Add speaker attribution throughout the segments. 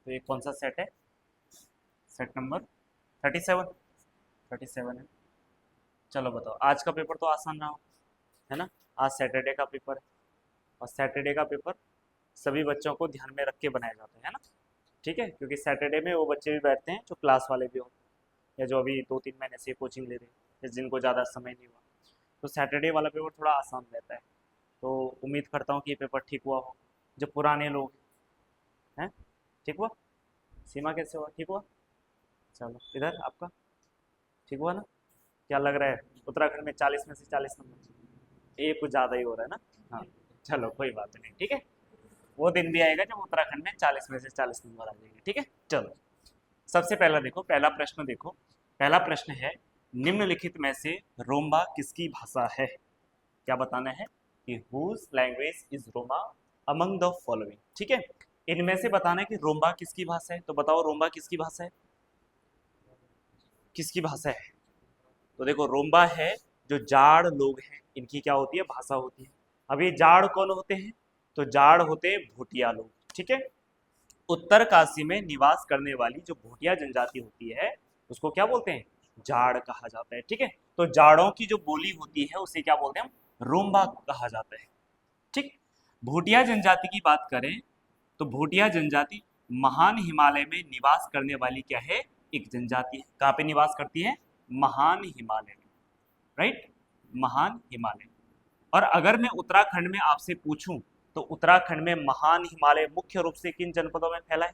Speaker 1: तो ये कौन सा सेट है? Set number 37। 37 है। चलो बताओ, आज का पेपर तो आसान रहा है ना। आज सैटरडे का पेपर है, और सैटरडे का पेपर सभी बच्चों को ध्यान में रख के बनाया जाता है ना। ठीक है, क्योंकि सैटरडे में वो बच्चे भी बैठते हैं जो क्लास वाले भी हो, या जो अभी 2-3 महीने से कोचिंग ले रहे हैं, या जिनको ज़्यादा समय नहीं हुआ, तो सैटरडे वाला पेपर थोड़ा आसान रहता है। तो उम्मीद करता हूँ कि ये पेपर ठीक हुआ हो। जो पुराने लोग हैं, ठीक हुआ? सीमा कैसे हुआ, ठीक हुआ? चलो इधर आपका ठीक हुआ ना? क्या लग रहा है, उत्तराखंड में 40 में से 40 नंबर? ये कुछ ज़्यादा ही हो रहा है ना। हाँ, चलो कोई बात नहीं, ठीक है। वो दिन भी आएगा जब उत्तराखंड में 40 में से 40 नंबर आ जाएंगे, ठीक है। चलो, सबसे पहला देखो, पहला प्रश्न देखो। पहला प्रश्न है, निम्नलिखित में से रोम्बा किसकी भाषा है? क्या बताना है कि whose language is Roma among the following. ठीक है, इनमें से बताना है कि रोम्बा किसकी भाषा है। तो बताओ रोम्बा किसकी भाषा है, किसकी भाषा है? तो देखो रोम्बा है, जो जाड़ लोग हैं इनकी क्या होती है, भाषा होती है। अब ये जाड़ कौन होते हैं? तो जाड़ होते हैं भूटिया लोग। ठीक है, उत्तर काशी में निवास करने वाली जो भूटिया जनजाति होती है उसको क्या बोलते हैं, जाड़ कहा जाता है। ठीक है, तो जाड़ों की जो बोली होती है उसे क्या बोलते हैं हम, रोम्बा कहा जाता है। ठीक, भूटिया जनजाति की बात करें तो भूटिया जनजाति महान हिमालय में निवास करने वाली क्या है, एक जनजाति है। कहाँ पे निवास करती है, महान हिमालय में, राइट, महान हिमालय। और अगर मैं उत्तराखंड में आपसे पूछूं तो उत्तराखंड में महान हिमालय मुख्य रूप से किन जनपदों में फैला है?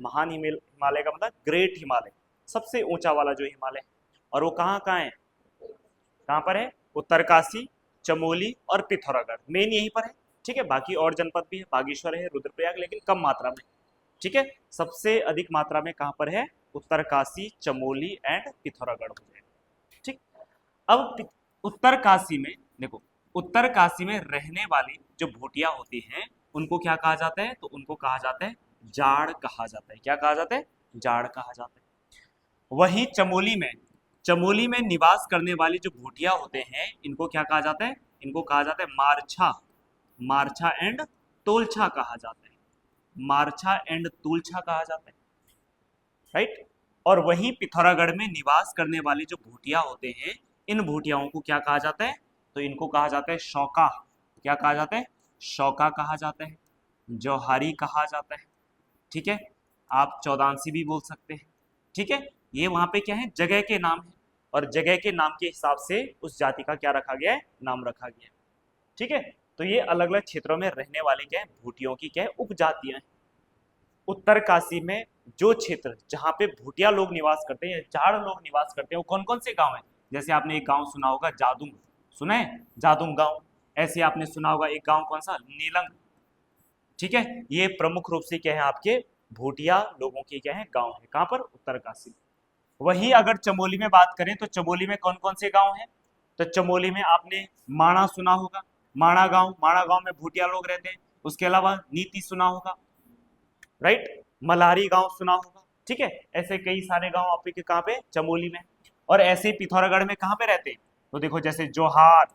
Speaker 1: महान हिमालय का मतलब ग्रेट हिमालय, सबसे ऊंचा वाला जो हिमालय है। और वो कहाँ कहाँ है, कहाँ पर है? उत्तरकाशी, चमोली और पिथौरागढ़, मेन यहीं पर है। ठीक है, बाकी और जनपद भी है, बागेश्वर है, रुद्रप्रयाग, लेकिन कम मात्रा में। ठीक है, सबसे अधिक मात्रा में कहाँ पर है, उत्तरकाशी, चमोली एंड पिथौरागढ़ हो जाएगा। ठीक, अब उत्तरकाशी में देखो, उत्तरकाशी में रहने वाली जो भूटिया होती हैं उनको क्या कहा जाता है, तो उनको कहा जाता है जाड़ कहा जाता है। क्या कहा जाता है, जाड़ कहा जाता है। वहीं चमोली में निवास करने वाली जो भूटिया होते हैं इनको क्या कहा जाता है, इनको कहा जाता है मारछा। मारछा एंड तोलछा कहा जाता है, मारछा एंड तुलछा कहा जाता है, राइट। और वहीं पिथौरागढ़ में निवास करने वाले जो भूटिया होते हैं इन भूटियाओं को क्या कहा जाता है, तो इनको कहा जाता है शौका। क्या कहा जाता है, शौका कहा जाता है, जौहारी कहा जाता है। ठीक है, आप चौदांसी भी बोल सकते हैं। ठीक है, ये वहां पे क्या है, जगह के नाम है, और जगह के नाम के हिसाब से उस जाति का क्या रखा गया है, नाम रखा गया है। ठीक है, तो ये अलग अलग क्षेत्रों में रहने वाले क्या है, भूटियों की क्या है, उपजातियां हैं। उत्तरकाशी में जो क्षेत्र जहाँ पे भूटिया लोग निवास करते हैं, जाड़ लोग निवास करते हैं, वो कौन कौन से गांव हैं? जैसे आपने एक गांव सुना होगा जादुंग, सुना है जादुंग गांव। ऐसे आपने सुना होगा एक गांव कौन सा, नीलंग। ठीक है, ये प्रमुख रूप से क्या है, आपके भूटिया लोगों के क्या है, गांव है। कहाँ पर, उत्तरकाशी। वही अगर चमोली में बात करें तो चमोली में कौन कौन से गांव हैं? तो चमोली में आपने माणा सुना होगा, माणा गांव में भूटिया लोग रहते हैं। उसके अलावा नीति सुना होगा, राइट, मल्हारी गांव सुना होगा। ठीक है, ऐसे कई सारे गांव आपके कहाँ पे, चमोली में। और ऐसे ही पिथौरागढ़ में कहाँ पे रहते हैं, तो देखो जैसे जोहार,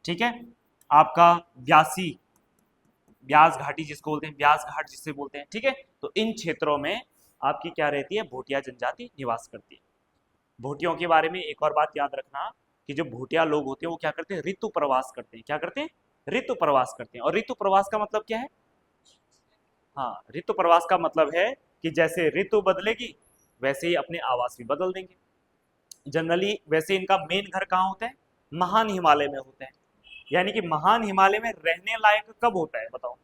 Speaker 1: ठीक है, आपका ब्यासी, ब्यास घाटी जिसको बोलते हैं, ब्यास घाट जिसे बोलते हैं। ठीक है, तो इन क्षेत्रों में आपकी क्या रहती है, भूटिया जनजाति निवास करती है। भूटियों के बारे में एक और बात याद रखना कि जो भूटिया लोग होते हैं वो क्या करते हैं, ऋतु प्रवास करते हैं। क्या करते हैं, ऋतु प्रवास करते हैं। और ऋतु प्रवास का मतलब क्या है, हाँ, ऋतु प्रवास का मतलब है कि जैसे ऋतु बदलेगी वैसे ही अपने आवास भी बदल देंगे। जनरली वैसे इनका मेन घर कहाँ होता है, महान हिमालय में होता है। यानी कि महान हिमालय में रहने लायक कब होता है बताओ,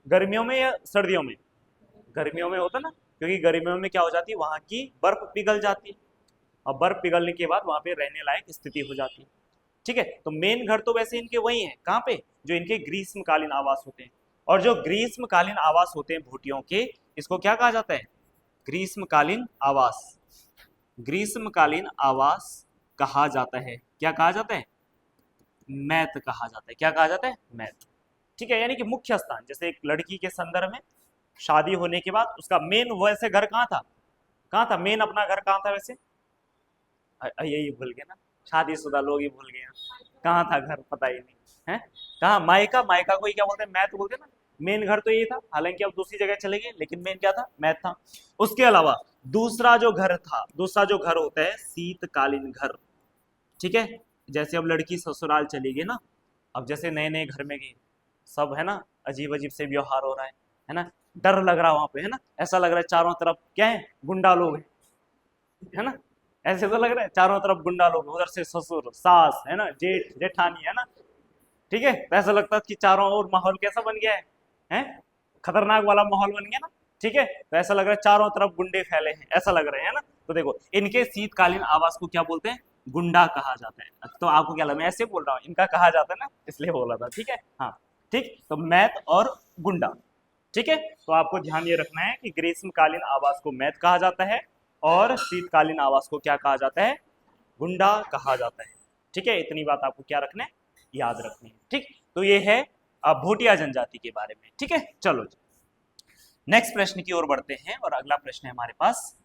Speaker 1: गर्मियों में या सर्दियों में? गर्मियों में होता है ना, क्योंकि गर्मियों में क्या हो जाती है, वहां की बर्फ पिघल जाती है, और बर्फ पिघलने के बाद वहां पे रहने लायक स्थिति हो जाती है। ठीक है, तो मेन घर तो वैसे इनके वही हैं, कहाँ पे, जो इनके ग्रीष्मकालीन आवास होते हैं। और जो ग्रीष्मकालीन आवास होते हैं भूटियों के, इसको क्या कहा जाता है, ग्रीष्मकालीन आवास। ग्रीष्मकालीन आवास कहा जाता है। क्या कहा जाता है, मैत कहा जाता है। क्या कहा जाता है, मैत। ठीक है, यानी कि मुख्य स्थान, जैसे एक लड़की के संदर्भ में शादी होने के बाद उसका मेन वैसे घर कहाँ था, कहाँ था मेन, अपना घर कहाँ था वैसे, यही भूल गए ना, शादीशुदा लोग ही भूल गए हैं। कहाँ था घर, पता ही नहीं है। कहाँ, मायका, मायका को ही क्या बोलते हैं, मैत बोलते हैं ना। मेन घर तो ये था, हालांकि अब दूसरी जगह चले गए, लेकिन मेन क्या था, मैथ था। उसके अलावा दूसरा जो घर था, दूसरा जो घर होता है शीतकालीन घर, ठीक है। जैसे अब लड़की ससुराल चली गई ना, अब जैसे नए नए घर में गई, सब है ना, अजीब अजीब से व्यवहार हो रहा है ना, डर लग रहा है वहां पे, है ना, ऐसा लग रहा है चारों तरफ क्या है, गुंडा लोग है ना, ऐसे तो लग रहा है चारों तरफ गुंडा लोग, उधर से ससुर सास है ना, जेठ जेठानी है ना, ठीक है। तो ऐसा लगता है कि चारों ओर माहौल कैसा बन गया है, खतरनाक वाला माहौल बन गया ना, ठीक है। तो ऐसा लग रहा है चारों तरफ गुंडे फैले हैं, ऐसा लग रहा है ना। तो देखो इनके शीतकालीन आवास को क्या बोलते हैं, गुंडा कहा जाता है। तो आपको क्या लगा, मैं ऐसे बोल रहा हूँ, इनका कहा जाता है ना, इसलिए बोला था, ठीक है। हाँ ठीक, तो मैथ और गुंडा, ठीक है। तो आपको ध्यान ये रखना है कि ग्रीष्मकालीन आवास को मैथ कहा जाता है और शीतकालीन आवास को क्या कहा जाता है, गुंडा कहा जाता है, ठीक है। इतनी बात आपको क्या रखना है, याद रखनी है, ठीक। तो ये है भोटिया जनजाति के बारे में, ठीक है। चलो नेक्स्ट प्रश्न की ओर बढ़ते हैं, और अगला प्रश्न है हमारे पास,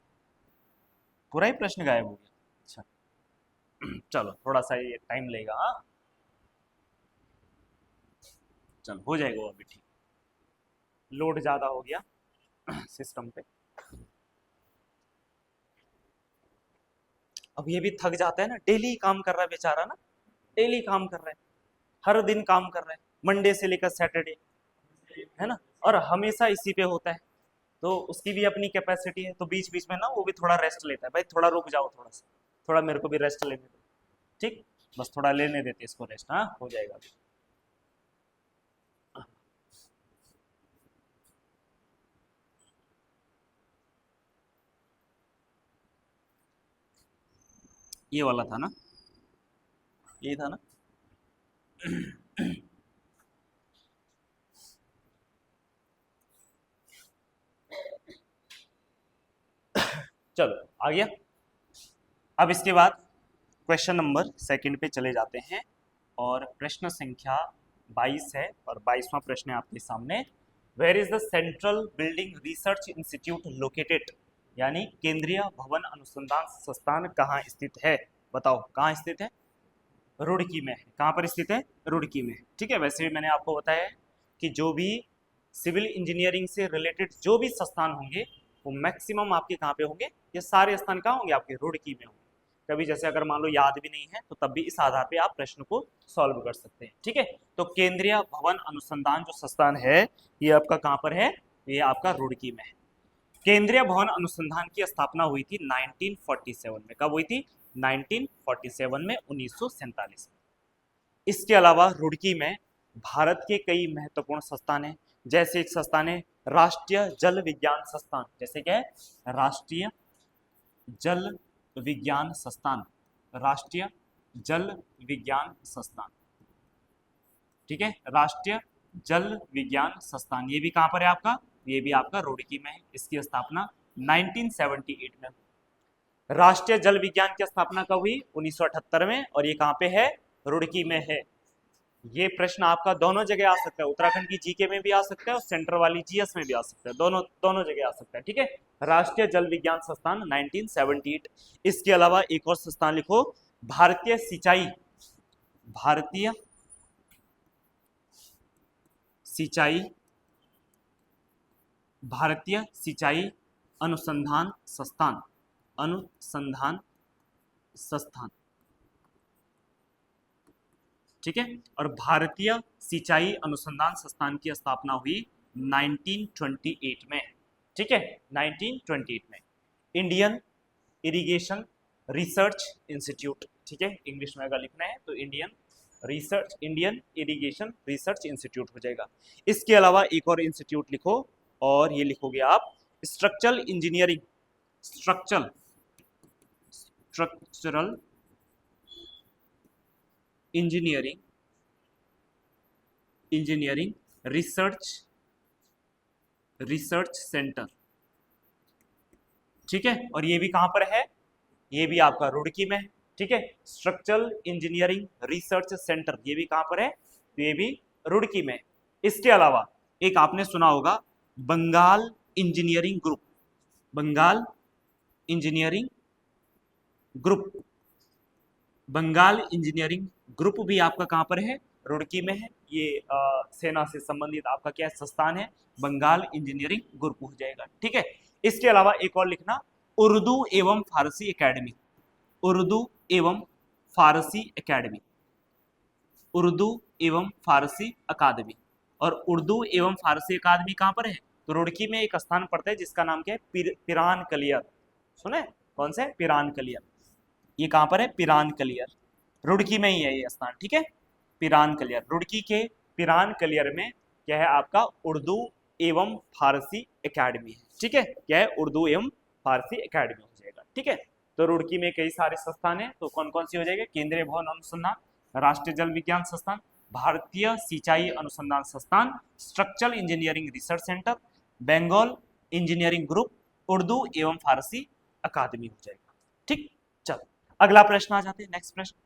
Speaker 1: पूरा ही प्रश्न गायब हो गया, अच्छा चलो थोड़ा सा ये टाइम लेगा, हाँ चलो हो जाएगा वो अभी, ठीक, लोड ज्यादा हो गया सिस्टम पे। अब ये भी थक जाता है ना, डेली काम कर रहा है बेचारा ना, डेली काम कर रहा है, हर दिन काम कर रहा है, मंडे से लेकर सैटरडे, है ना, और हमेशा इसी पे होता है। तो उसकी भी अपनी कैपेसिटी है, तो बीच बीच में ना वो भी थोड़ा रेस्ट लेता है, भाई थोड़ा रुक जाओ, थोड़ा सा, थोड़ा मेरे को भी रेस्ट लेने दो, ठीक, बस थोड़ा लेने देते इसको रेस्ट, हाँ हो जाएगा अभी। ये वाला था ना, ये था ना चलो आ गया। अब इसके बाद क्वेश्चन नंबर सेकंड पे चले जाते हैं, और प्रश्न संख्या 22 है, और 22वां प्रश्न है आपके सामने, where is the Central Building Research Institute located, यानी केंद्रीय भवन अनुसंधान संस्थान कहाँ स्थित है, बताओ कहाँ स्थित है, रुड़की में है। कहाँ पर स्थित है, रुड़की में, ठीक है। वैसे भी मैंने आपको बताया है कि जो भी सिविल इंजीनियरिंग से रिलेटेड जो भी संस्थान होंगे वो मैक्सिमम आपके कहाँ पे होंगे, ये सारे स्थान कहाँ होंगे, आपके रुड़की में होंगे। कभी जैसे अगर मान लो याद भी नहीं है तो तब भी इस आधार पे आप प्रश्न को सॉल्व कर सकते हैं, ठीक है। तो केंद्रीय भवन अनुसंधान जो संस्थान है ये आपका कहाँ पर है, ये आपका रुड़की में है। केंद्रीय भवन अनुसंधान की स्थापना हुई थी 1947 में, कब हुई थी, 1947 में, 1947 में। इसके अलावा रुड़की में भारत के कई महत्वपूर्ण संस्थान हैं, जैसे एक संस्थान है राष्ट्रीय जल विज्ञान संस्थान, जैसे क्या है, राष्ट्रीय जल विज्ञान संस्थान, राष्ट्रीय जल विज्ञान संस्थान, ठीक है, राष्ट्रीय जल विज्ञान संस्थान, ये भी कहां पर है आपका, ये भी आपका रुड़की में है। इसकी स्थापना 1978 में। राष्ट्रीय जल विज्ञान की स्थापना कब हुई, 1978 में, और ये कहां पे है, रुड़की में है। ये प्रश्न आपका दोनों जगह आ सकता है, उत्तराखंड की जीके में भी आ सकता है और सेंटर वाली जीएस में भी आ सकता है, दोनों दोनों जगह आ सकता है, ठीक है। राष्ट्रीय जल विज्ञान संस्थान 1978। इसके अलावा एक और संस्थान लिखो, भारतीय सिंचाई, भारतीय सिंचाई, भारतीय सिंचाई अनुसंधान संस्थान, अनुसंधान संस्थान, ठीक है। और भारतीय सिंचाई अनुसंधान संस्थान की स्थापना हुई 1928 में, ठीक है, 1928 में। इंडियन इरिगेशन रिसर्च इंस्टीट्यूट, ठीक है, इंग्लिश में अगर लिखना है तो इंडियन इरिगेशन रिसर्च इंस्टीट्यूट हो जाएगा। इसके अलावा एक और इंस्टीट्यूट लिखो, और ये लिखोगे आप structural engineering, structural Engineering Research centre, ठीक है। और ये भी कहां पर है, ये भी आपका रुड़की में है, ठीक है। स्ट्रक्चरल इंजीनियरिंग रिसर्च सेंटर, ये भी कहां पर है, तो ये भी रुड़की में। इसके अलावा एक आपने सुना होगा Bengal Engineering Group, Bengal Engineering Group, Bengal Engineering Group भी आपका कहां पर है, रुड़की में है। ये सेना से संबंधित आपका क्या संस्थान है, बंगाल इंजीनियरिंग ग्रुप हो जाएगा। ठीक है, इसके अलावा एक और लिखना, उर्दू एवं फारसी एकेडमी, उर्दू एवं फारसी एकेडमी, उर्दू एवं फारसी अकादमी। और उर्दू एवं फारसी अकादमी कहाँ पर है, तो रुड़की में एक स्थान पड़ता है जिसका नाम क्या है, पिरान कलियर। सुने, कौन से, पिरान कलियर। ये कहाँ पर है, पिरान कलियर, रुड़की में ही है ये स्थान। ठीक है, पिरान कलियर, रुड़की के पिरान कलियर में क्या है आपका, उर्दू एवं फारसी एकेडमी है। ठीक है, क्या है, उर्दू एवं फारसी एकेडमी हो जाएगा। ठीक है, तो रुड़की में कई सारे संस्थान है, तो कौन कौन सी हो जाएगा, केंद्रीय भवन अनुसंधान, राष्ट्रीय जल विज्ञान संस्थान, भारतीय सिंचाई अनुसंधान संस्थान, Structural Engineering Research Centre, Bengal Engineering Group, Urdu एवं फारसी अकादमी हो जाएगा। ठीक, चलो अगला प्रश्न आ जाते हैं, नेक्स्ट प्रश्न।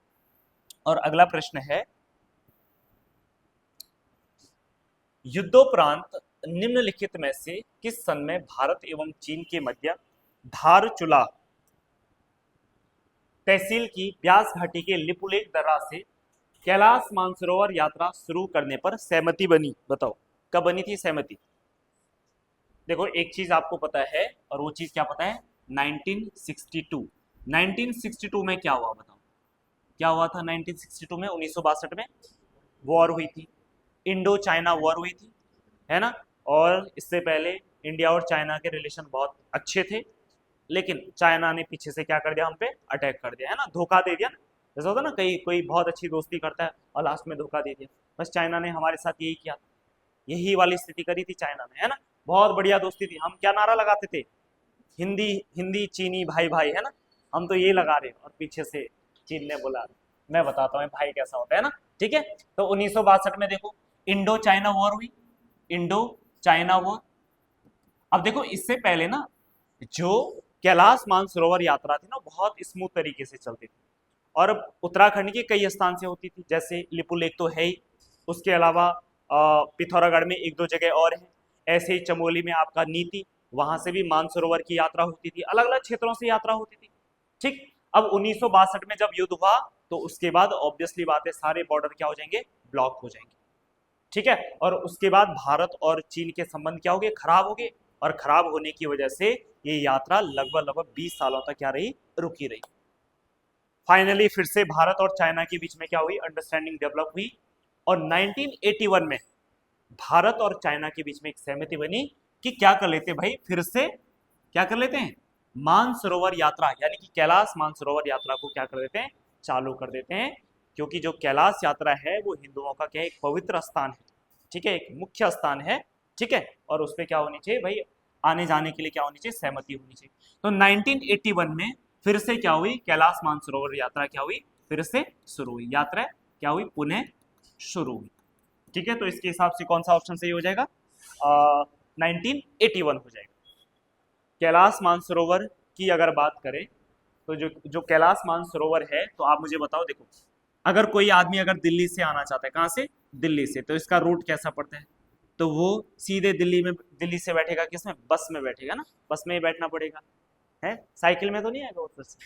Speaker 1: और अगला प्रश्न है, युद्धोपरांत निम्नलिखित में से किस सन में भारत एवं चीन के मध्य धारचूला तहसील की ब्यास घाटी के लिपुलेख दर्रा से कैलाश मानसरोवर यात्रा शुरू करने पर सहमति बनी? बताओ कब बनी थी सहमति। देखो एक चीज आपको पता है, और वो चीज क्या पता है, 1962। 1962 में क्या हुआ बताओ, क्या हुआ था 1962 में, 1962 में वॉर हुई थी, इंडो चाइना वॉर हुई थी, है ना। और इससे पहले इंडिया और चाइना के रिलेशन बहुत अच्छे थे, लेकिन चाइना ने पीछे से क्या कर दिया, हम पे अटैक कर दिया, है ना, धोखा दे दिया ना। जैसा होता है ना, कई कोई बहुत अच्छी दोस्ती करता है और लास्ट में धोखा दे दिया, बस चाइना ने हमारे साथ यही किया, यही वाली स्थिति करी थी चाइना ने, है ना। बहुत बढ़िया दोस्ती थी, हम क्या नारा लगाते थे, हिंदी हिंदी चीनी भाई भाई, है ना, हम तो ये लगा रहे, और पीछे से चीन ने बोला मैं बताता हूँ भाई कैसा होता है ना। ठीक है, तो 1962 में देखो इंडो चाइना वॉर हुई, इंडो चाइना वॉर। अब देखो इससे पहले ना जो कैलाश मानसरोवर यात्रा थी ना, बहुत स्मूथ तरीके से चलती थी, और उत्तराखंड के कई स्थान से होती थी, जैसे लिपुलेख तो है ही, उसके अलावा पिथौरागढ़ में एक दो जगह और है, ऐसे ही चमोली में आपका नीति, वहां से भी मानसरोवर की यात्रा होती थी, अलग अलग क्षेत्रों से यात्रा होती थी। ठीक, अब 1962 में जब युद्ध हुआ तो उसके बाद ऑब्वियसली बात है सारे बॉर्डर क्या हो जाएंगे, ब्लॉक हो जाएंगे। ठीक है, और उसके बाद भारत और चीन के संबंध क्या हो गए, खराब हो गए, और खराब होने की वजह से ये यात्रा लगभग 20 सालों तक क्या रही, रुकी रही। फाइनली फिर से भारत और चाइना के बीच में क्या हुई, अंडरस्टैंडिंग डेवलप हुई, और 1981 में भारत और चाइना के बीच में एक सहमति बनी कि क्या कर लेते भाई, फिर से क्या कर लेते हैं, मानसरोवर यात्रा, यानी कि कैलाश मानसरोवर यात्रा को क्या कर देते हैं, चालू कर देते हैं। क्योंकि जो कैलाश यात्रा है वो हिंदुओं का क्या है, एक पवित्र स्थान है। ठीक है, एक मुख्य स्थान है। ठीक है, और उस पर क्या होनी चाहिए भाई, आने जाने के लिए क्या होनी चाहिए, सहमति होनी चाहिए। तो 1981 में फिर से क्या हुई, कैलाश मानसरोवर यात्रा क्या हुई, फिर से शुरू हुई, यात्रा क्या हुई, पुनः शुरू हुई। ठीक है, तो इसके हिसाब से कौन सा ऑप्शन सही हो जाएगा, 1981 हो जाएगा। कैलाश मानसरोवर की अगर बात करें तो जो कैलाश मानसरोवर है, तो आप मुझे बताओ, देखो अगर कोई आदमी अगर दिल्ली से आना चाहता है, कहाँ से, दिल्ली से, तो इसका रूट कैसा पड़ता है, तो वो सीधे दिल्ली से बैठेगा, किसमें, बस में बैठेगा ना, बस में ही बैठना पड़ेगा, है, साइकिल में तो नहीं आएगा उधर से,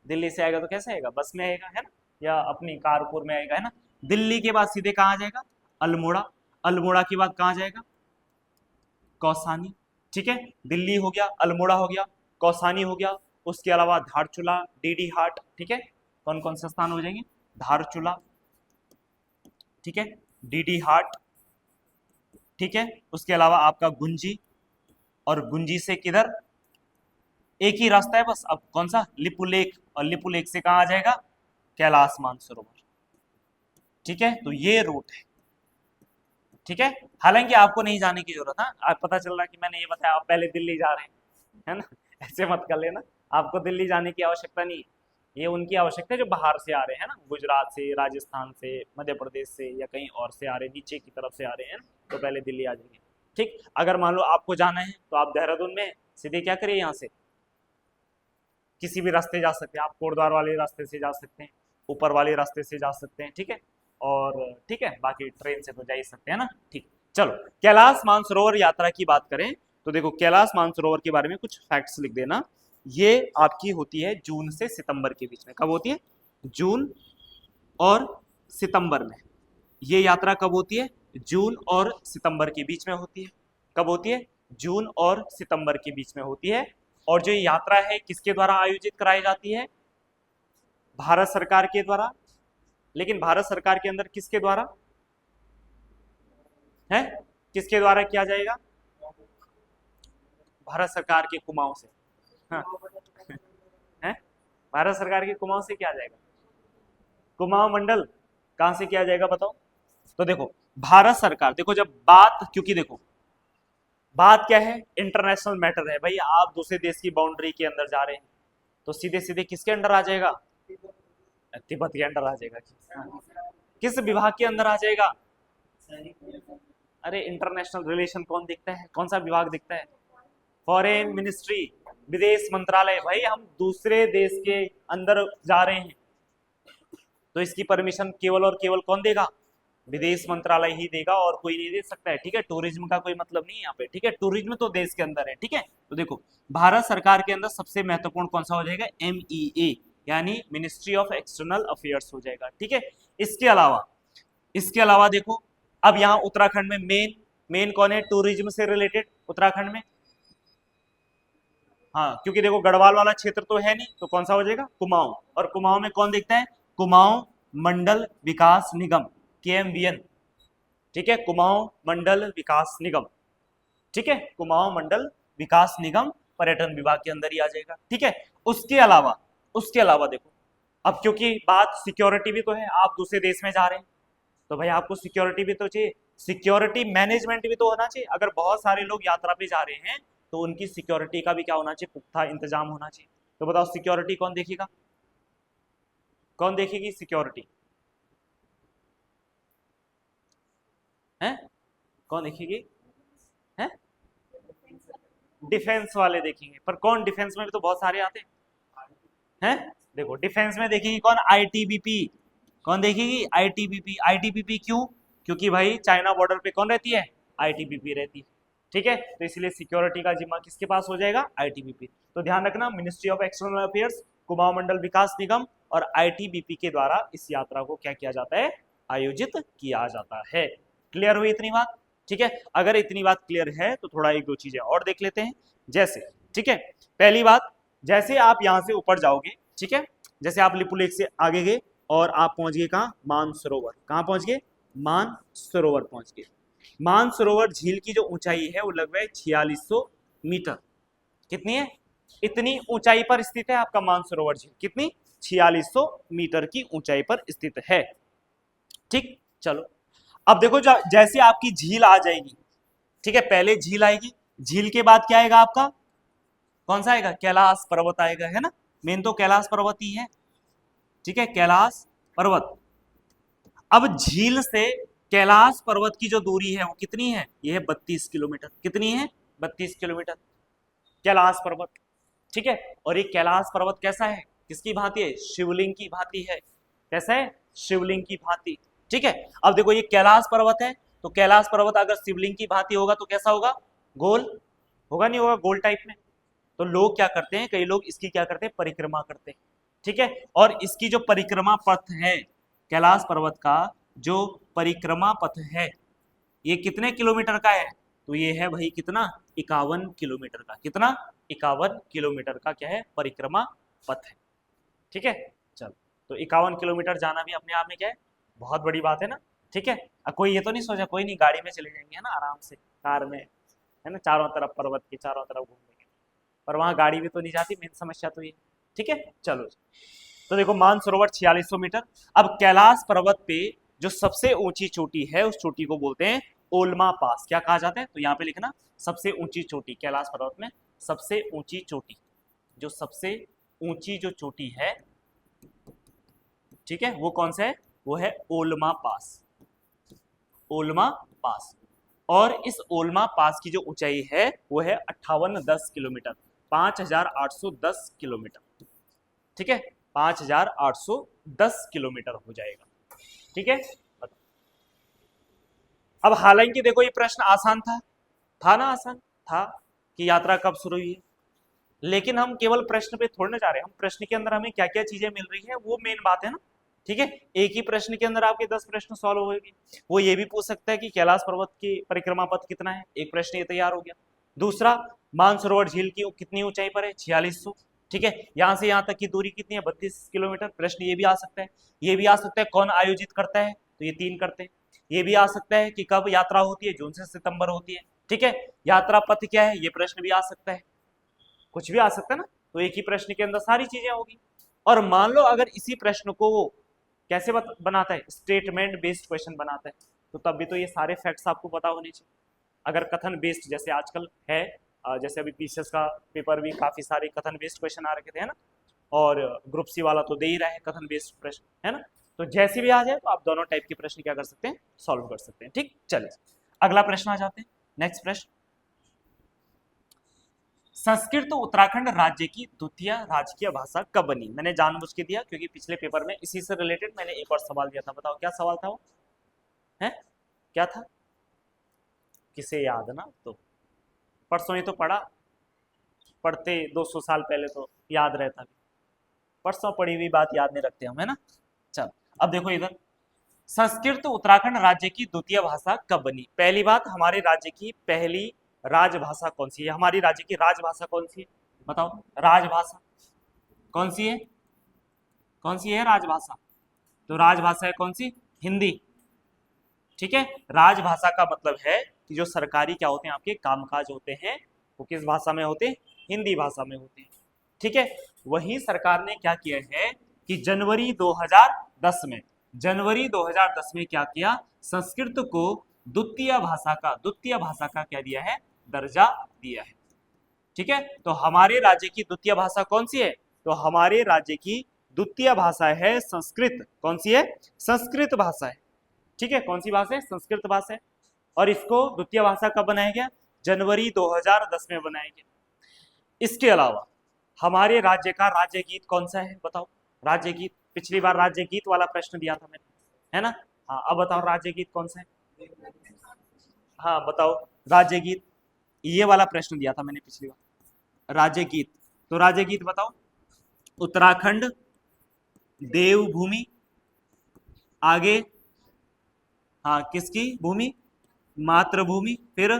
Speaker 1: दिल्ली से आएगा तो कैसे आएगा, बस में आएगा, है ना, या अपनी कारपुर में आएगा, है ना। दिल्ली के बाद सीधे कहाँ आ जाएगा, अल्मोड़ा, अल्मोड़ा के बाद कहाँ जाएगा, कौसानी। ठीक है, दिल्ली हो गया, अल्मोड़ा हो गया, कौसानी हो गया, उसके अलावा धारचूला, डीडी हाट। ठीक है, कौन कौन से स्थान हो जाएंगे, धारचूला, ठीक है, डीडी हाट, ठीक है, उसके अलावा आपका गुंजी, और गुंजी से किधर, एक ही रास्ता है बस, अब कौन सा, लिपुलेख, और लिपुलेख से कहां आ जाएगा, कैलाश मानसरोवर। ठीक है, तो ये रूट है। ठीक है, हालांकि आपको नहीं जाने की जरूरत है, आप पता चल रहा है कि मैंने ये बताया, आप पहले दिल्ली जा रहे हैं, है ना, ऐसे मत कर लेना, आपको दिल्ली जाने की आवश्यकता नहीं, ये उनकी आवश्यकता है जो बाहर से आ रहे हैं ना, गुजरात से, राजस्थान से, मध्य प्रदेश से, या कहीं और से आ रहे हैं, नीचे की तरफ से आ रहे हैं, तो पहले दिल्ली आ जाएंगे। ठीक, अगर मान लो आपको जाना है तो आप देहरादून में सीधे क्या करिए, यहाँ से किसी भी रास्ते जा सकते हैं, आप कोटद्वार वाले रास्ते से जा सकते हैं, ऊपर वाले रास्ते से जा सकते हैं। ठीक है, और ठीक है, बाकी ट्रेन से तो जा ही सकते हैं ना। ठीक, चलो कैलाश मानसरोवर यात्रा की बात करें तो देखो कैलाश मानसरोवर के बारे में कुछ फैक्ट्स लिख देना। ये आपकी होती है जून से सितंबर के बीच में। कब होती है, जून और सितंबर में, ये यात्रा कब होती है? जून और सितंबर के बीच में होती है। कब होती है? जून और सितंबर के बीच में होती है। और जो यात्रा है किसके द्वारा आयोजित कराई जाती है? भारत सरकार के द्वारा। लेकिन भारत सरकार के अंदर किसके द्वारा है? किसके द्वारा किया जाएगा? भारत सरकार के कुमाऊं से। हाँ है, भारत सरकार के कुमाऊं से किया जाएगा। कुमाऊं मंडल कहां से किया जाएगा बताओ? तो देखो भारत सरकार, देखो जब बात, क्योंकि देखो बात क्या है? इंटरनेशनल मैटर है भाई, आप दूसरे देश की बाउंड्री के अंदर जा रहे हैं तो सीधे सीधे किसके अंडर आ जाएगा? तिब्बत के अंडर आ जाएगा। किस विभाग के अंदर आ जाएगा? अरे इंटरनेशनल रिलेशन कौन देखता है? कौन सा विभाग देखता है? फॉरेन मिनिस्ट्री, विदेश मंत्रालय। भाई हम दूसरे देश के अंदर जा रहे हैं तो इसकी परमिशन केवल और केवल कौन देगा? विदेश मंत्रालय ही देगा और कोई नहीं दे सकता है। ठीक है, टूरिज्म का कोई मतलब नहीं है यहाँ पे। ठीक है, टूरिज्म तो देश के अंदर है। ठीक है, तो देखो भारत सरकार के अंदर सबसे महत्वपूर्ण कौन सा हो जाएगा? MEA, यानी मिनिस्ट्री ऑफ एक्सटर्नल अफेयर्स हो जाएगा। ठीक है, इसके अलावा देखो अब यहाँ उत्तराखंड में मेन कौन है टूरिज्म से रिलेटेड उत्तराखंड में? हाँ, क्योंकि देखो गढ़वाल वाला क्षेत्र तो है नहीं, तो कौन सा हो जाएगा? कुमाऊं। और कुमाऊं में कौन देखता है? कुमाऊं मंडल विकास निगम, KMVN। ठीक है, कुमाऊं मंडल विकास निगम। ठीक है, कुमाऊं मंडल विकास निगम पर्यटन विभाग के अंदर ही आ जाएगा। ठीक है, उसके अलावा देखो अब क्योंकि बात सिक्योरिटी भी तो है, आप दूसरे देश में जा रहे हैं तो भाई आपको सिक्योरिटी भी तो चाहिए, सिक्योरिटी मैनेजमेंट भी तो होना चाहिए। अगर बहुत सारे लोग यात्रा पे जा रहे हैं तो उनकी सिक्योरिटी का भी क्या होना चाहिए? पुख्ता इंतजाम होना चाहिए। तो बताओ सिक्योरिटी कौन देखेगा? कौन देखेगी सिक्योरिटी? है कौन देखेगी? है डिफेंस वाले देखेंगे। पर कौन? डिफेंस में भी तो बहुत सारे आते हैं। देखो डिफेंस में देखेगी कौन? ITBP। कौन देखेगी? ITBP। ITBP क्यों? क्योंकि भाई चाइना बॉर्डर पे कौन रहती है? ITBP रहती है। ठीक है, तो इसलिए सिक्योरिटी का जिम्मा किसके पास हो जाएगा? ITBP। तो ध्यान रखना, ministry of external affairs, Kumaon Mandal Vikas Nigam और ITBP के द्वारा इस यात्रा को क्या किया जाता है? आयोजित किया जाता है। क्लियर हुई इतनी बात? ठीक है, अगर इतनी बात क्लियर है तो थोड़ा एक दो चीजें और देख लेते हैं। जैसे ठीक है, पहली बात, जैसे आप यहां से ऊपर जाओगे, ठीक है, जैसे आप लिपु लेक से आगे गए और आप पहुंच गए कहां? मानसरोवर। कहां पहुंच गए? मानसरोवर पहुंच गए। मानसरोवर झील की जो ऊंचाई है वो लगभग 4600 मीटर। कितनी है? इतनी ऊंचाई पर स्थित है आपका मानसरोवर झील। कितनी? 4600 मीटर की ऊंचाई पर स्थित है। ठीक, चलो अब देखो जैसे आपकी झील आ जाएगी, ठीक है, पहले झील आएगी, झील के बाद क्या आएगा आपका? कौन सा आएगा? कैलाश पर्वत आएगा, है ना? मेन तो कैलाश पर्वत ही है। ठीक है, कैलाश पर्वत। अब झील से कैलाश पर्वत की जो दूरी है वो कितनी है? ये है 32 किलोमीटर। कितनी है? 32 किलोमीटर कैलाश पर्वत। ठीक है, और ये कैलाश पर्वत कैसा है? किसकी भांति है? शिवलिंग की भांति है। कैसा है? शिवलिंग की भांति। ठीक है, अब देखो ये कैलाश पर्वत है, तो कैलाश पर्वत अगर शिवलिंग की भांति होगा तो कैसा होगा? गोल होगा, नहीं होगा? गोल टाइप में। तो लोग क्या करते हैं, कई लोग इसकी क्या करते हैं? परिक्रमा करते हैं। ठीक है, और इसकी जो परिक्रमा पथ है, कैलाश पर्वत का जो परिक्रमा पथ है, ये कितने किलोमीटर का है? तो ये है भाई कितना? 51 किलोमीटर का। कितना? 51 किलोमीटर का क्या है? परिक्रमा पथ है। ठीक है, चलो, तो 51 किलोमीटर जाना भी अपने आप में क्या है? बहुत बड़ी बात है ना। ठीक है, अब कोई ये तो नहीं सोचा कोई नहीं गाड़ी में चले जाएंगे, है ना, आराम से कार में, है ना, चारों तरफ पर्वत के चारों तरफ घूम लेंगे, पर वहां गाड़ी भी तो नहीं जाती, मेन समस्या तो ये। ठीक है, चलो, तो देखो मानसरोवर 4600 मीटर। अब कैलाश पर्वत पे जो सबसे ऊंची चोटी है उस चोटी को बोलते हैं ओल्मा पास। क्या कहा जाता है? तो यहाँ पे लिखना सबसे ऊंची चोटी कैलाश पर्वत में, सबसे ऊंची चोटी, जो सबसे ऊंची जो चोटी है, ठीक है, वो कौन सा है? वो है ओल्मा पास। ओल्मा पास। और इस ओल्मा पास की जो ऊंचाई है वो है 5810 किलोमीटर, 5810 किलोमीटर। ठीक है, 5810 किलोमीटर हो जाएगा। ठीक है, अब हालांकि देखो ये प्रश्न आसान था ना? आसान था कि यात्रा कब शुरू हुई है, लेकिन हम केवल प्रश्न पे थोड़े ना जा रहे हैं, हम प्रश्न के अंदर हमें क्या क्या चीजें मिल रही है वो मेन बात है ना। ठीक है, एक ही प्रश्न के अंदर आपके 10 प्रश्न सॉल्व होंगे। वो ये भी पूछ सकता है कि कैलाश पर्वत की परिक्रमा पथ कितना है, एक प्रश्न ये तैयार हो गया। दूसरा, मानसरोवर झील की कितनी ऊंचाई पर है, 4600। ठीक है, यहां से यहां तक की दूरी कितनी है, 32 किलोमीटर। प्रश्न ये भी आ सकता है। ये भी आ सकता है कौन आयोजित करता है, तो ये 3 करते हैं। ये भी आ सकता है कि कब यात्रा होती है, जून से सितंबर होती है। ठीक है, यात्रा पथ क्या है, ये प्रश्न भी आ सकता है। कुछ भी आ सकता है ना, तो एक ही प्रश्न के अंदर सारी चीजें होगी। और मान लो अगर इसी प्रश्न को वो कैसे बनाता है, स्टेटमेंट बेस्ड क्वेश्चन बनाता है, तो तब भी तो ये सारे फैक्ट्स आपको पता होने चाहिए। अगर कथन बेस्ड जैसे आजकल है, जैसे अभी पीसीएस का पेपर भी काफी सारे कथन बेस्ड क्वेश्चन आ रखे थे, है ना, और ग्रुप सी वाला तो दे ही रहा है कथन बेस्ड प्रश्न, है ना। तो जैसे भी आ जाए तो आप दोनों टाइप के प्रश्न क्या कर सकते हैं, सॉल्व कर सकते हैं। ठीक, चलिए अगला प्रश्न आ जाते हैं। नेक्स्ट प्रश्न, संस्कृत उत्तराखंड राज्य की द्वितीय राजकीय भाषा कब बनी। मैंने जानबूझ के दिया क्योंकि पिछले पेपर में इसी से रिलेटेड मैंने एक और सवाल दिया था। बताओ क्या सवाल था वो, है क्या था, किसे याद ना, तो परसों ही तो पढ़ा, पढ़ते 200 साल पहले तो याद रहता भी, परसों पढ़ी हुई बात याद नहीं रखते हम, है ना। चल अब देखो इधर, संस्कृत उत्तराखंड राज्य की द्वितीय भाषा कब बनी। पहली बात, हमारे राज्य की पहली राजभाषा कौन सी है, हमारी राज्य की राजभाषा कौन सी है, बताओ। राजभाषा कौन सी है, कौन सी है राजभाषा, तो राजभाषा है कौन सी, हिंदी। ठीक है, राजभाषा का मतलब है कि जो सरकारी क्या होते हैं आपके कामकाज होते हैं, वो किस भाषा में होते हैं, हिंदी भाषा में होते हैं। ठीक है, वही सरकार ने क्या किया है कि जनवरी 2010 में, जनवरी 2010 में क्या किया, संस्कृत को द्वितीय भाषा का क्या दिया है, दर्जा दिया है। ठीक है, तो हमारे राज्य की द्वितीय भाषा कौन सी है, तो हमारे राज्य की द्वितीय भाषा है संस्कृत। कौन सी है, संस्कृत भाषा है। ठीक है, कौन सी भाषा है, संस्कृत भाषा है। और इसको द्वितीय भाषा कब बनाया गया, जनवरी 2010 में बनाया गया। इसके अलावा हमारे राज्य का राज्य गीत कौन सा है, बताओ। राज्य गीत, पिछली बार राज्य गीत वाला प्रश्न दिया था मैंने, है ना। हाँ, अब बताओ राज्य गीत कौन सा है, हाँ बताओ राज्य गीत, ये वाला प्रश्न दिया था मैंने पिछली बार, राज्य गीत। तो राज्य गीत बताओ, उत्तराखंड देवभूमि, आगे हाँ किसकी भूमि, मातृभूमि, फिर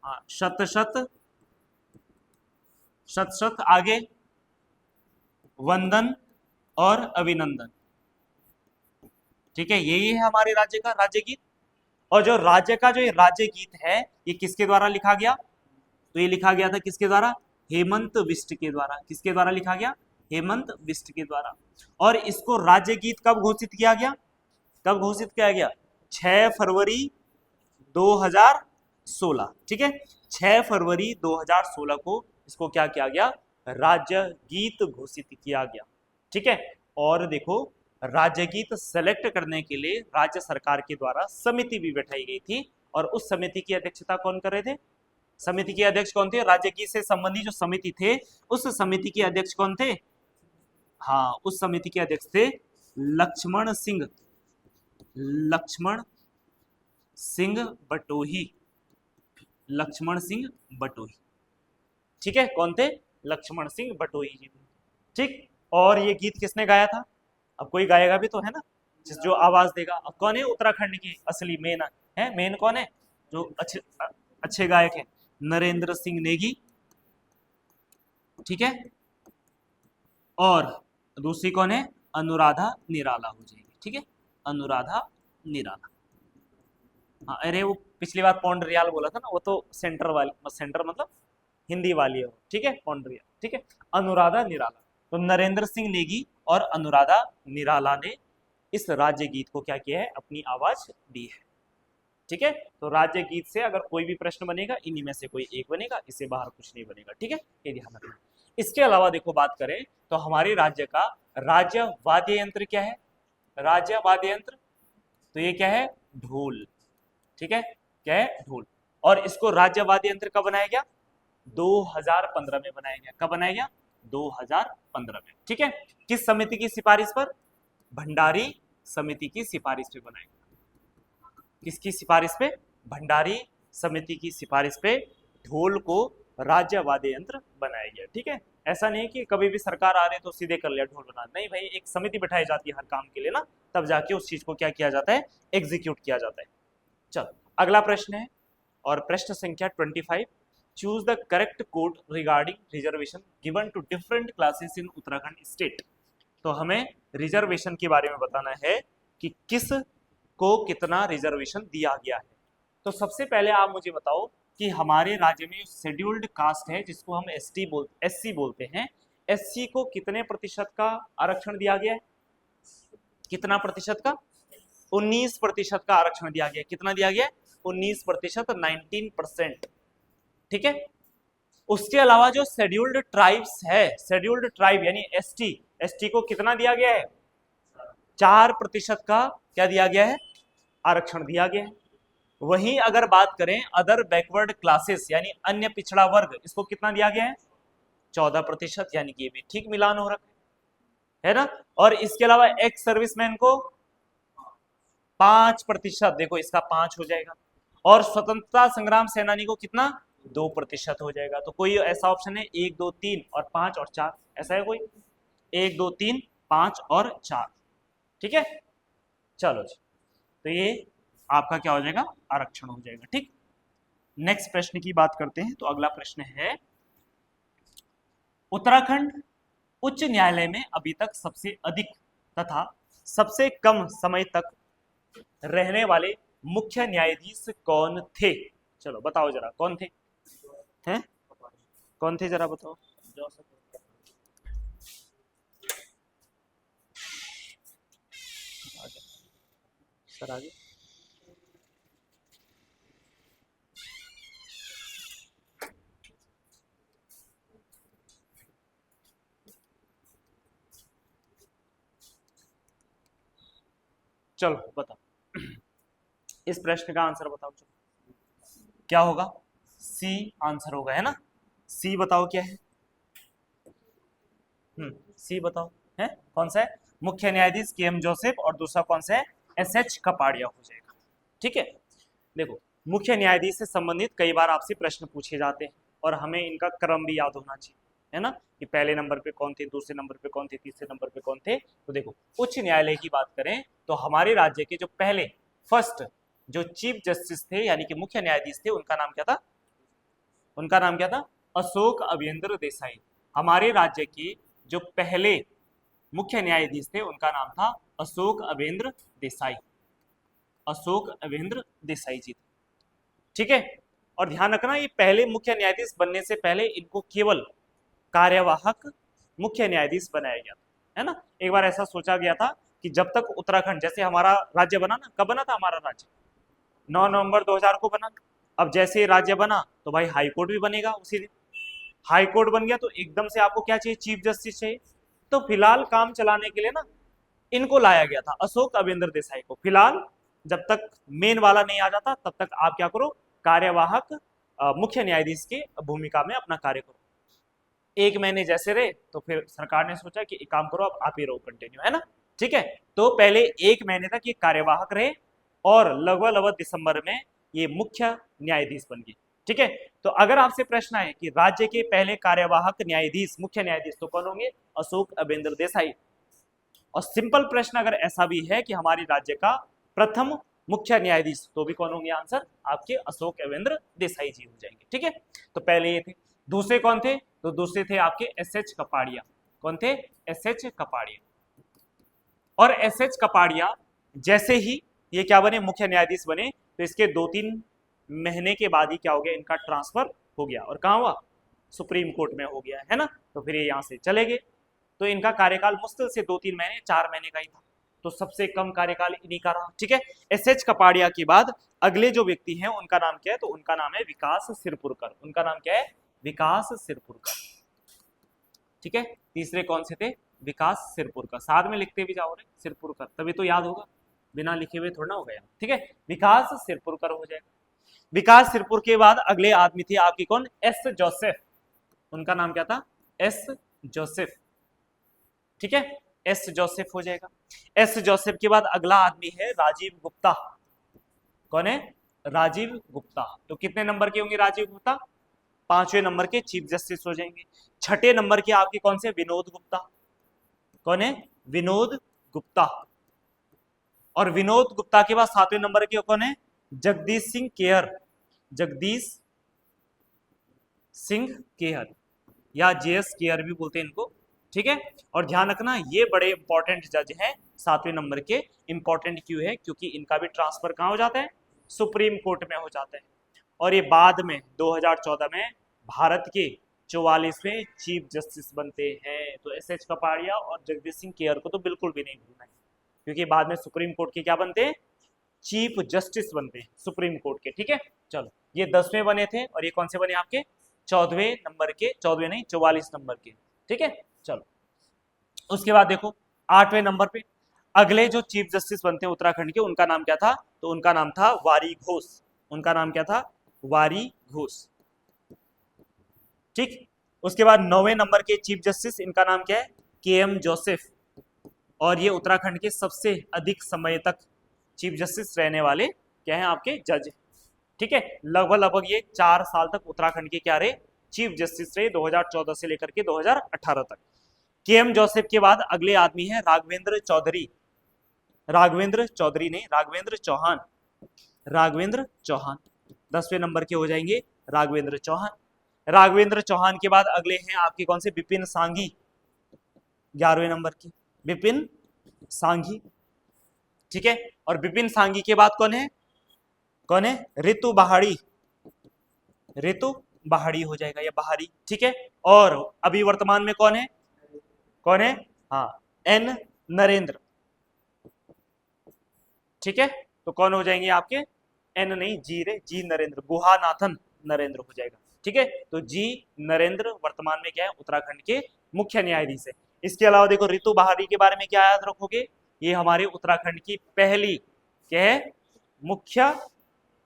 Speaker 1: हाँ शत शत, शत शत, आगे वंदन और अभिनंदन। ठीक है, यही है हमारे राज्य का राज्य गीत। और जो राज्य का जो राज्य गीत है, ये किसके द्वारा लिखा गया, तो ये लिखा गया था किसके द्वारा, हेमंत बिष्ट के द्वारा। किसके द्वारा लिखा गया, हेमंत बिष्ट के द्वारा। और इसको राज्य गीत कब घोषित किया गया, कब घोषित किया गया, 6 फरवरी 2016। ठीक है, 6 फरवरी 2016 को इसको क्या किया गया, राज्य गीत घोषित किया गया। ठीक है, और देखो राज्य गीत सेलेक्ट करने के लिए राज्य सरकार के द्वारा समिति भी बैठाई गई थी, और उस समिति की अध्यक्षता कौन कर रहे थे, समिति के अध्यक्ष कौन थे, राज्य गीत से संबंधित जो समिति थे, उस समिति के अध्यक्ष कौन थे, हाँ उस समिति के अध्यक्ष थे लक्ष्मण सिंह, लक्ष्मण सिंह बटोही, लक्ष्मण सिंह बटोही। ठीक है, कौन थे, लक्ष्मण सिंह बटोही जी। ठीक, और ये गीत किसने गाया था, अब कोई गाएगा भी तो है ना, जिस जो आवाज देगा। अब कौन है उत्तराखंड की असली मेन है, मेन कौन है, जो अच्छे गायक है, नरेंद्र सिंह नेगी। ठीक है, और दूसरी कौन है, अनुराधा निराला हो जाएगी। ठीक है, अनुराधा निराला। हाँ अरे वो पिछली बार पौंड रियाल बोला था ना, वो तो सेंटर वाली, सेंटर मतलब हिंदी वाली है वो। ठीक है, पौंड रियाल। ठीक है, अनुराधा निराला। तो नरेंद्र सिंह नेगी और अनुराधा निराला ने इस राज्य गीत को क्या किया है, अपनी आवाज दी है। ठीक है, तो राज्य गीत से अगर कोई भी प्रश्न बनेगा, इन्हीं में से कोई एक बनेगा, इससे बाहर कुछ नहीं बनेगा। ठीक है, ये ध्यान रखना। इसके अलावा देखो बात करें तो हमारे राज्य का राज्य वाद्य यंत्र क्या है, राज्य वाद्य यंत्र, तो ये क्या है, ढोल। ठीक है, क्या है, ढोल। और इसको राज्य वाद्य यंत्र कब बनाया गया, 2015 में बनाया गया। कब बनाया गया, 2015 में। ठीक है, किस समिति की सिफारिश पर, भंडारी समिति की सिफारिश पे बनाया गया। किसकी सिफारिश पे, भंडारी समिति की सिफारिश पे ढोल को राज्य वाद्य यंत्र बनाया गया। ठीक है, ऐसा नहीं कि कभी भी सरकार आ रही तो सीधे कर लिया ढोल बना, नहीं भाई, एक समिति बिठाई जाती है हर काम के लिए ना, तब जाके उस चीज को क्या किया जाता है, एग्जीक्यूट किया जाता है। चलो अगला प्रश्न है, और प्रश्न संख्या 25, choose the correct code regarding reservation given to different classes in Uttarakhand state. तो हमें रिजर्वेशन के बारे में बताना है कि किस को कितना रिजर्वेशन दिया गया है। तो सबसे पहले आप मुझे बताओ कि हमारे राज्य में शेड्यूल्ड कास्ट है जिसको हम एससी बोलते हैं, एससी को कितने प्रतिशत का आरक्षण दिया गया है, कितना प्रतिशत का, 19% का आरक्षण दिया गया है। कितना दिया गया है, 19%, 19%। ठीक है, उसके अलावा जो शेड्यूल्ड ट्राइब्स है, शेड्यूल्ड ट्राइब यानी एसटी, एसटी को कितना दिया गया है, 4% का क्या दिया गया है, आरक्षण दिया गया है। वहीं अगर बात करें अदर बैकवर्ड क्लासेस यानी अन्य पिछड़ा वर्ग, इसको कितना दिया गया है, 14%, यानी कि ये भी ठीक मिलान हो रखा है ना। और इसके अलावा एक्स सर्विसमैन को 5%, देखो इसका 5 हो जाएगा। और स्वतंत्रता संग्राम सेनानी को कितना, 2% हो जाएगा। तो कोई ऐसा ऑप्शन है 1 2 3 और 5 और 4, ऐसा है कोई, 1 2 3 5 और 4। ठीक है, चलो जी, तो ये आपका क्या हो जाएगा, आरक्षण हो जाएगा। ठीक, नेक्स्ट प्रश्न की बात करते हैं। तो अगला प्रश्न है, उत्तराखंड उच्च न्यायालय में अभी तक सबसे अधिक तथा सबसे कम समय तक रहने वाले मुख्य न्यायाधीश कौन थे। चलो बताओ जरा, कौन थे, हैं कौन थे, जरा बताओ। सर आगे, चलो बताओ, इस प्रश्न का आंसर बताओ। चलो क्या होगा, सी आंसर होगा, है ना। सी बताओ क्या है, सी बताओ, है कौन सा है, मुख्य न्यायाधीश के एम जोसेफ, और दूसरा कौन सा है, एस एच कपाड़िया हो जाएगा। ठीक है, देखो मुख्य न्यायाधीश से संबंधित कई बार आपसे प्रश्न पूछे जाते हैं और हमें इनका क्रम भी याद होना चाहिए, है ना, कि पहले नंबर पे कौन थे, दूसरे नंबर पे कौन थे, तीसरे नंबर पे कौन थे। तो देखो उच्च न्यायालय की बात करें तो हमारे राज्य के जो पहले फर्स्ट जो चीफ जस्टिस थे यानी कि मुख्य न्यायाधीश थे, उनका नाम क्या था, उनका नाम क्या था, अशोक अविंद्र देसाई। हमारे राज्य के जो पहले मुख्य न्यायाधीश थे उनका नाम था अशोक अविंद्र देसाई, अशोक अविंद्र देसाई जी थे। ठीक है, और ध्यान रखना ये पहले मुख्य न्यायाधीश बनने से पहले इनको केवल कार्यवाहक मुख्य न्यायाधीश बनाया गया था, है ना। एक बार ऐसा सोचा गया था कि जब तक उत्तराखंड, जैसे हमारा राज्य बना ना, कब बना था हमारा राज्य, 9 नवंबर 2000 को बना। अब जैसे राज्य बना तो भाई हाई कोर्ट भी बनेगा उसी दिन, हाई कोर्ट बन गया तो एकदम से आपको क्या चाहिए, चीफ जस्टिस चाहिए। तो फिलहाल काम चलाने के लिए ना इनको लाया गया था, अशोक अविंद्र देसाई को। फिलहाल जब तक मेन वाला नहीं आ जाता तब तक आप क्या करो, कार्यवाहक मुख्य न्यायाधीश की भूमिका में अपना कार्य करो। 1 महीने जैसे रहे तो फिर सरकार ने सोचा कि एक काम करो, अब आप ही रहो कंटिन्यू, है ना। ठीक है, तो पहले 1 महीने तक ये कार्यवाहक रहे और लगभग दिसंबर में ये मुख्य न्यायाधीश बन गए। ठीक है, तो अगर आपसे प्रश्न आए कि राज्य के पहले कार्यवाहक न्यायाधीश मुख्य न्यायाधीश तो कौन होंगे, अशोक अविंद्र देसाई। और सिंपल प्रश्न अगर ऐसा भी है कि हमारे राज्य का प्रथम मुख्य न्यायाधीश, तो भी कौन होंगे, आंसर आपके अशोक अविंद्र देसाई जी हो जाएंगे। ठीक है, तो पहले ये थे। दूसरे कौन थे, तो दूसरे थे आपके एस एच कपाड़िया। कौन थे, एस एच कपाड़िया। और एस एच कपाड़िया जैसे ही ये क्या बने, मुख्य न्यायाधीश बने, तो इसके 2-3 महीने के बाद ही क्या हो गया, इनका ट्रांसफर हो गया। और कहाँ हुआ, सुप्रीम कोर्ट में हो गया, है ना। तो फिर ये यहाँ से चले गए। तो इनका कार्यकाल मुश्किल से 2-3 महीने, 4 महीने का ही था। तो सबसे कम कार्यकाल इन्हीं का रहा। ठीक है, एस एच कपाड़िया के बाद अगले जो व्यक्ति हैं उनका नाम क्या है, तो उनका नाम है विकास सिरपुरकर। उनका नाम क्या है, विकास सिरपुरकर। ठीक है, तीसरे कौन से थे, विकास सिरपुरकर। साथ में लिखते भी जाओ रे, सिरपुरकर, तभी तो याद होगा, बिना लिखे हुए थोड़ा ना हो गया। ठीक है, विकास सिरपुरकर हो जाएगा। विकास सिरपुर के बाद अगले आदमी थे आपकी कौन, एस जोसेफ। उनका नाम क्या था, एस जोसेफ। ठीक है, एस जोसेफ हो जाएगा। एस जोसेफ के बाद अगला आदमी है राजीव गुप्ता। कौन है, राजीव गुप्ता। तो कितने नंबर के होंगे राजीव गुप्ता, 5वें नंबर के चीफ जस्टिस हो जाएंगे। 6ठे नंबर के आपके कौन से, विनोद गुप्ता। कौन है, विनोद गुप्ता। और विनोद गुप्ता के बाद 7वें नंबर के कौन है, जगदीश सिंह केयर। जगदीश सिंह केयर या जेएस केयर भी बोलते हैं इनको, ठीक है। और ध्यान रखना ये बड़े इंपॉर्टेंट जज हैं 7वें नंबर के। इंपॉर्टेंट क्यों है, क्योंकि इनका भी ट्रांसफर कहां हो जाता है, सुप्रीम कोर्ट में हो जाता है। और ये बाद में 2014 में भारत के 44वें चीफ जस्टिस बनते हैं। तो एस.एच. कपाड़िया और जगदीश सिंह केयर को तो बिल्कुल भी नहीं भूलना है, क्योंकि बाद में सुप्रीम कोर्ट के क्या बनते हैं, चीफ जस्टिस बनते हैं सुप्रीम कोर्ट के, ठीक है। चलो ये 10वें बने थे और ये कौन से बने आपके, 14वें नंबर के, 14वें नहीं 44 नंबर के, ठीक है। चलो उसके बाद देखो 8वें नंबर पे अगले जो चीफ जस्टिस बनते हैं उत्तराखंड के, उनका नाम क्या था, तो उनका नाम था वारी घोष। उनका नाम क्या था, वारी घोष, ठीक। उसके बाद 9वें नंबर के चीफ जस्टिस, इनका नाम क्या है, के.एम. जोसेफ। और ये उत्तराखंड के सबसे अधिक समय तक चीफ जस्टिस रहने वाले क्या हैं, आपके जज, ठीक है। लगभग ये 4 साल तक उत्तराखंड के क्या रहे, चीफ जस्टिस रहे, 2014 से लेकर के 2018 तक। के.एम. जोसेफ के बाद अगले आदमी है राघवेंद्र चौधरी। राघवेंद्र चौधरी नहीं, राघवेंद्र चौहान। राघवेंद्र चौहान 10वें नंबर के हो जाएंगे, राघवेंद्र चौहान। राघवेंद्र चौहान के बाद अगले हैं आपके कौन से, विपिन सांघी। 11वें नंबर की विपिन सांघी, ठीक है। और विपिन सांघी के बाद कौन है, कौन है, ऋतु बहाड़ी। ऋतु बहाड़ी हो जाएगा या बहारी, ठीक है। और अभी वर्तमान में कौन है, कौन है, हाँ एन नरेंद्र, ठीक है। तो कौन हो जाएंगे आपके, एन नहीं जी रे, जी नरेंद्र, गुहानाथन नरेंद्र हो जाएगा, ठीक है। तो जी नरेंद्र वर्तमान में क्या है, उत्तराखंड के मुख्य न्यायाधीश है। इसके अलावा देखो ऋतु बहारी के बारे में क्या याद रखोगे, ये हमारे उत्तराखंड की पहली क्या है, मुख्य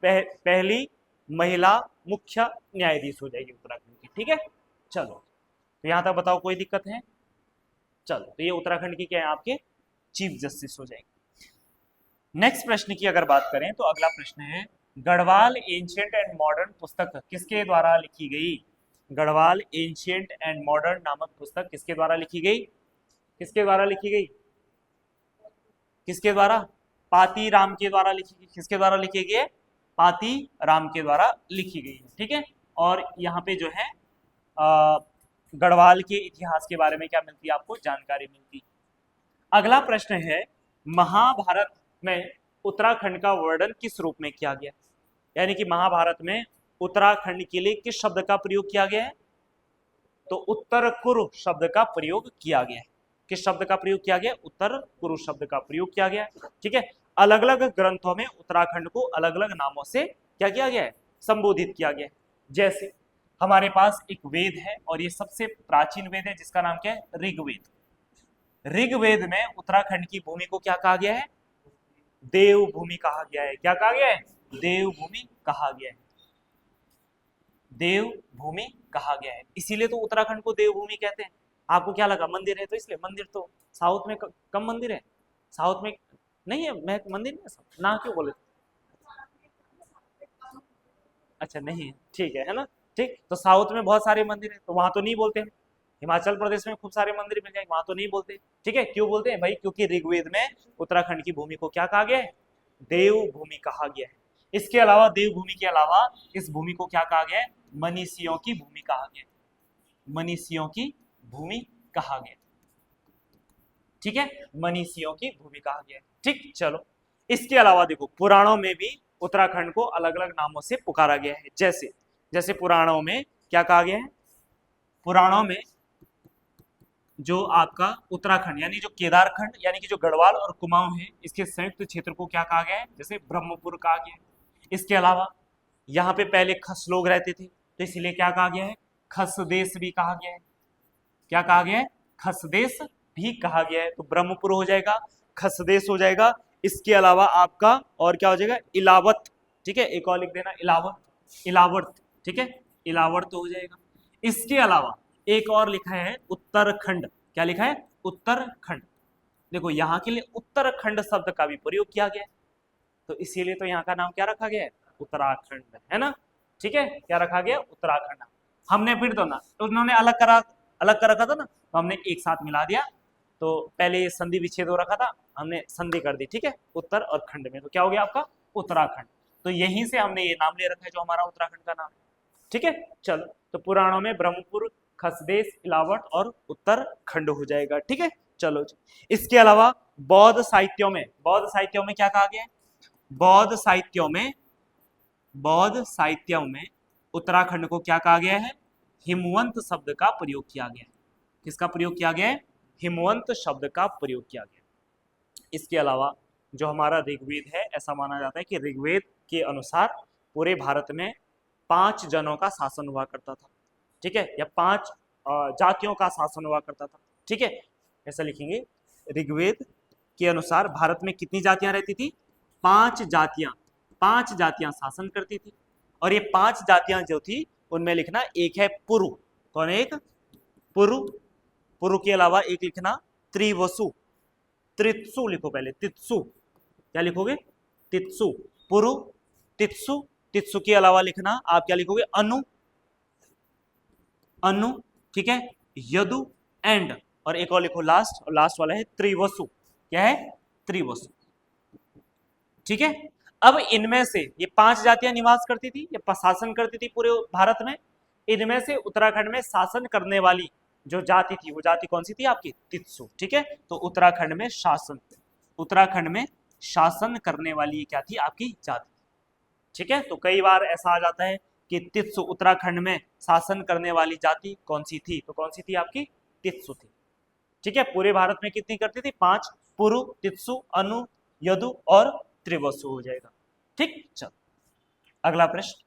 Speaker 1: पहली महिला मुख्य न्यायाधीश हो जाएगी उत्तराखंड की, ठीक है। चलो तो यहां तक बताओ कोई दिक्कत है, चलो तो ये उत्तराखंड की क्या है, आपके चीफ जस्टिस हो जाएंगे। नेक्स्ट प्रश्न की अगर बात करें तो अगला प्रश्न है, गढ़वाल एंशिएंट एंड मॉडर्न पुस्तक किसके द्वारा लिखी गई। गढ़वाल एंशिएंट एंड मॉडर्न नामक पुस्तक किसके द्वारा लिखी गई, किसके द्वारा लिखी गई, किसके द्वारा, पाती राम के द्वारा लिखी गई। किसके द्वारा लिखी गई है, पाती राम के द्वारा लिखी गई है, ठीक है। और यहाँ पे जो है गढ़वाल के इतिहास के बारे में क्या मिलती है, आपको जानकारी मिलती। अगला प्रश्न है, महाभारत में उत्तराखंड का वर्णन किस रूप में किया गया, यानी कि महाभारत में उत्तराखंड के लिए किस शब्द का प्रयोग किया गया है, तो उत्तर कुरु शब्द का प्रयोग किया गया है। किस शब्द का प्रयोग किया गया, उत्तर कुरु शब्द का प्रयोग किया गया है, ठीक है। अलग अलग ग्रंथों में उत्तराखंड को अलग अलग नामों से क्या किया गया है, संबोधित किया गया है। जैसे हमारे पास एक वेद है और ये सबसे प्राचीन वेद है जिसका नाम क्या है, ऋग्वेद। ऋग्वेद में उत्तराखंड की भूमि को क्या कहा गया है, देवभूमि कहा गया है। क्या कहा गया है, देवभूमि कहा गया है, देवभूमि कहा गया है। इसीलिए तो उत्तराखंड को देवभूमि कहते हैं। आपको क्या लगा, मंदिर है तो इसलिए, मंदिर तो साउथ में कम मंदिर है, साउथ में नहीं है, मैं मंदिर नहीं ना क्यों बोले, अच्छा नहीं है, ठीक है ना, ठीक। तो साउथ में बहुत सारे मंदिर है तो वहां तो नहीं बोलते हैं, हिमाचल प्रदेश में खूब सारे मंदिर मिल जाएंगे, वहां तो नहीं बोलते, ठीक है। क्यों बोलते हैं भाई, क्योंकि ऋग्वेद में उत्तराखंड की भूमि को क्या कहा गया है, देवभूमि कहा गया है। इसके अलावा देवभूमि के अलावा इस भूमि को क्या कहा गया है, मनीषियों की भूमि कहा गया, मनीषियों की भूमि कहा गया, ठीक है, मनीषियों की भूमि कहा गया, ठीक। चलो इसके अलावा देखो पुराणों में भी उत्तराखंड को अलग अलग नामों से पुकारा गया है। जैसे जैसे पुराणों में क्या कहा गया है, पुराणों में जो आपका उत्तराखंड यानी जो केदारखंड यानी कि जो गढ़वाल और कुमाऊं है, इसके संयुक्त क्षेत्र को क्या कहा गया है, जैसे ब्रह्मपुर कहा गया है। इसके अलावा यहाँ पे पहले खस लोग रहते थे तो इसलिए क्या कहा गया है, खसदेश भी कहा गया है। क्या कहा गया है, खसदेश भी कहा गया है। तो ब्रह्मपुर हो जाएगा, खसदेश हो जाएगा। इसके अलावा आपका और क्या हो जाएगा, इलावत, ठीक है, एक और लिख देना इलावत, इलावर्त, ठीक है, इलावर्त हो जाएगा। इसके अलावा एक और लिखा है उत्तरखंड, क्या लिखा है, उत्तरखंड। देखो यहाँ के लिए उत्तरखंड शब्द का भी प्रयोग किया गया है, तो इसीलिए तो यहाँ का नाम क्या रखा गया है, उत्तराखंड, है ना, ठीक है, क्या रखा गया, उत्तराखंड। हमने फिर तो ना, तो उन्होंने अलग कर रखा था ना, तो हमने एक साथ मिला दिया। तो पहले ये संधि विच्छेद हो रखा था, हमने संधि कर दी, ठीक है, उत्तर और खंड में, तो क्या हो गया आपका उत्तराखंड। तो यहीं से हमने ये नाम ले रखा है जो हमारा उत्तराखंड का नाम है, ठीक है। चलो, तो पुराणों में ब्रह्मपुर, खसदेश, इलावट और उत्तरखंड हो जाएगा, ठीक है। चलो जी। इसके अलावा बौद्ध साहित्यों में क्या कहा गया है? बौद्ध साहित्यों में उत्तराखंड को क्या कहा गया है? हिमवंत शब्द का प्रयोग किया गया है। किसका प्रयोग किया गया है? हिमवंत शब्द का प्रयोग किया गया। इसके अलावा जो हमारा ऋग्वेद है, ऐसा माना जाता है कि ऋग्वेद के अनुसार पूरे भारत में 5 जनों का शासन हुआ करता था, ठीक है, या 5 जातियों का शासन हुआ करता था, ठीक है। ऐसा लिखेंगे, ऋग्वेद के अनुसार भारत में कितनी जातियां रहती थी? 5 जातियां शासन करती थी। और ये 5 जातियां जो थी उनमें लिखना, एक है पुरु। कौन है? एक पुरु। पुरु के अलावा एक लिखना त्रिवसु। त्रित्सु लिखो पहले, तित्सु। क्या लिखोगे? तित्सु। पुरु, तित्सु। तित्सु के अलावा लिखना आप क्या लिखोगे? अनु, ठीक है, यदु, एंड, और एक और लिखो लास्ट, और लास्ट वाला है त्रिवसु। क्या है? त्रिवसु, ठीक है। अब इनमें से ये 5 जातियां निवास करती थी, ये शासन करती थी पूरे भारत में। इनमें से उत्तराखंड में शासन करने वाली जो जाति थी, वो जाति कौन सी थी आपकी? तित्सु, ठीक है। तो उत्तराखंड में शासन करने वाली क्या थी? आपकी जाति, ठीक है। तो कई बार ऐसा आ जाता है कि तित्सु उत्तराखंड में शासन करने वाली जाति कौन सी थी? तो कौन सी थी आपकी? तित्सु थी, ठीक है। पूरे भारत में कितनी करती थी? 5। पुरु, तित्सु, अनु, यदु और त्रिवसु हो जाएगा, ठीक। चलो, अगला प्रश्न,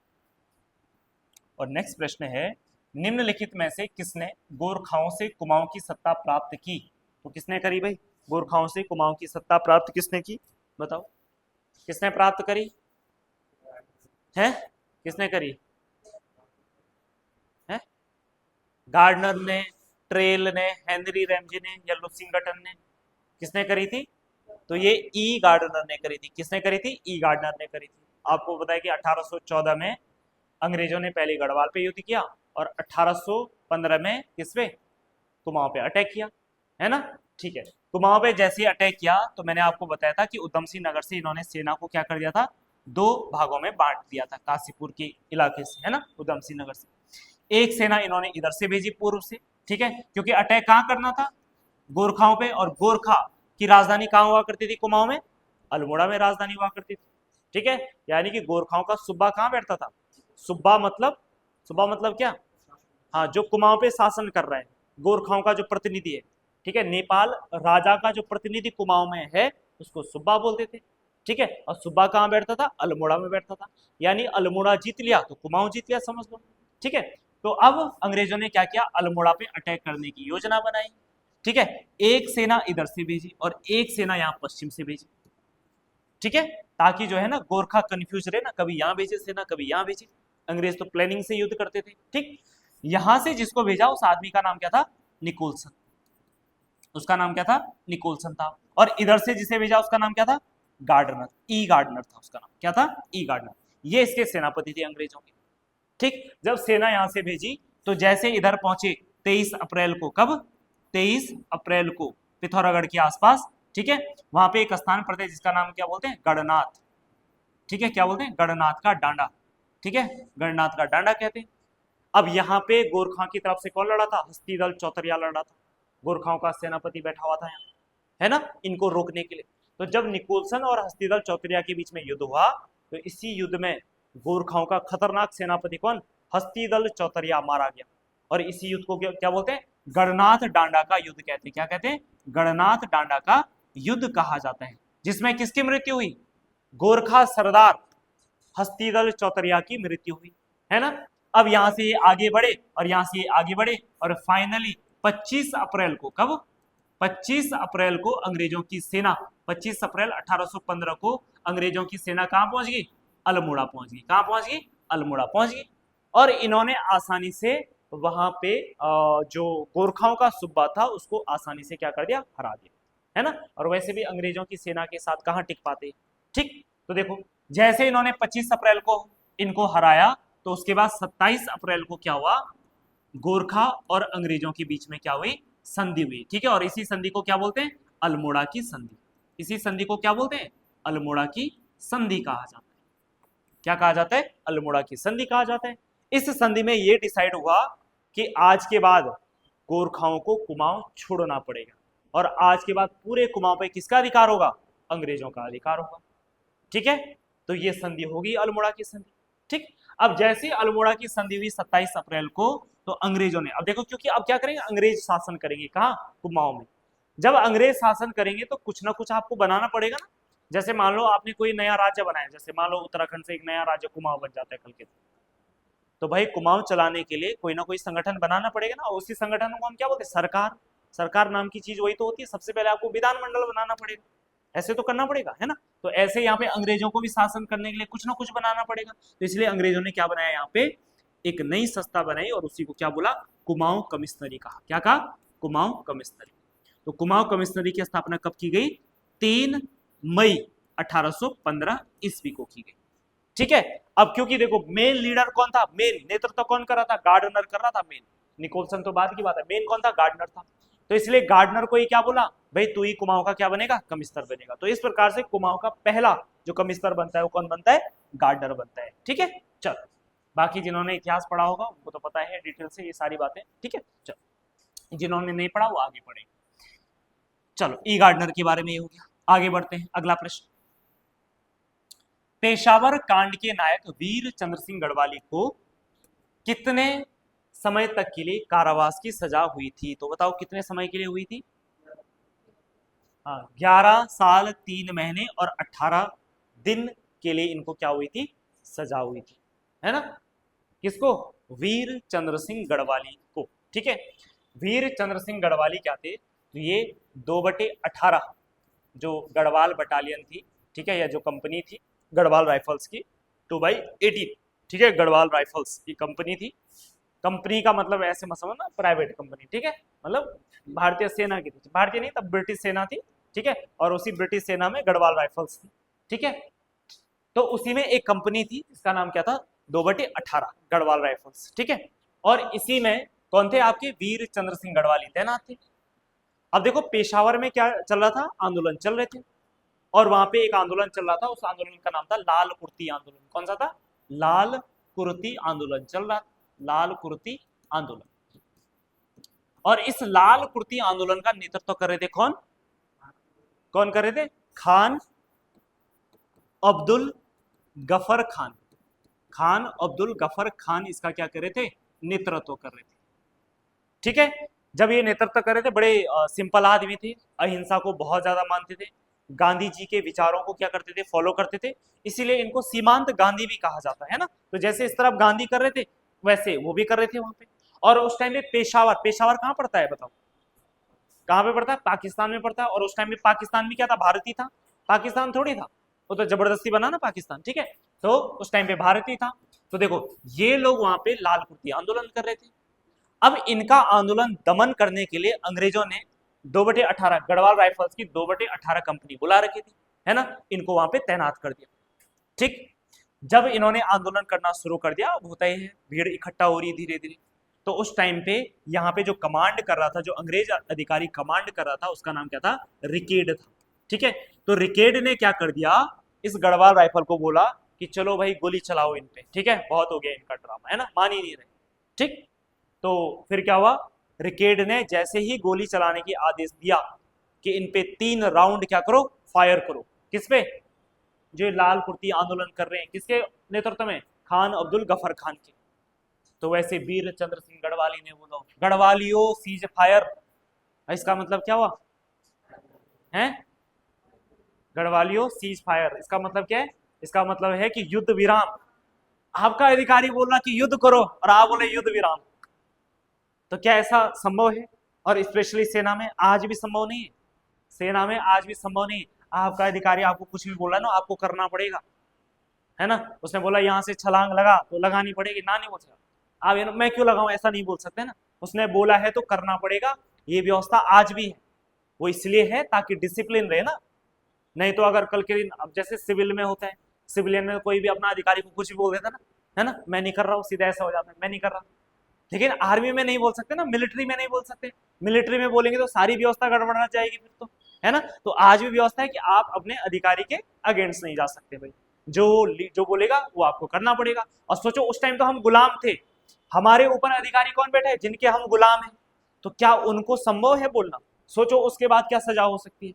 Speaker 1: और नेक्स्ट प्रश्न है, निम्नलिखित में से किसने गोरखाओं से कुमाऊं की सत्ता प्राप्त की? तो किसने करी भाई? गोरखाओं से कुमाऊं की सत्ता प्राप्त किसने की? बताओ, किसने प्राप्त करी है? किसने करी है? गार्डनर ने, ट्रेल ने, हेनरी रैमजे ने, या लुसिंगटन ने? किसने करी थी? तो ये ई गार्डनर ने करी थी। किसने करी थी? ई गार्डनर ने करी थी। आपको बताया कि 1814 में अंग्रेजों ने पहले गढ़वाल पे युद्ध किया, और 1815 में किस पे? कुमाऊं पे अटैक किया, है ना, ठीक है। कुमाऊं पे जैसे ही अटैक किया, तो मैंने आपको बताया था कि उधम सिंह नगर से इन्होंने सेना को क्या कर दिया था? 2 भागों में बांट दिया था, काशीपुर के इलाके से, है ना, उधम सिंह नगर से। एक सेना इन्होंने इधर से भेजी, पूर्व से, ठीक है, क्योंकि अटैक कहाँ करना था? गोरखाओं पे। और गोरखा की राजधानी कहाँ हुआ करती थी? कुमाऊं में, अल्मोड़ा में राजधानी हुआ करती थी, ठीक है। यानी कि गोरखाओं का सूबा कहाँ बैठता था? सूबा मतलब क्या? हाँ, जो कुमाऊं पे शासन कर रहा है, गोरखाओं का जो प्रतिनिधि है, ठीक है। नेपाल राजा का जो प्रतिनिधि कुमाऊं में है, उसको सूबा बोलते थे, ठीक है। और सूबा कहाँ बैठता था? अल्मोड़ा में बैठता था। यानी अल्मोड़ा जीत लिया तो कुमाऊं जीत लिया, समझ लो, ठीक है। तो अब अंग्रेजों ने क्या किया? अल्मोड़ा पे अटैक करने की योजना बनाई, ठीक है। एक सेना इधर से भेजी और एक सेना यहाँ पश्चिम से भेजी, ठीक है, ताकि जो है ना गोरखा कंफ्यूज रहे ना, कभी यहाँ भेजे सेना, कभी यहाँ भेजे। अंग्रेज तो प्लानिंग से युद्ध करते थे, ठीक। यहां से जिसको भेजा उस आदमी का नाम क्या था? निकोलसन। उसका नाम क्या था? निकोलसन था। और इधर से जिसे भेजा उसका नाम क्या था? गार्डनर, ई गार्डनर था उसका नाम। क्या था? ई गार्डनर। ये इसके सेनापति थे अंग्रेजों के, ठीक। जब सेना यहां से भेजी, तो जैसे इधर पहुंचे 23 अप्रैल को, कब? 23 अप्रैल को पिथौरागढ़ के आसपास, ठीक है। वहां पे एक स्थान पड़ता है जिसका नाम क्या बोलते हैं? गढ़नाथ, ठीक है। क्या बोलते हैं? गढ़नाथ का डांडा, ठीक है, गढ़नाथ का डांडा कहते हैं। अब यहाँ पे गोरखा की तरफ से कौन लड़ा था? हस्तीदल चौतरिया लड़ा था। गोरखाओं का सेनापति बैठा हुआ था यहाँ, है ना, इनको रोकने के लिए। तो जब निकोलसन और हस्तीदल चौतरिया के बीच में युद्ध हुआ, तो इसी युद्ध में गोरखाओं का खतरनाक सेनापति कौन? हस्तीदल चौतरिया मारा गया। और इसी युद्ध को क्या बोलते हैं? गढ़नाथ डांडा का युद्ध कहते हैं। क्या कहते हैं? गढ़नाथ डांडा का युद्ध कहा जाता है, जिसमें किसकी मृत्यु हुई? गोरखा सरदार हस्तीदल चौतरिया की मृत्यु हुई, है ना। अब यहां से ये आगे बढ़े और यहां से ये आगे बढ़े, और फाइनली 25 अप्रैल को, कब? 25 अप्रैल को अंग्रेजों की सेना, 25 अप्रैल 1815 को अंग्रेजों की सेना कहां पहुंच गई? अल्मोड़ा पहुंच गई। कहां पहुंच गई? अल्मोड़ा पहुंच गई। और इन्होंने आसानी से वहां पे जो गोरखाओं का सूबा था उसको आसानी से क्या कर दिया? हरा दिया, है ना। और वैसे भी अंग्रेजों की सेना के साथ कहां टिक पाते, ठीक। तो देखो, जैसे इन्होंने 25 अप्रैल को इनको हराया, तो उसके बाद 27 अप्रैल को क्या हुआ? गोरखा और अंग्रेजों के बीच में क्या हुई, संधि हुई, ठीक है। और इसी संधि को क्या बोलते हैं, अल्मोड़ा की संधि। इसी संधि को क्या बोलते हैं, अल्मोड़ा की संधि कहा जाता है। क्या कहा जाता है, अल्मोड़ा की संधि कहा जाता है। इस संधि में यह डिसाइड हुआ कि आज के बाद गोरखाओं को कुमाऊं छोड़ना पड़ेगा, और आज के बाद पूरे कुमाऊं पे किसका अधिकार होगा, अंग्रेजों का अधिकार होगा, ठीक है। तो ये संधि होगी अल्मोड़ा की संधि, ठीक। अब जैसे अल्मोड़ा की संधि हुई 27 अप्रैल को, तो अंग्रेजों ने, अब देखो क्योंकि अब क्या करेंगे, अंग्रेज शासन करेंगे कहाँ, कुमाऊं में। जब अंग्रेज शासन करेंगे तो कुछ ना कुछ आपको बनाना पड़ेगा ना। जैसे मान लो आपने कोई नया राज्य बनाया, जैसे मान लो उत्तराखंड से एक नया राज्य कुमाऊं बन जाता है कल के दिन, तो भाई कुमाऊं चलाने के लिए कोई ना कोई संगठन बनाना पड़ेगा ना। उसी संगठन को हम क्या बोलते हैं, सरकार। सरकार नाम की चीज वही तो होती है। सबसे पहले आपको विधानमंडल बनाना पड़ेगा, ऐसे तो करना पड़ेगा, है ना। तो ऐसे यहाँ पे अंग्रेजों को भी शासन करने के लिए कुछ ना कुछ बनाना पड़ेगा। तो इसलिए अंग्रेजों ने क्या बनाया, यहाँ पे एक नई संस्था बनाई, और उसी को क्या बोला, कुमाऊं कमिश्नरी कहा। क्या कहा, कुमाऊं कमिश्नरी। तो कुमाऊं कमिश्नरी की स्थापना कब की गई, 3 मई 1815 ईस्वी को की गई, ठीक है। अब क्योंकि देखो मेन लीडर कौन था, मेन नेतृत्व कौन कर रहा था, गार्डनर कर रहा था मेन। निकोलसन तो बाद की बात है, मेन कौन था, गार्डनर था। तो इसलिए गार्डनर को ही क्या बोला, भाई तू ही कुमाऊं का क्या बनेगा, कमिश्नर बनेगा। तो इस प्रकार से कुमाऊं का पहला जो कमिश्नर बनता है वो कौन बनता है, गार्डनर बनता है, ठीक है। चलो, बाकी जिन्होंने इतिहास पढ़ा होगा उनको तो पता है डिटेल से ये सारी बातें, ठीक है। चलो, जिन्होंने नहीं पढ़ा वो आगे पढ़े। चलो, ई गार्डनर के बारे में ये हो गया। आगे बढ़ते हैं, अगला प्रश्न। पेशावर कांड के नायक वीर चंद्र सिंह गढ़वाली को कितने समय तक के लिए कारावास की सजा हुई थी, तो बताओ कितने समय के लिए हुई थी। हाँ, 11 साल 3 महीने और 18 दिन के लिए इनको क्या हुई थी, सजा हुई थी, है ना। किसको, वीर चंद्र सिंह गढ़वाली को, ठीक है। वीर चंद्र सिंह गढ़वाली क्या थे, तो ये 2/18 जो गढ़वाल बटालियन थी, ठीक है, या जो कंपनी थी गढ़वाल राइफल्स की, 2/18, ठीक है, गढ़वाल राइफल्स की कंपनी थी। कंपनी का मतलब ऐसे मत समझना, प्राइवेट कंपनी, ठीक है, मतलब भारतीय सेना की थी, भारतीय नहीं तब ब्रिटिश सेना थी, ठीक है। और उसी ब्रिटिश सेना में गढ़वाल राइफल्स थी, ठीक है। तो उसी में एक कंपनी थी जिसका नाम क्या था, 2/18 गढ़वाल राइफल्स, ठीक है। और इसी में कौन थे, आपके वीर चंद्र सिंह गढ़वाली तैनात थे। अब देखो पेशावर में क्या चल रहा था, आंदोलन चल रहे थे, और वहां पे एक आंदोलन चल रहा था, उस आंदोलन का नाम था लाल कुर्ती आंदोलन। कौन सा था, लाल कुर्ती आंदोलन चल रहा था, लाल कुर्ती आंदोलन। और इस लाल कुर्ती आंदोलन का नेतृत्व कर रहे थे कौन, कौन कर रहे थे, खान अब्दुल गफर खान। खान अब्दुल गफर खान इसका क्या कर रहे थे, नेतृत्व कर रहे थे, ठीक है। जब ये नेतृत्व कर रहे थे, बड़े सिंपल आदमी थे, अहिंसा को बहुत ज्यादा मानते थे, गांधी जी के विचारों को क्या करते थे, फॉलो करते थे, इसीलिए इनको सीमांत गांधी भी कहा जाता है ना। तो जैसे इस तरफ गांधी कर रहे थे वैसे वो भी कर रहे थे वहां पे। और उस टाइम में पेशावर, पेशावर कहाँ पड़ता है बताओ, कहाँ पे पड़ता है, पाकिस्तान में पड़ता है। और उस टाइम में पाकिस्तान भी क्या था, भारतीय था, पाकिस्तान थोड़ी था, वो तो जबरदस्ती बना ना पाकिस्तान, ठीक है। तो उस टाइम पे भारतीय था। तो देखो ये लोग वहां पे लाल कुर्ती आंदोलन कर रहे थे। अब इनका आंदोलन दमन करने के लिए अंग्रेजों ने 2/18 गढ़वाल राइफल्स की 2/18 कंपनी बुला रखी थी, है ना, इनको वहां पे तैनात कर दिया, ठीक। जब इन्होंने आंदोलन करना शुरू कर दिया, अब होता ही है भीड़ इकट्ठा हो रही धीरे धीरे। तो उस टाइम पे यहाँ पे जो कमांड कर रहा था, जो अंग्रेज अधिकारी कमांड कर रहा था, उसका नाम क्या था, रिकेड था, ठीक है। तो रिकेड ने क्या कर दिया, इस गढ़वाल राइफल को बोला कि चलो भाई गोली चलाओ इन पे, ठीक है, बहुत हो गया इनका ड्रामा, है ना, मान ही नहीं रहे, ठीक। तो फिर क्या हुआ, रिकेड ने जैसे ही गोली चलाने की आदेश दिया कि इन पे 3 राउंड क्या करो, फायर करो, किस पे, जो लाल कुर्ती आंदोलन कर रहे हैं, किसके नेतृत्व में, खान अब्दुल गफर खान के। तो वैसे वीर चंद्र सिंह गढ़वाली ने बोला, गढ़वालियों सीज फायर। इसका मतलब क्या हुआ है, गढ़वालियों सीज फायर, इसका मतलब क्या है, इसका मतलब है कि युद्ध विराम। आपका अधिकारी बोल रहा कि युद्ध करो और आप बोले युद्ध विराम, तो क्या ऐसा संभव है। और स्पेशली सेना में आज भी संभव नहीं है, सेना में आज भी संभव नहीं है। आपका अधिकारी आपको कुछ भी बोला ना, आपको करना पड़ेगा, है ना। उसने बोला यहाँ से छलांग लगा तो लगानी पड़ेगी, ना नहीं बोल सकता आप, मैं क्यों लगाऊं ऐसा नहीं बोल सकते ना, उसने बोला है तो करना पड़ेगा। ये व्यवस्था आज भी है, वो इसलिए है ताकि डिसिप्लिन रहे ना। नहीं तो अगर कल के दिन, अब जैसे सिविल में होता है, सिविलियन में कोई भी अपना अधिकारी को कुछ भी बोल देता ना, है ना, मैं नहीं कर रहा हूँ, सीधा ऐसा हो जाता है, मैं नहीं कर रहा, लेकिन आर्मी में नहीं बोल सकते ना, मिलिट्री में नहीं बोल सकते। मिलिट्री में बोलेंगे तो सारी व्यवस्था गड़बड़ा जाएगी फिर तो, है ना। तो आज भी व्यवस्था है कि आप अपने अधिकारी के अगेंस्ट नहीं जा सकते भाई, जो जो बोलेगा वो आपको करना पड़ेगा। और सोचो उस टाइम तो हम गुलाम थे, हमारे ऊपर अधिकारी कौन बैठे हैं, जिनके हम गुलाम हैं, तो क्या उनको संभव है बोलना? सोचो उसके बाद क्या सजा हो सकती है।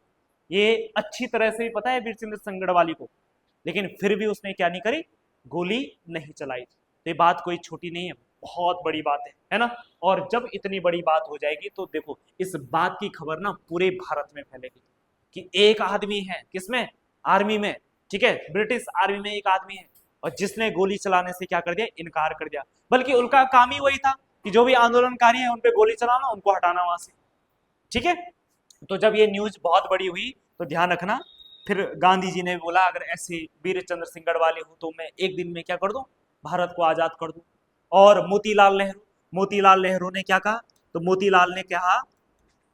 Speaker 1: ये अच्छी तरह से भी पता है वीर सिंह संगड़वाली को, लेकिन फिर भी उसने क्या नहीं करी, गोली नहीं चलाई। तो ये बात कोई छोटी नहीं है, बहुत बड़ी बात है ना। और जब इतनी बड़ी बात हो जाएगी तो देखो इस बात की खबर ना पूरे भारत में फैलेगी कि एक आदमी है किसमें, आर्मी में, ठीक है, ब्रिटिश आर्मी में एक आदमी है और जिसने गोली चलाने से क्या कर दिया, इनकार कर दिया। बल्कि उनका काम ही वही था कि जो भी आंदोलनकारी है उन पे गोली चलाना, उनको हटाना वहां से, ठीक है। तो जब ये न्यूज बहुत बड़ी हुई तो ध्यान रखना, फिर गांधी जी ने बोला अगर ऐसे वीर चंद्र सिंह गढ़वाली हो तो मैं एक दिन में क्या कर दूं, भारत को आजाद कर दूं। और मोतीलाल नेहरू ने क्या कहा, तो मोतीलाल ने कहा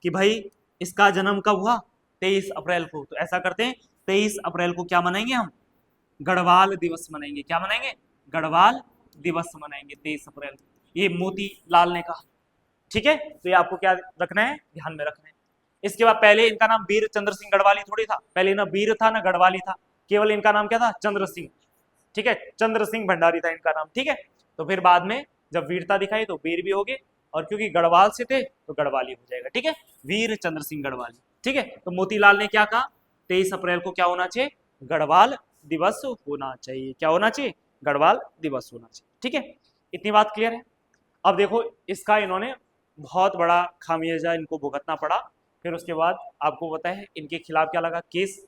Speaker 1: कि भाई इसका जन्म कब हुआ, 23 अप्रैल को। तो ऐसा करते हैं 23 अप्रैल को क्या मनाएंगे हम, गढ़वाल दिवस मनाएंगे। क्या मनाएंगे, गढ़वाल दिवस मनाएंगे 23 अप्रैल। ये मोतीलाल ने कहा, ठीक है। तो ये आपको क्या रखना है, ध्यान में रखना है। इसके बाद पहले इनका नाम वीर चंद्र सिंह गढ़वाली थोड़ी था, पहले ना वीर था ना गढ़वाली था, केवल इनका नाम क्या था, चंद्र सिंह, ठीक है, चंद्र सिंह भंडारी था इनका नाम, ठीक है। तो फिर बाद में जब वीरता दिखाई तो वीर भी हो गए, और क्योंकि गढ़वाल से थे तो गढ़वाली हो जाएगा, ठीक है, वीर चंद्र सिंह गढ़वाली, ठीक है। तो मोतीलाल ने क्या कहा, 23 अप्रैल को क्या होना चाहिए, गढ़वाल दिवस होना चाहिए। क्या होना चाहिए, गढ़वाल दिवस होना चाहिए, ठीक है। इतनी बात क्लियर है। अब देखो इसका इन्होंने बहुत बड़ा खामियाजा इनको भुगतना पड़ा। फिर उसके बाद आपको पता है इनके खिलाफ क्या लगा, केस,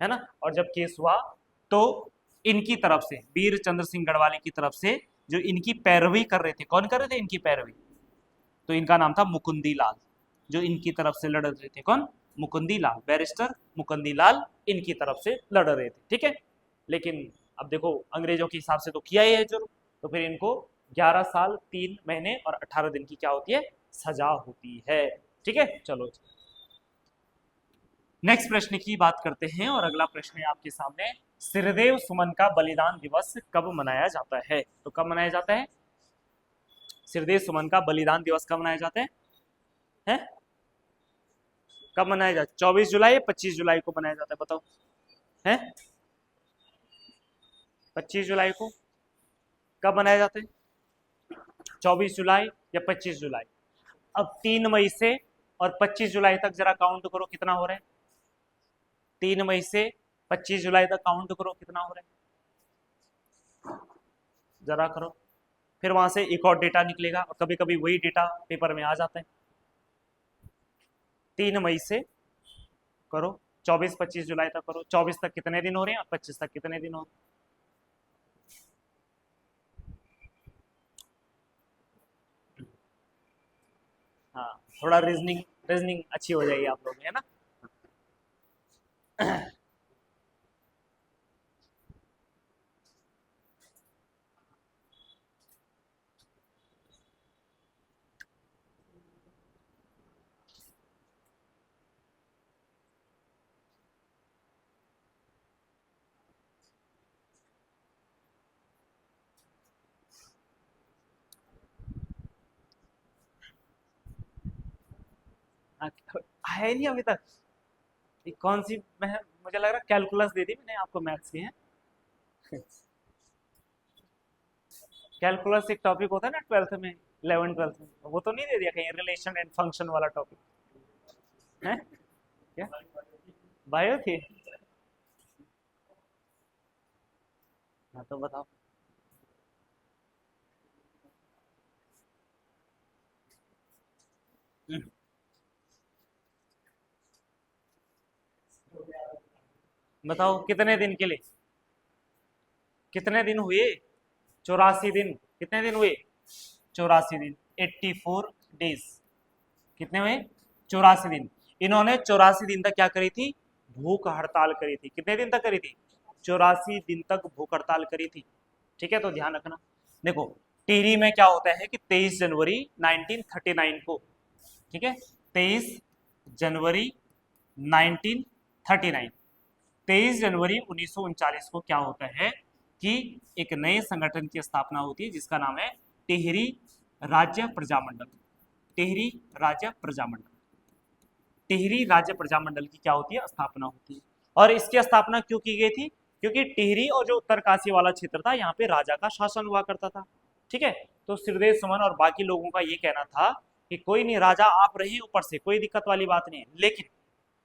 Speaker 1: है ना। और जब केस हुआ तो इनकी तरफ से, वीर चंद्र सिंह गढ़वाली की तरफ से जो इनकी पैरवी कर रहे थे, कौन कर रहे थे इनकी पैरवी, तो इनका नाम था मुकुंदी लाल। जो इनकी तरफ से लड़ रहे थे कौन, मुकुंदी लाल, बैरिस्टर मुकुंदी लाल इनकी तरफ से लड़ रहे थे, ठीक है। लेकिन अब देखो अंग्रेजों के हिसाब से तो किया ही है जुर्म, तो फिर इनको 11 साल 3 महीने और 18 दिन की क्या होती है, सजा होती है, ठीक है। चलो नेक्स्ट प्रश्न की बात करते हैं, और अगला प्रश्न है आपके सामने, सिरदेव सुमन का बलिदान दिवस कब मनाया जाता है। तो कब मनाया जाता है, सिरदेव सुमन का बलिदान दिवस कब मनाया जाता है? कब मनाया जाता है, 24 जुलाई या 25 जुलाई को मनाया जाता है, बताओ, है 25 जुलाई को। कब मनाया जाता है, 24 जुलाई या 25 जुलाई। अब 3 मई से और 25 जुलाई तक जरा काउंट करो कितना हो रहा है, 3 मई से 25 जुलाई तक काउंट करो कितना हो रहा है, जरा करो। फिर वहां से एक और डेटा निकलेगा, और कभी कभी वही डेटा पेपर में आ जाता है। 3 मई से करो, 24-25 जुलाई तक करो, 24 तक कितने दिन हो रहे हैं और 25 तक कितने दिन हो रहे हैं। हाँ, थोड़ा रीजनिंग रीजनिंग अच्छी हो जाएगी आप लोग में, है ना। हाँ, है नहीं अभी तक। ये कौन सी, मैं मुझे लग रहा कैलकुलस दे दी मैंने आपको, मैथ्स की है। कैलकुलस एक टॉपिक होता है ना 12th में, 11th 12th में, वो तो नहीं दे दिया कहीं, रिलेशन एंड फंक्शन वाला टॉपिक है क्या, बायो थी। हाँ तो बताओ। बताओ कितने दिन के लिए, कितने दिन हुए, 84 दिन, कितने दिन हुए, 84 दिन, 84 डेज, कितने हुए, 84 दिन। इन्होंने 84 दिन तक क्या करी थी, भूख हड़ताल करी थी। कितने दिन तक करी थी, 84 दिन तक भूख हड़ताल करी थी, ठीक है। तो ध्यान रखना, देखो टिहरी में क्या होता है कि 23 जनवरी 1939 को, ठीक है, 23 जनवरी 1939, 23 जनवरी 1939 को क्या होता है कि एक नए संगठन की स्थापना होती है जिसका नाम है टिहरी राज्य प्रजामंडल, टिहरी राज्य प्रजामंडल, टिहरी राज्य प्रजामंडल की क्या होती है, स्थापना होती है। और इसकी स्थापना क्यों की गई थी, क्योंकि टिहरी और जो उत्तरकाशी वाला क्षेत्र था यहाँ पे राजा का शासन हुआ करता था। ठीक है, तो सिरदेव सुमन और बाकी लोगों का ये कहना था कि कोई नहीं, राजा आप रहे ऊपर से, कोई दिक्कत वाली बात नहीं है, लेकिन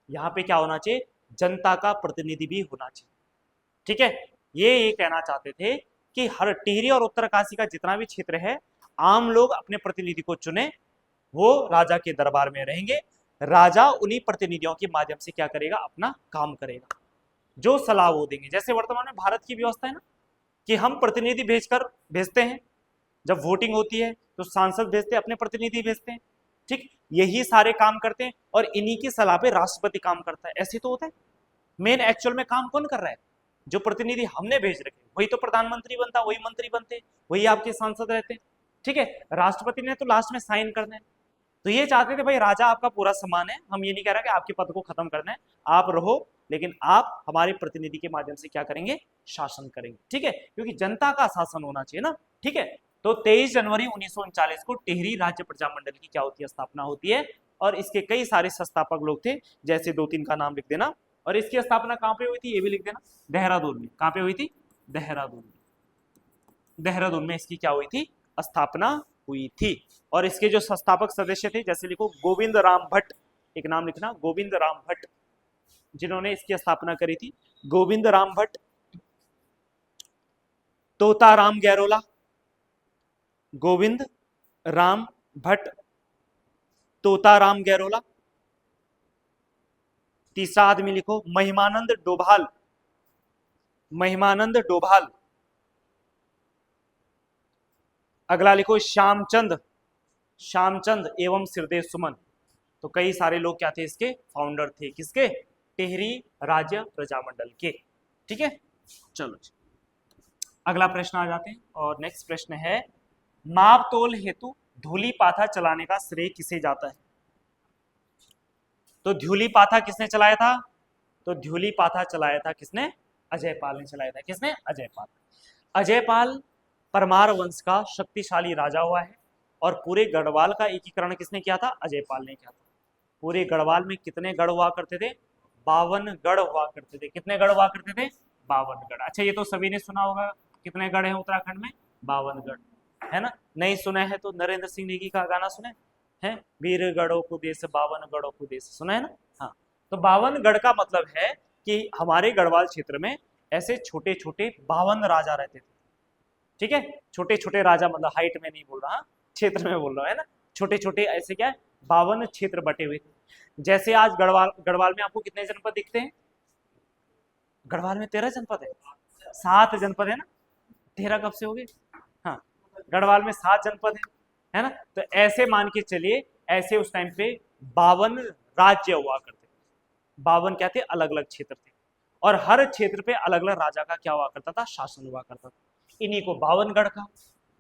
Speaker 1: यहाँ पे क्या होना चाहिए, जनता का प्रतिनिधि भी होना चाहिए। ठीक है, ये कहना चाहते थे कि हर टिहरी और उत्तरकाशी का जितना भी क्षेत्र है, आम लोग अपने प्रतिनिधि को चुने, वो राजा के दरबार में रहेंगे, राजा उन्हीं प्रतिनिधियों के माध्यम से क्या करेगा, अपना काम करेगा, जो सलाह वो देंगे। जैसे वर्तमान में भारत की व्यवस्था है ना, कि हम प्रतिनिधि भेजते हैं, जब वोटिंग होती है तो सांसद भेजते हैं, अपने प्रतिनिधि भेजते हैं, ठीक, यही सारे काम करते हैं, और इन्हीं की सलाह पे राष्ट्रपति काम करता है। ऐसे तो होता है, मेन एक्चुअल में काम कौन कर रहा है, जो प्रतिनिधि हमने भेज रखे, वही तो प्रधानमंत्री बनता, वही मंत्री बनते, वही आपके सांसद रहते हैं। ठीक है, राष्ट्रपति ने तो लास्ट में साइन करना है। तो ये चाहते थे भाई राजा आपका पूरा सम्मान है, हम ये नहीं कह रहे कि आपके पद को खत्म करना है, आप रहो, लेकिन आप हमारे प्रतिनिधि के माध्यम से क्या करेंगे, शासन करेंगे। ठीक है, क्योंकि जनता का शासन होना चाहिए ना। ठीक है, तो 23 जनवरी 1939 को टिहरी राज्य प्रजामंडल की क्या होती है, स्थापना होती है। और इसके कई सारे संस्थापक लोग थे, जैसे 2-3 का नाम लिख देना। और इसकी स्थापना कहां पे हुई थी, ये भी लिख देना, देहरादून में। कहां पे हुई थी, देहरादून में। देहरादून में इसकी क्या हुई थी, स्थापना हुई थी। और इसके जो संस्थापक सदस्य थे, जैसे लिखो गोविंद राम भट्ट, एक नाम लिखना, गोविंद राम भट्ट, जिन्होंने इसकी स्थापना करी थी, गोविंद राम भट्ट, तोताराम गैरोला, गोविंद राम भट्ट, तोताराम गैरोला। तीसरा आदमी लिखो महिमानंद डोभाल, महिमानंद डोभाल। अगला लिखो श्यामचंद, श्यामचंद एवं सिरदेव सुमन। तो कई सारे लोग क्या थे, इसके फाउंडर थे, किसके, टिहरी राज्य प्रजामंडल के। ठीक है, चलो जी अगला प्रश्न आ जाते हैं। और नेक्स्ट प्रश्न है, माप तोल हेतु धूली पाथा चलाने का श्रेय किसे जाता है। तो धूली पाथा किसने चलाया था, तो धूली पाथा चलाया था किसने, अजयपाल ने चलाया था। किसने, अजयपाल। अजयपाल परमार वंश का शक्तिशाली राजा हुआ है, और पूरे गढ़वाल का एकीकरण किसने किया था, अजयपाल ने किया था। पूरे गढ़वाल में कितने गढ़ हुआ करते थे, 52 गढ़ हुआ करते थे। कितने गढ़ हुआ करते थे, 52 गढ़। अच्छा, ये तो सभी ने सुना होगा, कितने गढ़ हैं उत्तराखंड में, 52 गढ़, है ना। नहीं सुना है तो नरेंद्र सिंह नेगी का गाना सुने हैं, वीर गढ़ों को देश 52 गढ़ों को देश, सुना है ना। हाँ, तो 52 गढ़ का मतलब है कि हमारे गढ़वाल क्षेत्र में ऐसे छोटे छोटे 52 राजा रहते थे। ठीक है, छोटे छोटे राजा, मतलब हाइट में नहीं बोल रहा, क्षेत्र में बोल रहा है ना, छोटे छोटे ऐसे क्या है, 52 क्षेत्र बटे हुए थे। जैसे आज गढ़वाल में आपको कितने जनपद दिखते हैं, गढ़वाल में 13 जनपद है, 7 जनपद है ना, 13 कब से हो गए, हाँ, गढ़वाल में 7 जनपद है ना। तो ऐसे मान के चलिए, ऐसे उस टाइम पे 52 राज्य हुआ करते, 52 क्या थे, अलग अलग क्षेत्र थे, और हर क्षेत्र पे अलग अलग राजा का क्या हुआ करता था, शासन हुआ करता था। इन्हीं को 52 गढ़ का।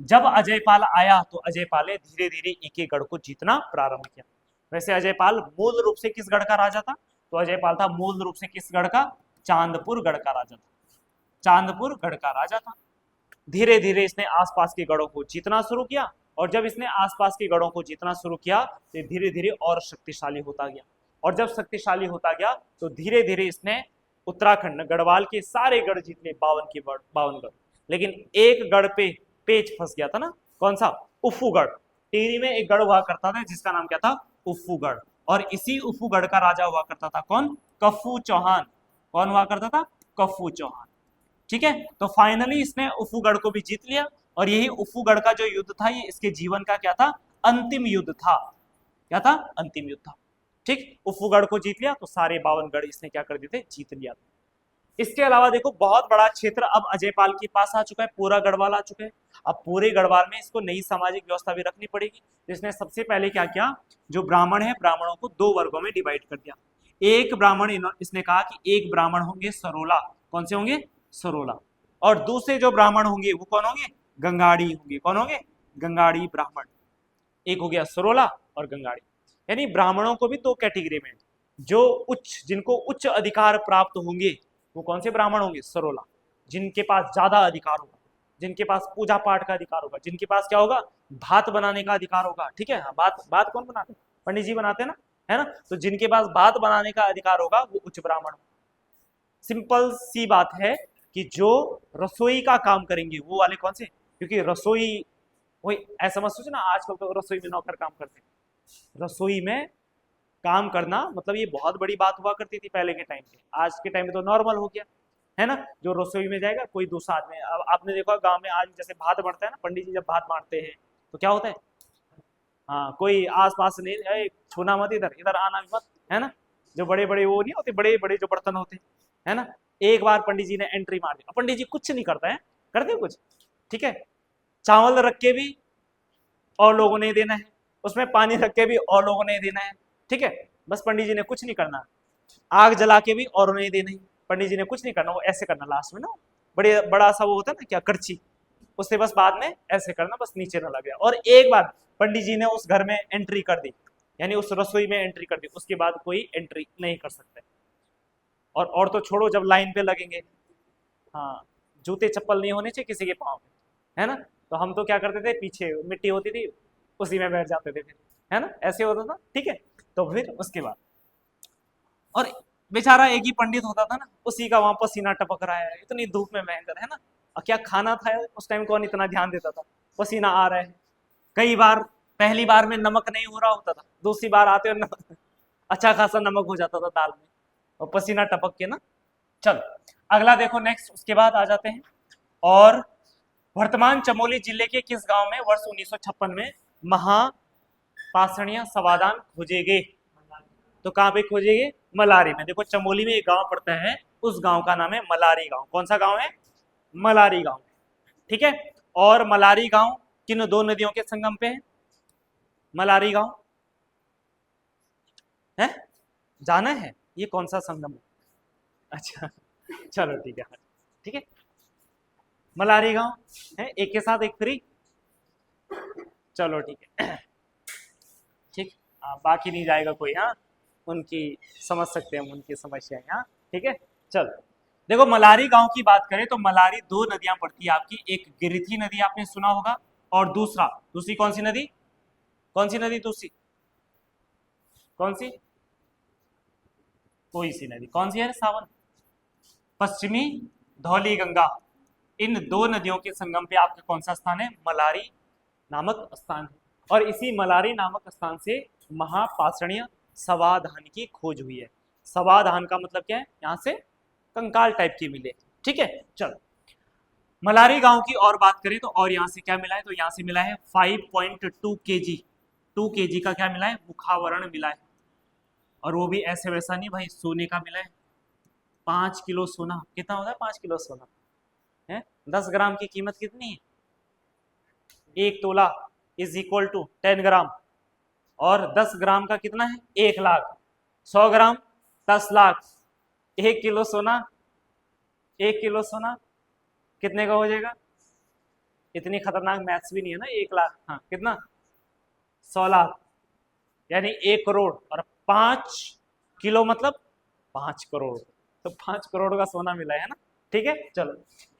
Speaker 1: जब अजयपाल आया तो अजयपाल ने धीरे धीरे एक एक गढ़ को जीतना प्रारंभ किया। वैसे अजयपाल मूल रूप से किस गढ़ का राजा था, तो अजयपाल था मूल रूप से किस गढ़ का, चांदपुर गढ़ का राजा था, चांदपुर गढ़ का राजा था। धीरे धीरे इसने आसपास के गढ़ों को जीतना शुरू किया, और जब इसने आसपास के गढ़ों को जीतना शुरू किया तो धीरे धीरे और शक्तिशाली होता गया, और जब शक्तिशाली होता गया तो धीरे धीरे इसने उत्तराखंड गढ़वाल के सारे गढ़ जीत लिए, 52 गढ़। लेकिन एक गढ़ पे पेच फंस गया था ना, कौन सा, उफ्फूगढ़। टिहरी में एक गढ़ हुआ करता था जिसका नाम क्या था, उफ्फूगढ़, और इसी उफ्फूगढ़ का राजा हुआ करता था कौन, कफ्फू चौहान। कौन हुआ करता था, कफ्फू चौहान। ठीक है, तो फाइनली इसने उफ्फूगढ़ को भी जीत लिया, और यही उफ्फूगढ़ का जो युद्ध था, ये इसके जीवन का क्या था, अंतिम युद्ध था। क्या था, अंतिम युद्ध था। ठीक, उफ्फूगढ़ को जीत लिया तो सारे 52 गढ़ इसने क्या कर दिए थे, जीत लिया। इसके अलावा देखो बहुत बड़ा क्षेत्र अब अजयपाल के पास आ चुका है, पूरा गढ़वाल आ चुका है। अब पूरे गढ़वाल में इसको नई सामाजिक व्यवस्था भी रखनी पड़ेगी। तो इसने सबसे पहले क्या किया, जो ब्राह्मण है, ब्राह्मणों को 2 वर्गों में डिवाइड कर दिया। एक ब्राह्मण, इसने कहा कि एक ब्राह्मण होंगे सरोला। कौन से होंगे, सरोला। और दूसरे जो ब्राह्मण होंगे वो कौन होंगे, गंगाड़ी होंगे। कौन होंगे, गंगाड़ी ब्राह्मण। एक हो गया सरोला और गंगाड़ी। यानी ब्राह्मणों को भी 2 कैटेगरी में, जो जिनको उच्च अधिकार प्राप्त होंगे वो कौन से ब्राह्मण होंगे, सरोला, जिनके पास ज्यादा अधिकार होगा। जिनके पास पूजा पाठ का अधिकार होगा, जिनके पास क्या होगा, भात बनाने का अधिकार होगा। ठीक है, हाँ, बात बात कौन बनाते हैं, पंडित जी बनाते हैं ना, है ना। तो जिनके पास भात बनाने का अधिकार होगा वो उच्च ब्राह्मण। सिंपल सी बात है कि जो रसोई का काम करेंगे वो वाले कौन से, क्योंकि रसोई वही, ऐसा मत सोचो ना आजकल तो रसोई में नौकर काम करते हैं। रसोई में काम करना मतलब ये बहुत बड़ी बात हुआ करती थी पहले के टाइम पे, आज के टाइम में तो नॉर्मल हो गया, है ना। जो रसोई में जाएगा कोई दूसरा आदमी, अब आपने देखा गांव में आज जैसे भात बढ़ता है ना, पंडित जी जब भात बांटते हैं तो क्या होता है, हाँ कोई आस पास नहीं, "ए, छूना मत, इधर इधर आना भी मत", है ना। जो बड़े बड़े वो नहीं होते, बड़े बड़े जो बर्तन होते हैं, है ना। एक बार पंडित जी ने एंट्री मार दी, अब पंडित जी कुछ नहीं करता है, करते कुछ, ठीक है। चावल रख के भी और लोगों ने देना है, उसमें पानी रख के भी और लोगों ने देना है, ठीक है। बस पंडित जी ने कुछ नहीं करना, आग जला के भी और उन्हें देना ही, पंडित जी ने कुछ नहीं करना, वो ऐसे करना लास्ट में ना, बड़े बड़ा सा वो होता है ना क्या, करछी, उससे बस बाद में ऐसे करना, बस नीचे ना लग गया। और एक बार पंडित जी ने उस घर में एंट्री कर दी, यानी उस रसोई में एंट्री कर दी, उसके बाद कोई एंट्री नहीं कर सकते। और तो छोड़ो, जब लाइन पे लगेंगे, हाँ, जूते चप्पल नहीं होने चाहिए किसी के पाँव में, है ना। तो हम तो क्या करते थे, पीछे मिट्टी होती थी उसी में बैठ जाते थे फिर, है ना, ऐसे होता था, ठीक है। तो फिर उसके बाद, और बेचारा एक ही पंडित होता था ना, उसी का वहां पसीना टपक रहा है, इतनी धूप में भयंकर, है ना। और क्या खाना था उस टाइम, कौन इतना ध्यान देता था, पसीना आ रहा है। कई बार पहली बार में नमक नहीं हो रहा होता था, दूसरी बार आते और नमक, अच्छा खासा नमक हो जाता था दाल में, और पसीना टपक के ना। चलो अगला देखो, नेक्स्ट उसके बाद आ जाते हैं। और वर्तमान चमोली जिले के किस गांव में वर्ष 1956 में महापाषाणीय समाधान खोजे गए, तो कहां पे खोजेंगे, मलारी में। देखो चमोली में एक गांव पड़ता है, उस गांव का नाम है मलारी गांव। कौन सा गांव है, मलारी गांव, ठीक है। और मलारी गांव किन दो नदियों के संगम पे है, मलारी गांव है, जाना है, ये कौन सा संगम है, अच्छा चलो ठीक है, ठीक है। मलारी गांव है, एक के साथ एक फ्री, चलो ठीक है, ठीक। बाकी नहीं जाएगा कोई, हाँ, उनकी समझ सकते हैं हम उनकी समस्याएं, हाँ, ठीक है। चलो देखो, मलारी गांव की बात करें तो मलारी दो नदियां पड़ती है आपकी, एक गिरिथी नदी आपने सुना होगा, और दूसरी कौन सी नदी, कौन सी नदी दूसरी, कौन सी, कोई सी नदी, कौन सी है सावन, पश्चिमी धौली गंगा। इन दो नदियों के संगम पे आपका कौन सा स्थान है, मलारी नामक स्थान है। और इसी मलारी नामक स्थान से महापाषाणीय समाधान की खोज हुई है। समाधान का मतलब क्या है, यहाँ से कंकाल टाइप के मिले, ठीक है। चलो मलारी गांव की और बात करें तो, और यहाँ से क्या मिला है, तो यहाँ से मिला है 5.2 kg, 2 kg का क्या मिला है, मुखावरण मिला है। और वो भी ऐसे वैसा नहीं भाई, सोने का मिला है, 5 किलो सोना। कितना होता है 5 किलो सोना है, 10 ग्राम की कीमत कितनी है, 1 तोला इज इक्वल टू 10 ग्राम, और 10 ग्राम का कितना है, 1 लाख, 100 ग्राम 10 लाख, 1 किलो सोना, 1 किलो सोना कितने का हो जाएगा, इतनी खतरनाक मैथ्स भी नहीं है ना, 1 लाख, हाँ कितना, 100 लाख, यानी 1 करोड़, और 5 किलो मतलब 5 करोड़, तो 5 करोड़ का सोना मिला है ना, ठीक है। चलो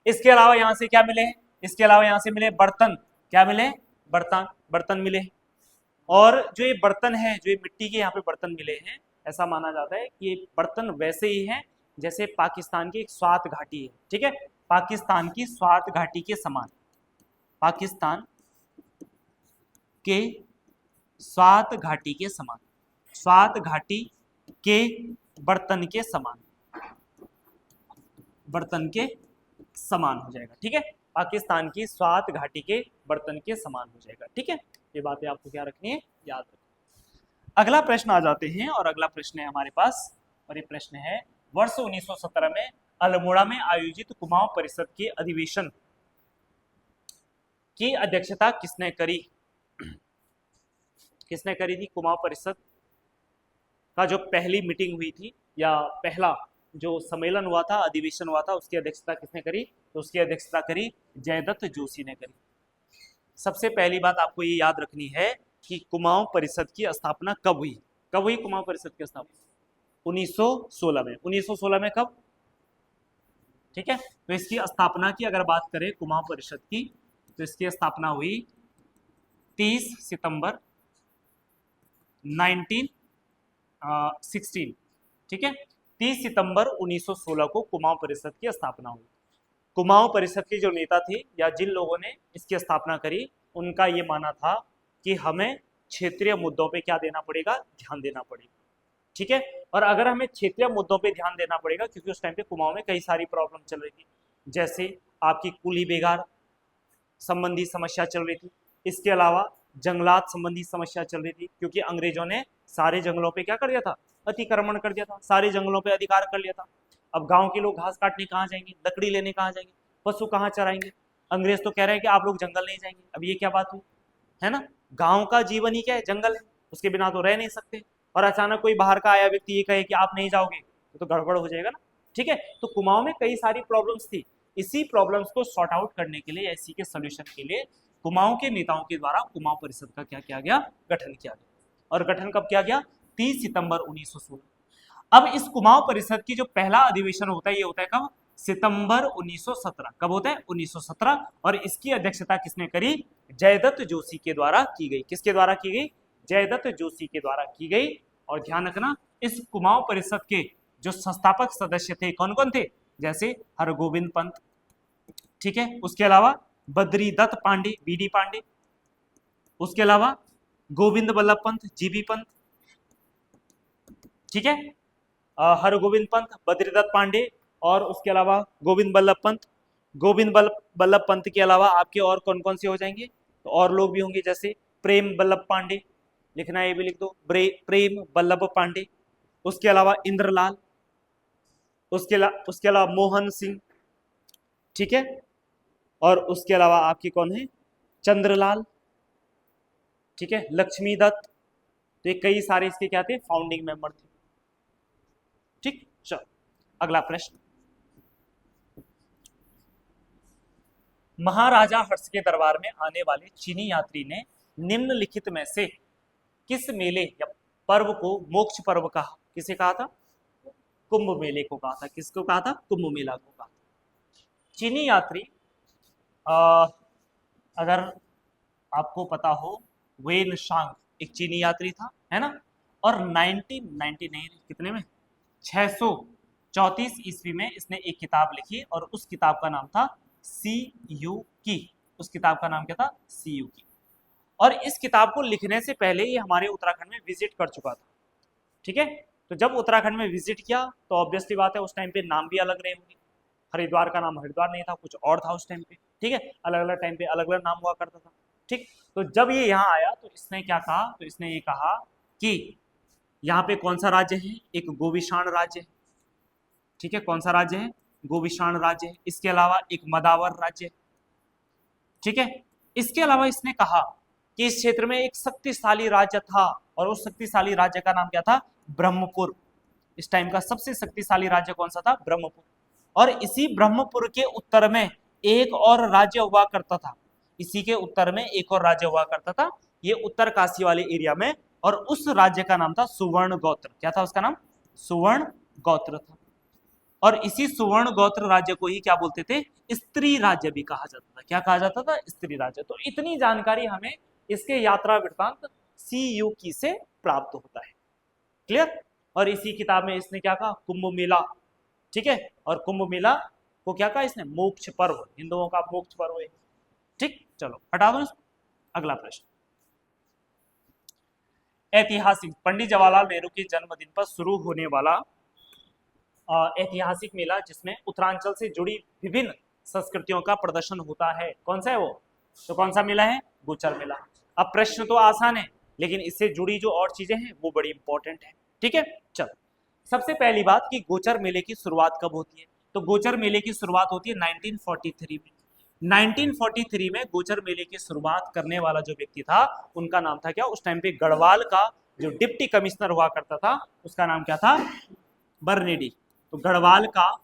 Speaker 1: इसके अलावा यहाँ से क्या मिले, इसके अलावा यहाँ से मिले बर्तन, क्या मिले, बर्तन, बर्तन मिले। और जो ये बर्तन है, जो ये मिट्टी के यहाँ पे बर्तन मिले हैं, ऐसा माना जाता है कि ये बर्तन वैसे ही हैं जैसे पाकिस्तान की एक स्वात घाटी है, ठीक है, पाकिस्तान की स्वात घाटी के समान, पाकिस्तान के स्वात घाटी के समान, स्वात घाटी के बर्तन के समान, बर्तन के समान हो जाएगा, ठीक है, पाकिस्तान की स्वात घाटी के बर्तन के समान हो जाएगा, ठीक है। ये बातें आपको क्या रखनी है, याद रखनी। अगला प्रश्न आ जाते हैं, और अगला प्रश्न है हमारे पास, और ये प्रश्न है, वर्ष 1917 में अल्मोड़ा में आयोजित कुमाऊं परिषद के अधिवेशन की अध्यक्षता किसने करी, किसने करी थी, कुमाऊं परिषद का जो पहली मीटिंग हुई थी, या पहला जो सम्मेलन हुआ था, अधिवेशन हुआ था, उसकी अध्यक्षता किसने करी, तो उसकी अध्यक्षता करी जयदत्त जोशी ने करी। सबसे पहली बात आपको ये याद रखनी है कि कुमाऊं परिषद की स्थापना कब हुई, कब हुई कुमाऊं परिषद की स्थापना, 1916 में, 1916 में कब, ठीक है। तो इसकी स्थापना की अगर बात करें कुमाऊं परिषद की, तो इसकी स्थापना हुई 30 सितंबर 1916, ठीक है। 30 सितंबर 1916 को कुमाऊं परिषद की स्थापना हुई। कुमाऊं परिषद के जो नेता थे या जिन लोगों ने इसकी स्थापना करी, उनका ये मानना था कि हमें क्षेत्रीय मुद्दों पे क्या देना पड़ेगा, ध्यान देना पड़ेगा, ठीक है। और अगर हमें क्षेत्रीय मुद्दों पे ध्यान देना पड़ेगा, क्योंकि उस टाइम पे कुमाऊं में कई सारी प्रॉब्लम चल रही थी, जैसे आपकी कुली बेगार संबंधी समस्या चल रही थी, इसके अलावा जंगलात संबंधी समस्या चल रही थी, क्योंकि अंग्रेजों ने सारे जंगलों पे क्या कर दिया था, अतिक्रमण कर दिया था, सारे जंगलों पे अधिकार कर लिया था। अब गांव के लोग घास काटने कहाँ जाएंगे, लकड़ी लेने कहाँ जाएंगे, पशु कहाँ चराएंगे, अंग्रेज तो कह रहे हैं कि आप लोग जंगल नहीं जाएंगे। अब ये क्या बात हुई, है ना। गांव का जीवन ही क्या है, जंगल है, उसके बिना तो रह नहीं सकते। और अचानक कोई बाहर का आया व्यक्ति ये कहे कि आप नहीं जाओगे, तो गड़बड़ हो जाएगा ना, ठीक है। तो कुमाऊं में कई सारी प्रॉब्लम्स थी, इसी प्रॉब्लम्स को सॉर्ट आउट करने के लिए, इसी के सोल्यूशन के लिए कुमाऊं के नेताओं के द्वारा कुमाऊं परिषद का क्या किया गया, गठन किया गया। और गठन कब किया गया, 30 सितंबर 1916। अब इस कुमाऊं परिषद की जो पहला अधिवेशन होता है, ये होता है कब, सितंबर 1917। कब होता है, 1917। और इसकी अध्यक्षता किसने करी, जयदत्त जोशी के द्वारा की गई। किसके द्वारा की गई, जयदत्त जोशी के द्वारा की गई। और ध्यान रखना, इस कुमाऊं परिषद के जो संस्थापक सदस्य थे कौन कौन थे, जैसे हरगोविंद पंत, ठीक है, उसके अलावा बद्रीदत्त पांडे, बीडी पांडे, उसके अलावा गोविंद बल्लभ पंत, जीबी पंत, ठीक है, हरगोविंद पंत, बद्रीदत्त पांडे, और उसके अलावा गोविंद बल्लभ पंत। गोविंद बल्लभ पंत के अलावा आपके और कौन कौन से हो जाएंगे, तो और लोग भी होंगे, जैसे प्रेम बल्लभ पांडे, लिखना है ये भी लिख दो, प्रेम बल्लभ पांडे। उसके अलावा इंद्रलाल, उसके अलावा मोहन सिंह, ठीक है, और उसके अलावा आपके कौन है, चंद्रलाल, ठीक है, लक्ष्मी दत्त। तो ये कई सारे इसके क्या थे, फाउंडिंग मेंबर थे, ठीक। चलो अगला प्रश्न, महाराजा हर्ष के दरबार में आने वाले चीनी यात्री ने निम्नलिखित में से किस मेले या पर्व को मोक्ष पर्व कहा, किसे कहा था, कुंभ मेले को कहा था। किसको कहा था, कुंभ मेला को कहा। चीनी यात्री अगर आपको पता हो, वेन शांग एक चीनी यात्री था, है ना। और 1999 कितने में, 634 ईस्वी में इसने एक किताब लिखी, और उस किताब का नाम था सी यू की। उस किताब का नाम क्या था, सी यू की। और इस किताब को लिखने से पहले ये हमारे उत्तराखंड में विजिट कर चुका था, ठीक है। तो जब उत्तराखंड में विजिट किया, तो ऑब्वियसली बात है उस टाइम पे नाम भी अलग रहे होंगे। हरिद्वार का नाम हरिद्वार नहीं था, कुछ और था उस टाइम पे, ठीक है। अलग अलग टाइम पे अलग अलग नाम हुआ करता था, ठीक। तो जब ये यहाँ आया, तो इसने क्या कहा, तो इसने ये कहा कि यहाँ पे कौन सा राज्य है, एक गोविशाण राज्य है, ठीक है। कौन सा राज्य है, गोविशाण राज्य है। इसके अलावा एक मदावर राज्य है, ठीक है। इसके अलावा इसने कहा कि इस क्षेत्र में एक शक्तिशाली राज्य था, और उस शक्तिशाली राज्य का नाम क्या था, ब्रह्मपुर। इस टाइम का सबसे शक्तिशाली राज्य कौन सा था, ब्रह्मपुर। और इसी ब्रह्मपुर के उत्तर में एक और राज्य हुआ करता था, इसी के उत्तर में एक और राज्य हुआ करता था, ये उत्तर काशी वाले एरिया में। और उस राज्य का नाम था सुवर्ण गोत्र। क्या था उसका नाम, सुवर्ण गोत्र था। और इसी सुवर्ण गोत्र राज्य को ही क्या बोलते थे, स्त्री राज्य भी कहा जाता था। क्या कहा जाता था, स्त्री राज्य। तो इतनी जानकारी हमें इसके यात्रा वृत्तांत सी यू की से प्राप्त होता है, क्लियर। और इसी किताब में इसने क्या कहा, कुंभ मेला, ठीक है। और कुंभ मेला को क्या कहा इसने, मोक्ष पर्व, हिंदुओं का मोक्ष पर्व है, ठीक। चलो हटा दो इसको। अगला प्रश्न, ऐतिहासिक पंडित जवाहरलाल नेहरू के जन्मदिन पर शुरू होने वाला ऐतिहासिक मेला, जिसमें उत्तरांचल से जुड़ी विभिन्न संस्कृतियों का प्रदर्शन होता है, कौन सा है वो, तो कौन सा मेला है, गोचर मेला। अब प्रश्न तो आसान है, लेकिन इससे जुड़ी जो और चीजें हैं वो बड़ी इंपॉर्टेंट है, ठीक है। चलो सबसे पहली बात कि गोचर मेले की शुरुआत कब होती है, तो गोचर मेले की शुरुआत होती है 1943 में। 1943 में गोचर मेले की शुरुआत करने वाला जो व्यक्ति था, उनका नाम था क्या, उस टाइम पे गढ़वाल का जो डिप्टी कमिश्नर हुआ करता था, उसका नाम क्या था, बर्नेडी। तो गढ़वाल का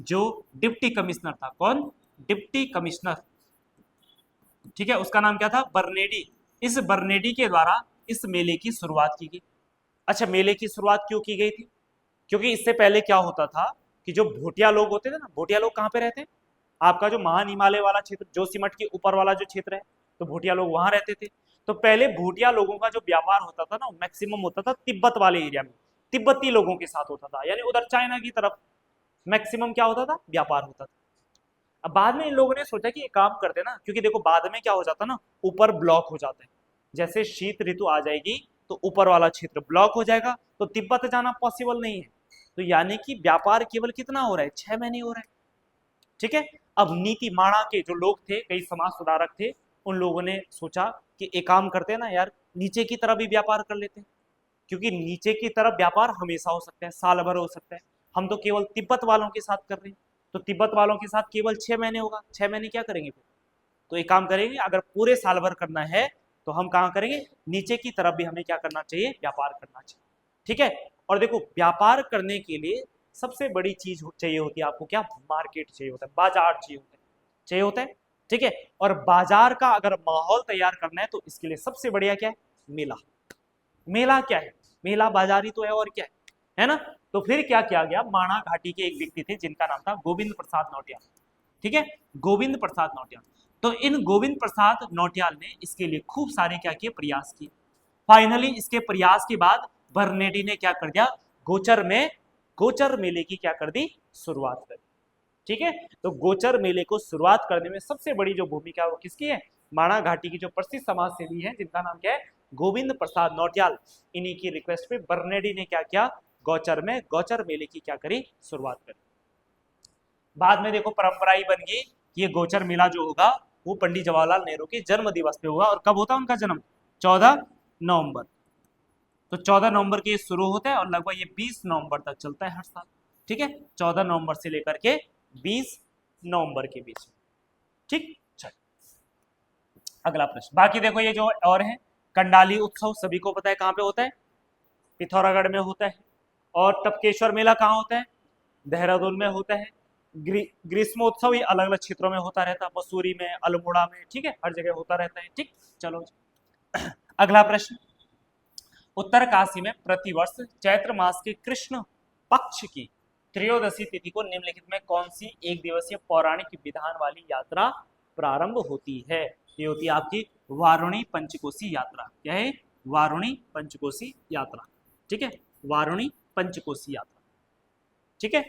Speaker 1: जो डिप्टी कमिश्नर था, कौन, डिप्टी कमिश्नर, ठीक है, उसका नाम क्या था, बर्नेडी। इस बर्नेडी के द्वारा इस मेले की शुरुआत की गई। अच्छा, मेले की शुरुआत क्यों की गई थी, क्योंकि इससे पहले क्या होता था कि जो भोटिया लोग होते थे ना, भोटिया लोग कहाँ पे रहते हैं, आपका जो महान हिमालय वाला क्षेत्र, जोशीमठ के ऊपर वाला जो क्षेत्र है, तो भोटिया लोग वहां रहते थे। तो पहले भोटिया लोगों का जो व्यापार होता था ना, मैक्सिमम होता था तिब्बत वाले एरिया में, तिब्बती लोगों के साथ होता था, यानी उधर चाइना की तरफ मैक्सिमम क्या होता था, व्यापार होता था। अब बाद में इन लोगों ने सोचा कि ये काम करते ना, क्योंकि देखो बाद में क्या हो जाता ना, ऊपर ब्लॉक हो जाता है, जैसे शीत ऋतु आ जाएगी तो ऊपर वाला क्षेत्र ब्लॉक हो जाएगा, तो तिब्बत जाना पॉसिबल नहीं है। तो यानी कि व्यापार केवल कितना हो रहा है, 6 महीने हो रहा है। ठीक है। अब नीति माणा के जो लोग थे, कई समाज सुधारक थे, उन लोगों ने सोचा कि एक काम करते हैं ना यार, नीचे की तरफ भी व्यापार कर लेते हैं, क्योंकि नीचे की तरफ व्यापार हमेशा हो सकता है, साल भर हो सकता है, हम तो केवल तिब्बत वालों के साथ कर रहे हैं, तो तिब्बत वालों के साथ केवल 6 महीने होगा, 6 महीने क्या करेंगे फिर। तो एक काम करेंगे, अगर पूरे साल भर करना है तो हम कहाँ करेंगे, नीचे की तरफ भी हमें क्या करना चाहिए, व्यापार करना चाहिए। ठीक है। और देखो व्यापार करने के लिए सबसे बड़ी चीज चाहिए होती है आपको, क्या, मार्केट चाहिए होता है, बाजार चाहिए होता है। ठीक है। और बाजार का अगर माहौल तैयार करना है तो इसके लिए सबसे बढ़िया क्या है, मेला। मेला क्या है, मेला बाजार ही तो है, और क्या है ना। तो फिर क्या किया गया, माणा घाटी के एक व्यक्ति थे जिनका नाम था गोविंद प्रसाद नौटियाल। ठीक है, गोविंद प्रसाद नौटियाल। तो इन गोविंद प्रसाद नौटियाल ने इसके लिए खूब सारे क्या किए, प्रयास किए। फाइनली इसके प्रयास के बाद बर्नेडी ने क्या कर दिया, गोचर मेले की क्या कर दी, शुरुआत कर दी। ठीक है। तो गोचर मेले को शुरुआत करने में सबसे बड़ी जो भूमिका वो किसकी है, माणा घाटी की जो प्रसिद्ध समाज सेवी है जिनका नाम क्या है, गोविंद प्रसाद नौटियाल। इन्हीं की रिक्वेस्ट पे बर्नेडी ने क्या किया, गोचर मेले की क्या करी, शुरुआत करी। बाद में देखो परंपरा ही बन गई, ये गोचर मेला जो होगा वो पंडित जवाहरलाल नेहरू के जन्म दिवस पे होगा। और कब होता है उनका जन्म, 14 नवंबर। तो 14 नवंबर के शुरू होता है और लगभग ये 20 नवंबर तक चलता है हर साल। ठीक है, 14 नवंबर से लेकर के 20 नवंबर के बीच में। ठीक, चल अगला प्रश्न। बाकी देखो ये जो और है, कंडाली उत्सव सभी को पता है कहाँ पे होता है, पिथौरागढ़ में होता है। और टपकेश्वर मेला कहाँ होता है, देहरादून में होता है। ग्रीष्मोत्सव ये अलग अलग क्षेत्रों में होता रहता है, मसूरी में, अल्मोड़ा में, ठीक है, हर जगह होता रहता है। ठीक, चलो अगला प्रश्न। उत्तरकाशी में प्रतिवर्ष चैत्र मास के कृष्ण पक्ष की त्रयोदशी तिथि को निम्नलिखित में कौन सी एक दिवसीय पौराणिक विधान वाली यात्रा प्रारंभ होती है। ये होती है आपकी वारुणी पंचकोसी यात्रा। क्या है, वारुणी पंचकोसी यात्रा। ठीक है, वारुणी पंचकोसी यात्रा। ठीक है,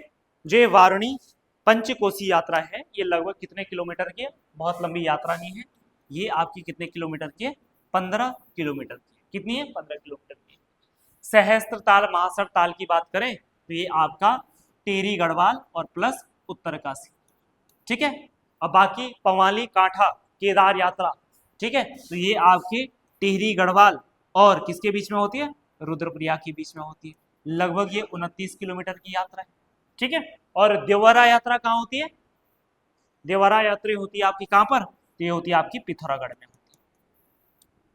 Speaker 1: जो ये वारुणी पंचकोसी यात्रा है ये लगभग कितने किलोमीटर की है, बहुत लंबी यात्रा नहीं है, ये आपकी कितने किलोमीटर की है, 15 किलोमीटर की। कितनी है, 15 किलोमीटर की। सहस्त्र ताल महासर ताल की बात करें तो ये आपका टेरी गढ़वाल और प्लस उत्तरकाशी। ठीक है। अब बाकी पवाली कांठा केदार यात्रा, ठीक है, तो ये आपकी टिहरी गढ़वाल और किसके बीच में होती है, रुद्रप्रयाग के बीच में होती है। लगभग ये 29 किलोमीटर की यात्रा है। ठीक है। और देवरा यात्रा कहाँ होती है, देवरा यात्रा होती है आपकी कहां पर, तो ये होती है आपकी पिथौरागढ़ में होती है।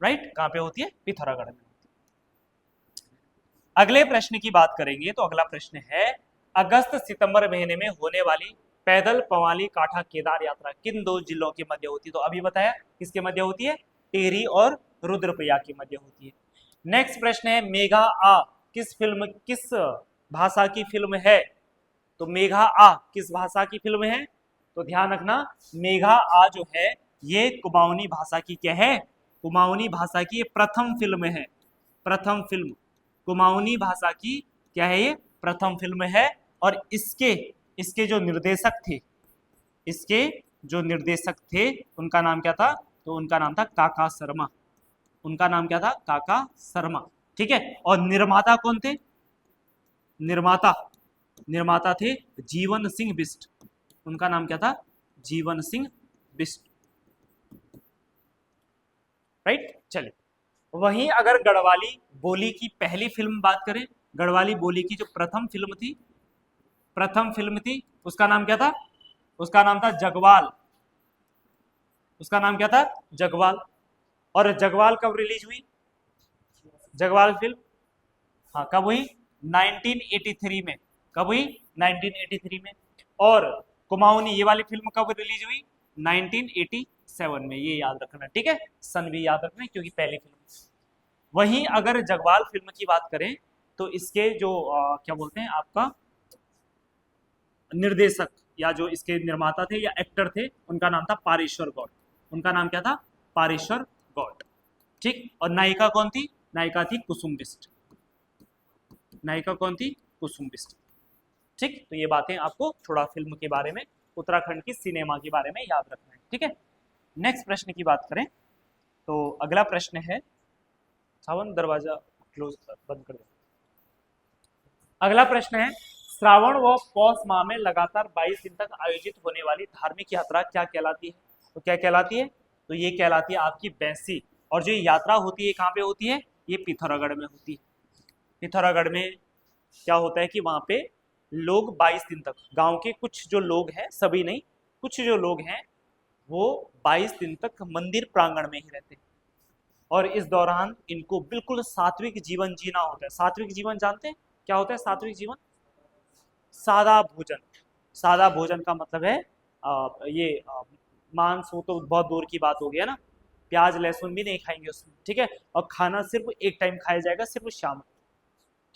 Speaker 1: राइट, कहां पे होती है, पिथौरागढ़ में। अगले प्रश्न की बात करेंगे तो अगला प्रश्न है, अगस्त सितंबर महीने में होने वाली पैदल पवाली काठा केदार यात्रा किन दो जिलों के मध्य होती है। तो अभी बताया किसके मध्य होती है, टिहरी और रुद्रप्रयाग के मध्य होती है। नेक्स्ट प्रश्न है, मेघा आ किस भाषा की फिल्म है। तो मेघा आ किस भाषा की फिल्म है, तो ध्यान रखना मेघा आ जो है ये कुमाऊनी भाषा की क्या है, कुमाऊनी भाषा की प्रथम फिल्म है। प्रथम फिल्म कुमाऊनी भाषा की क्या है, ये प्रथम फिल्म है। और इसके जो निर्देशक थे, इसके जो निर्देशक थे उनका नाम क्या था, तो उनका नाम था काका शर्मा। उनका नाम क्या था, काका शर्मा। ठीक है। और निर्माता कौन थे, निर्माता थे जीवन सिंह बिष्ट। उनका नाम क्या था, जीवन सिंह बिष्ट। राइट, चलिए वहीं अगर गढ़वाली बोली की पहली फिल्म बात करें, गढ़वाली बोली की जो प्रथम फिल्म थी उसका नाम क्या था, उसका नाम था जगवाल। उसका नाम क्या था, जगवाल। और जगवाल कब रिलीज हुई, जगवाल फिल्म, हाँ कब हुई, 1983 में। कब हुई, 1983 में। और कुमाऊनी ये वाली फिल्म कब रिलीज हुई, 1987 में। ये याद रखना, ठीक है, सन भी याद रखना क्योंकि पहली फिल्म। वहीं अगर जगवाल फिल्म की बात करें तो इसके जो क्या बोलते हैं आपका निर्देशक या जो इसके निर्माता थे या एक्टर थे, उनका नाम था पारेश्वर गौड़। उनका नाम क्या था? पारेश्वर गौड़। ठीक। और नायिका कौन थी? नायिका थी कुसुम बिष्ट। नायिका कौन थी? कुसुम बिष्ट। ठीक। तो ये बातें आपको थोड़ा फिल्म के बारे में, उत्तराखंड की सिनेमा के बारे में याद रखना है। ठीक है। नेक्स्ट प्रश्न की बात करें तो अगला प्रश्न है, सावन दरवाजा क्लोज बंद कर दो। अगला प्रश्न है, श्रावण व पौष माह में लगातार 22 दिन तक आयोजित होने वाली धार्मिक यात्रा क्या कहलाती है? तो क्या कहलाती है? तो ये कहलाती है आपकी बैसी। और जो यात्रा होती है कहाँ पे होती है? ये पिथौरागढ़ में होती है। पिथौरागढ़ में क्या होता है कि वहां पे लोग 22 दिन तक, गांव के कुछ जो लोग हैं, सभी नहीं, कुछ जो लोग हैं वो 22 दिन तक मंदिर प्रांगण में ही रहते हैं। और इस दौरान इनको बिल्कुल सात्विक जीवन जीना होता है। सात्विक जीवन जानते हैं क्या होता है? सात्विक जीवन, सादा भोजन। सादा भोजन का मतलब है मांस हो तो बहुत दूर की बात हो गई है ना, प्याज लहसुन भी नहीं खाएंगे उसमें। ठीक है। और खाना सिर्फ एक टाइम खाया जाएगा, सिर्फ शाम।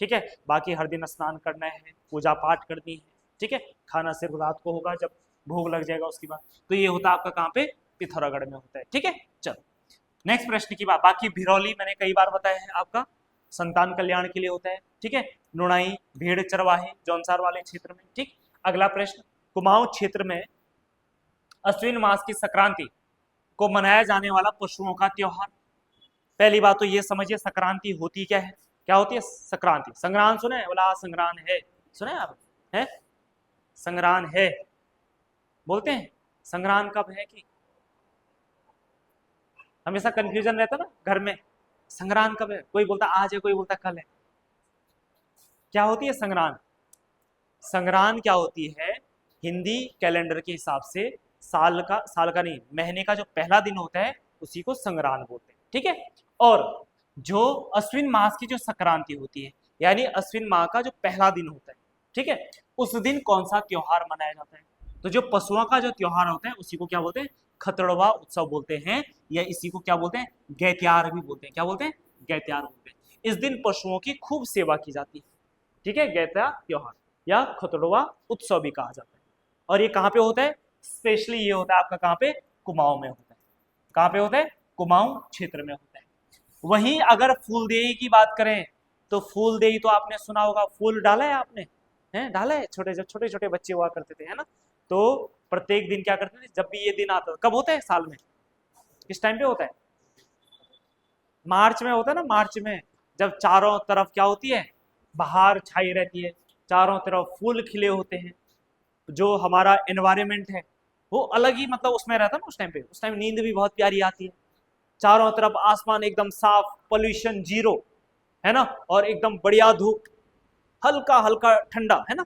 Speaker 1: ठीक है। बाकी हर दिन स्नान करना है, पूजा पाठ करनी है। ठीक है। खाना सिर्फ रात को होगा जब भोग लग जाएगा उसके बाद। तो ये होता है आपका कहाँ पे? पिथौरागढ़ में होता है। ठीक है। चलो नेक्स्ट प्रश्न की बात। बाकी भिरौली मैंने कई बार बताया है, आपका संतान कल्याण के लिए होता है। ठीक है। नुणाई भेड़ चरवाहे जौनसार वाले क्षेत्र में। ठीक। अगला प्रश्न, कुमाऊं क्षेत्र में अश्विन मास की संक्रांति को मनाया जाने वाला पशुओं का त्योहार। पहली बात तो ये समझिए संक्रांति होती क्या है? क्या होती है संक्रांति? संग्राम सुने हैं? बोला संग्राम है, सुने आप? है संग्राम है बोलते हैं। संग्राम कब है कि हमेशा कंफ्यूजन रहता ना घर में, संग्राम कब है? कोई बोलता आज है, कोई बोलता कल है। क्या होती है संग्राम? संग्राम क्या होती है? हिंदी कैलेंडर के हिसाब से साल का नहीं, महीने का जो पहला दिन होता है उसी को संग्राम बोलते हैं। ठीक है। और जो अश्विन मास की जो संक्रांति होती है, यानी अश्विन माह का जो पहला दिन होता है, ठीक है, उस दिन कौन सा त्योहार मनाया जाता है? तो जो पशुओं का जो त्योहार होता है उसी को क्या बोलते हैं? खतड़वा उत्सव बोलते हैं, या इसी को क्या बोलते हैं? गैत्यार भी बोलते हैं। क्या बोलते हैं? गैत्यार बोलते हैं। इस दिन पशुओं की खूब सेवा की जाती है। ठीक है। गैत्यार त्योहार या खतड़वा उत्सव भी कहा जाता है। और ये कहाँ पे होता है? स्पेशली ये होता है आपका कहाँ पे? कुमाऊं में होता है। कहाँ पे होता है? कुमाऊं क्षेत्र में होता है। वहीं अगर फूलदेई की बात करें तो फूलदेई तो आपने सुना होगा, फूल डाला है आपने? हैं डाला है? छोटे जब छोटे छोटे बच्चे हुआ करते थे, है ना, तो प्रत्येक दिन क्या करते थे, जब भी ये दिन आता, कब होता है साल में? किस टाइम पे होता है? मार्च में होता है ना, मार्च में, जब चारों तरफ क्या होती है? बहार छाई रहती है, चारों तरफ फूल खिले होते हैं, जो हमारा एनवायरमेंट है वो अलग ही मतलब उसमें रहता है ना उस टाइम पे। उस टाइम नींद भी बहुत प्यारी आती है, चारों तरफ आसमान एकदम साफ, पोल्यूशन जीरो, है ना, और एकदम बढ़िया धूप, हल्का हल्का ठंडा, है ना।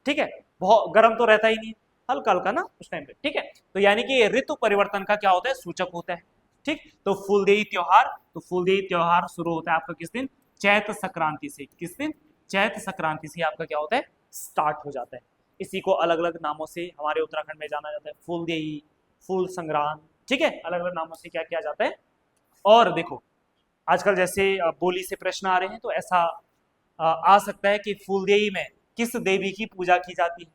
Speaker 1: ठीक है। बहुत गर्म तो रहता ही नहीं, हल्का हल्का ना उस टाइम पे। ठीक है। तो यानी कि ऋतु परिवर्तन का क्या होता है? सूचक होता है। ठीक। तो फूलदेई त्योहार, तो फूलदेई त्योहार शुरू होता है आपका किस दिन? चैत संक्रांति से। किस दिन? चैत संक्रांति से आपका क्या होता है? स्टार्ट हो जाता है। इसी को अलग अलग नामों से हमारे उत्तराखंड में जाना जाता है, फूलदेई, फूल संग्राम। ठीक है। अलग अलग नामों से क्या किया जाता है। और देखो आजकल जैसे बोली से प्रश्न आ रहे हैं, तो ऐसा आ सकता है कि फूलदेई में किस देवी की पूजा की जाती है?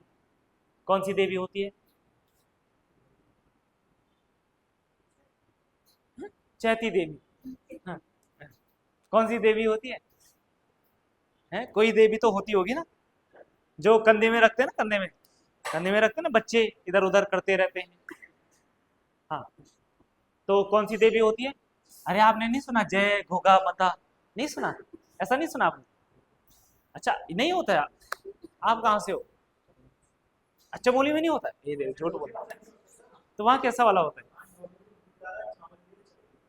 Speaker 1: कौन सी देवी होती है? चैती देवी। हाँ। कौन सी देवी होती है? हैं? कोई देवी तो होती होगी ना, जो कंधे में रखते हैं ना, कंधे में रखते हैं ना, बच्चे इधर उधर करते रहते हैं। हाँ। तो कौन सी देवी होती है? अरे आपने नहीं सुना जय घोगा माता? नहीं सुना? ऐसा नहीं सुना आपने? अच्छा नहीं होता है। आप कहाँ से हो? अच्छा बोली में नहीं होता है? ये देखो झूठ बोल रहा है। तो वहाँ कैसा वाला होता है?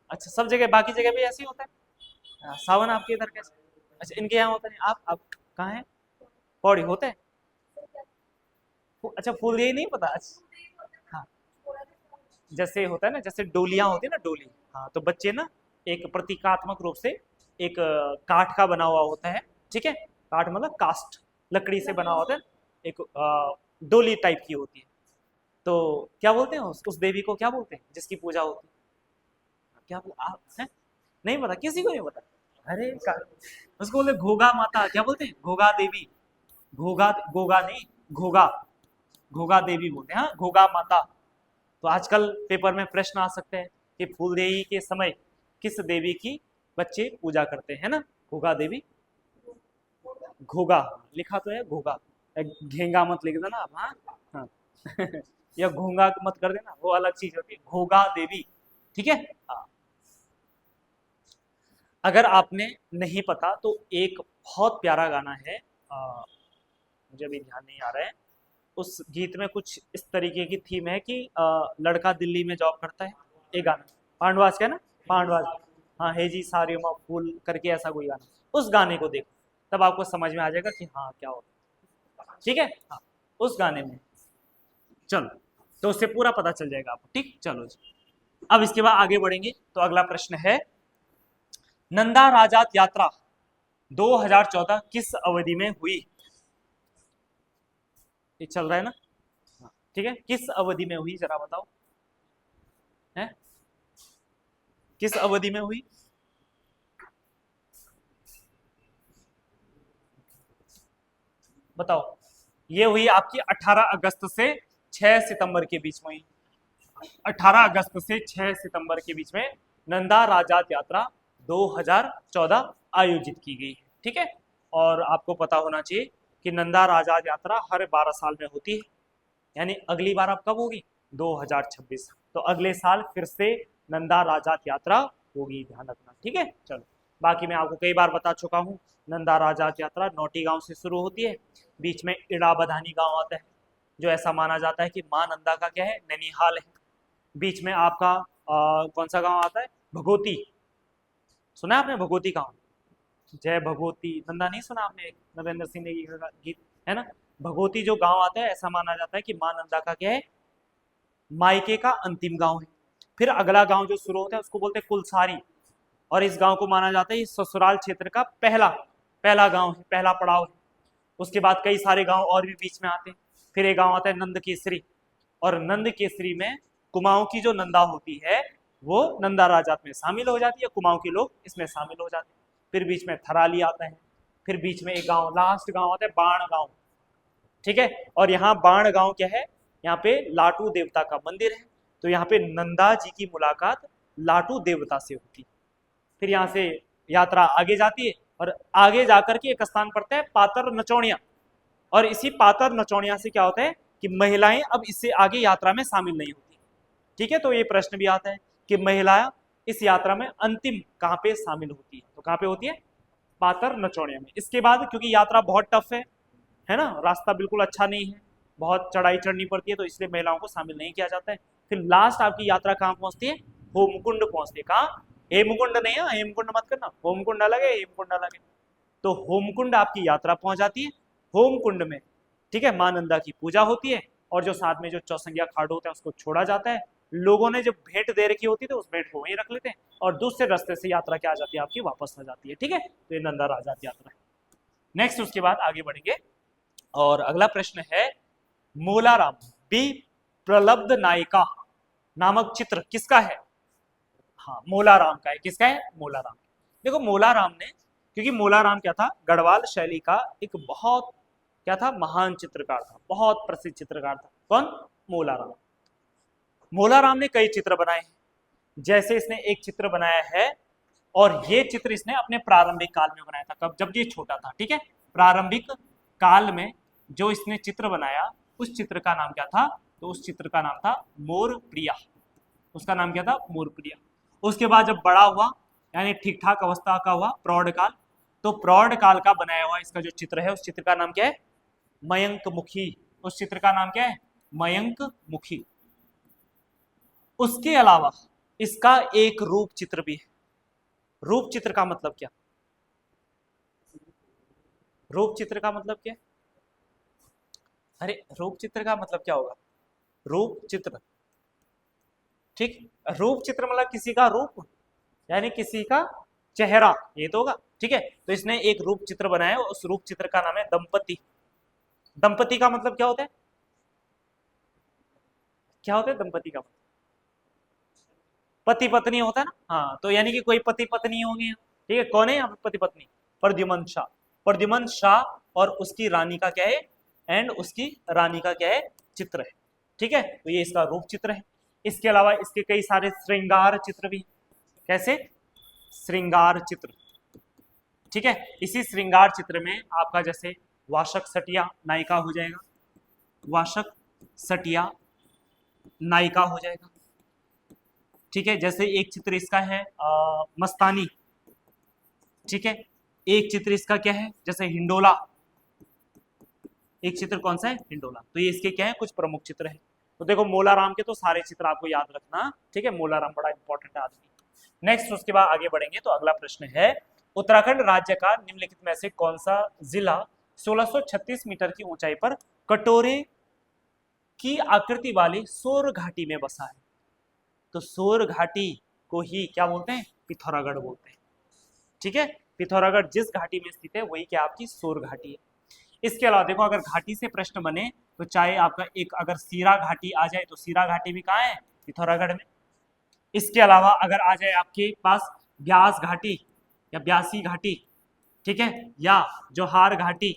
Speaker 1: अच्छा सब जगह, बाकी जगह भी ऐसे ही होता है? सावन आपके इधर कैसे? अच्छा इनके यहाँ होता है। आप कहाँ हैं? पौड़ी होता है? अच्छा फूल यही नहीं पता? अच्छा हाँ, जैसे होता है ना, जैसे डोलियां होती है ना, डोली। हाँ तो बच्चे ना एक प्रतीकात्मक रूप से एक काठ का बना हुआ होता है। ठीक है। काठ मतलब कास्ट, लकड़ी से बना होता है, एक डोली टाइप की होती है। तो क्या बोलते हैं उस देवी को? क्या बोलते हैं जिसकी पूजा होती है? क्या आप हैं? नहीं पता? किसी को नहीं पता? अरे उसको बोलते घोगा माता। क्या बोलते हैं? घोगा देवी। घोगा, गोगा नहीं, घोगा। घोगा देवी बोलते हैं, हाँ घोगा माता। तो आजकल पेपर में प्रश्न आ सकते हैं कि फूलदेई के समय किस देवी की बच्चे पूजा करते हैं ना, घोगा देवी। घोगा लिखा तो है घोगा, घेंगा मत लिख देना आप, हाँ हाँ या घोंगा मत कर देना, वो अलग चीज होती है, घोगा देवी, ठीक है। हाँ। अगर आपने नहीं पता तो एक बहुत प्यारा गाना है, मुझे अभी ध्यान नहीं आ रहा है, उस गीत में कुछ इस तरीके की थीम है कि लड़का दिल्ली में जॉब करता है, ये गाना पांडवास का है ना, पांडवास, हाँ हे जी सारी उमा फूल करके ऐसा कोई गाना, उस गाने को देखो तब आपको समझ में आ जाएगा कि हाँ क्या होता है, ठीक है। हाँ उस गाने में, चलो तो उससे पूरा पता चल जाएगा आपको, ठीक। चलो जी, अब इसके बाद आगे बढ़ेंगे तो अगला प्रश्न है, नंदा राजात यात्रा 2014 किस अवधि में हुई? ये चल रहा है ना, हाँ, ठीक है, किस अवधि में हुई जरा बताओ, है किस अवधि में हुई? बताओ। ये हुई आपकी 18 अगस्त से 6 सितंबर के बीच में हुई, 18 अगस्त से 6 सितंबर के बीच में नंदा राजात यात्रा 2014 आयोजित की गई है, ठीक है। और आपको पता होना चाहिए कि नंदा राजात यात्रा हर 12 साल में होती है, यानी अगली बार अब कब होगी? 2026, तो अगले साल फिर से नंदा राजात यात्रा होगी, ध्यान रखना, ठीक है। चलो बाकी मैं आपको कई बार बता चुका हूँ, नंदा राजात यात्रा नौटी गांव से शुरू होती है, बीच में इड़ा बधानी गांव आता है, जो ऐसा माना जाता है कि माँ नंदा का क्या है, नैनीहाल है। बीच में आपका कौन सा गांव आता है? भगोती, सुना है आपने भगोती गांव? जय भगवती नंदा नहीं सुना आपने, नरेंद्र सिंह ने गीत है ना। भगवती जो गांव आता है, ऐसा माना जाता है कि मां नंदा का क्या है, मायके का अंतिम गांव है। फिर अगला गांव जो शुरू होता है उसको बोलते हैं कुलसारी, और इस गांव को माना जाता है ये ससुराल क्षेत्र का पहला पहला गांव है, पहला पड़ाव है। उसके बाद कई सारे गांव और भी बीच में आते हैं। फिर एक गांव आता है नंद केसरी, और नंद केसरी में कुमाऊं की जो नंदा होती है वो नंदा राजात में शामिल हो जाती है, कुमाऊं के लोग इसमें शामिल हो जाते हैं। फिर बीच में थराली आता है, फिर बीच में एक गांव, लास्ट गांव आता है बाण गांव, ठीक है। और यहाँ बाण गांव क्या है, यहाँ पे लाटू देवता का मंदिर है, तो यहाँ पे नंदा जी की मुलाकात लाटू देवता से होती है। फिर यहाँ से यात्रा आगे जाती है, और आगे जाकर के एक स्थान पड़ता है पातर नचौड़िया, और इसी पातर नचौड़िया से क्या होता है कि महिलाएं अब इससे आगे यात्रा में शामिल नहीं होती, ठीक है। तो ये प्रश्न भी आता है कि महिलाएं इस यात्रा में अंतिम कहाँ पे शामिल होती है, तो कहाँ पे होती है? पातर नचौड़िया में। इसके बाद क्योंकि यात्रा बहुत टफ है ना, रास्ता बिल्कुल अच्छा नहीं है, बहुत चढ़ाई चढ़नी पड़ती है, तो इसलिए महिलाओं को शामिल नहीं किया जाता है। फिर लास्ट आपकी यात्रा कहाँ पहुंचती है? होमकुंड पहुंचती है। कहाँ? हेमकुंड नहीं है, हेमकुंड मत करना, होमकुंड अलग है, हेमकुंड अलग है। तो होमकुंड आपकी यात्रा पहुंच जाती है। होमकुंड में, ठीक है, मां नंदा की पूजा होती है, और जो साथ में जो चौसंगिया खाड़ होता है उसको छोड़ा जाता है। लोगों ने जब भेंट दे रखी होती है तो उस भेंट को वहीं रख लेते हैं, और दूसरे रास्ते से यात्रा क्या आ जाती है आपकी, वापस आ जाती है, ठीक है। तो ये नंदा राजात यात्रा है। नेक्स्ट उसके बाद आगे बढ़ेंगे, और अगला प्रश्न है, मोलाराम बी प्रलब्ध नायिका नामक चित्र किसका है? हाँ मोलाराम का है, किसका है? मोलाराम। देखो मोलाराम ने, क्योंकि मोलाराम क्या था, गढ़वाल शैली का एक बहुत क्या था, महान चित्रकार था, बहुत प्रसिद्ध चित्रकार था। कौन? मोलाराम। मोलाराम ने कई चित्र बनाए हैं, जैसे इसने एक चित्र बनाया है, और ये चित्र इसने अपने प्रारंभिक काल में बनाया था, कब? जब ये छोटा था, ठीक है। प्रारंभिक काल में जो इसने चित्र बनाया, उस चित्र का नाम क्या था? तो उस चित्र का नाम था मोर प्रिया। उसका नाम क्या था? मोर प्रिया। उसके बाद जब बड़ा हुआ, यानी ठीक ठाक अवस्था का हुआ, प्रौढ़ काल, तो प्रौढ़ काल का बनाया हुआ इसका जो चित्र है, उस चित्र का नाम क्या है? मयंक मुखी। उस चित्र का नाम क्या है? मयंक मुखी। उसके अलावा इसका एक रूप चित्र भी है। रूप चित्र का मतलब क्या? रूप चित्र का मतलब क्या? अरे रूप चित्र का मतलब क्या होगा? रूप चित्र, ठीक, रूप चित्र मतलब किसी का रूप, यानी किसी का चेहरा, ये तो होगा, ठीक है। तो इसने एक रूप चित्र बनाया, उस रूप चित्र का नाम है दंपति। दंपति का मतलब क्या होता है? क्या होता है दंपति का मतलब? पति पत्नी होता है ना, हाँ, तो यानी कि कोई पति पत्नी होंगे, ठीक है। कौन है यहाँ पे पति पत्नी? प्रद्युमन शाह। प्रद्युमन शाह और उसकी रानी का क्या है? एंड उसकी रानी का क्या है? चित्र है। ठीक है, तो ये इसका रूप चित्र है। इसके अलावा इसके कई सारे श्रृंगार चित्र भी। कैसे? श्रृंगार चित्र। ठीक है, इसी श्रृंगार चित्र में आपका जैसे वाशक सटिया नायिका हो जाएगा, वाशक सटिया नायिका हो जाएगा। ठीक है, जैसे एक चित्र इसका है मस्तानी। ठीक है, एक चित्र इसका क्या है, जैसे हिंडोला। एक चित्र कौन सा है? हिंडोला। तो ये इसके क्या है, कुछ प्रमुख चित्र है। तो देखो मोलाराम के तो सारे चित्र आपको याद रखना। ठीक है, मोलाराम बड़ा इंपॉर्टेंट आदमी। नेक्स्ट, उसके बाद आगे बढ़ेंगे तो अगला प्रश्न है, उत्तराखंड राज्य का निम्नलिखित में से कौन सा जिला 1636 मीटर की ऊंचाई पर कटोरे की आकृति वाली सौर घाटी में बसा है? तो सौर घाटी को ही क्या बोलते हैं? पिथौरागढ़ बोलते हैं। ठीक है, पिथौरागढ़ जिस घाटी में स्थित है वही क्या आपकी सौर घाटी है। इसके अलावा देखो, अगर घाटी से प्रश्न बने तो चाहे आपका एक अगर सीरा घाटी आ जाए तो सीरा घाटी भी कहाँ है? पिथौरागढ़ में। इसके अलावा अगर आ जाए आपके पास ब्यास घाटी या ब्यासी घाटी, ठीक है, या जोहार घाटी,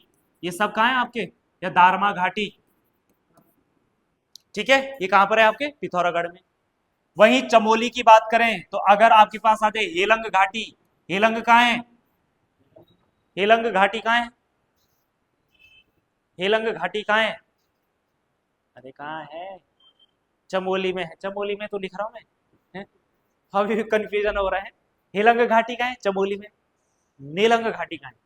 Speaker 1: ये सब कहाँ है आपके? या दारमा घाटी। ठीक है, ये कहां पर है? आपके पिथौरागढ़ में। वहीं चमोली की बात करें तो अगर आपके पास आ जाए हेलंग घाटी, हेलंग कहाँ है? हेलंग घाटी कहाँ है? हेलंग घाटी कहाँ है? अरे कहाँ है? चमोली में है। चमोली में तो लिख रहा हूं मैं, अभी भी कंफ्यूजन हो रहा है। हेलंग घाटी कहाँ है? चमोली में। नीलंग घाटी कहाँ है?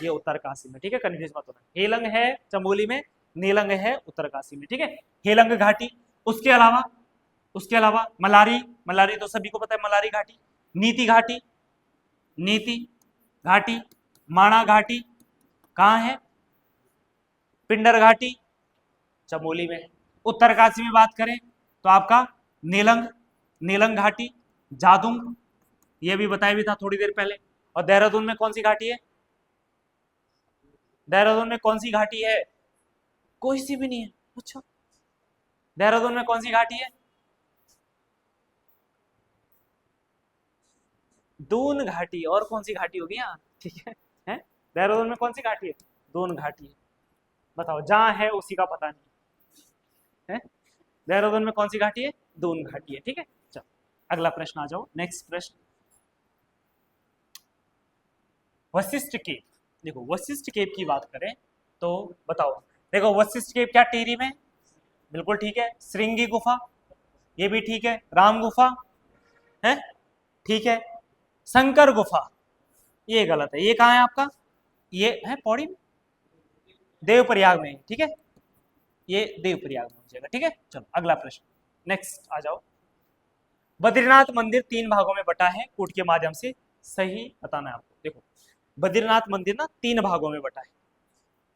Speaker 1: ये उत्तरकाशी में। ठीक है, कंफ्यूज मत होना। हेलंग है चमोली में, नीलंग है उत्तरकाशी में। ठीक है, हेलंग घाटी। उसके अलावा मलारी, मलारी तो सभी को पता है, मलारी घाटी। नीति घाटी, नीति घाटी। माणा घाटी कहाँ है? पिंडर घाटी चमोली में। उत्तरकाशी में बात करें तो आपका नीलंग, नीलंग घाटी, जादुंग, ये भी बताया भी था थोड़ी देर पहले। और देहरादून में कौन सी घाटी है? देहरादून में कौन सी घाटी है? कोई सी भी नहीं है। अच्छा, देहरादून में कौन सी घाटी है? दून घाटी। और कौन सी घाटी होगी यहाँ? ठीक है, हैं? देहरादून में कौन सी घाटी है? दून घाटी है। बताओ, जहां है उसी का पता नहीं है। देहरादून में कौन सी घाटी है? दून घाटी है। ठीक है, चलो अगला प्रश्न आ जाओ। नेक्स्ट प्रश्न, वशिष्ठ केव। देखो वशिष्ठ केव की बात करें तो बताओ, देखो वशिष्ठ केव क्या टिहरी में? बिल्कुल ठीक है। श्रृंगी गुफा, ये भी ठीक है। राम गुफा है, ठीक है। शंकर गुफा, ये गलत है। ये कहाँ है आपका? ये है पौड़ी में, देवप्रयाग में। ठीक है, ये देवप्रयाग में हो जाएगा। ठीक है, चलो अगला प्रश्न, नेक्स्ट आ जाओ। बद्रीनाथ मंदिर 3 भागों में बटा है, कूट के माध्यम से सही बताना है आपको। देखो बद्रीनाथ मंदिर ना 3 भागों में बटा है।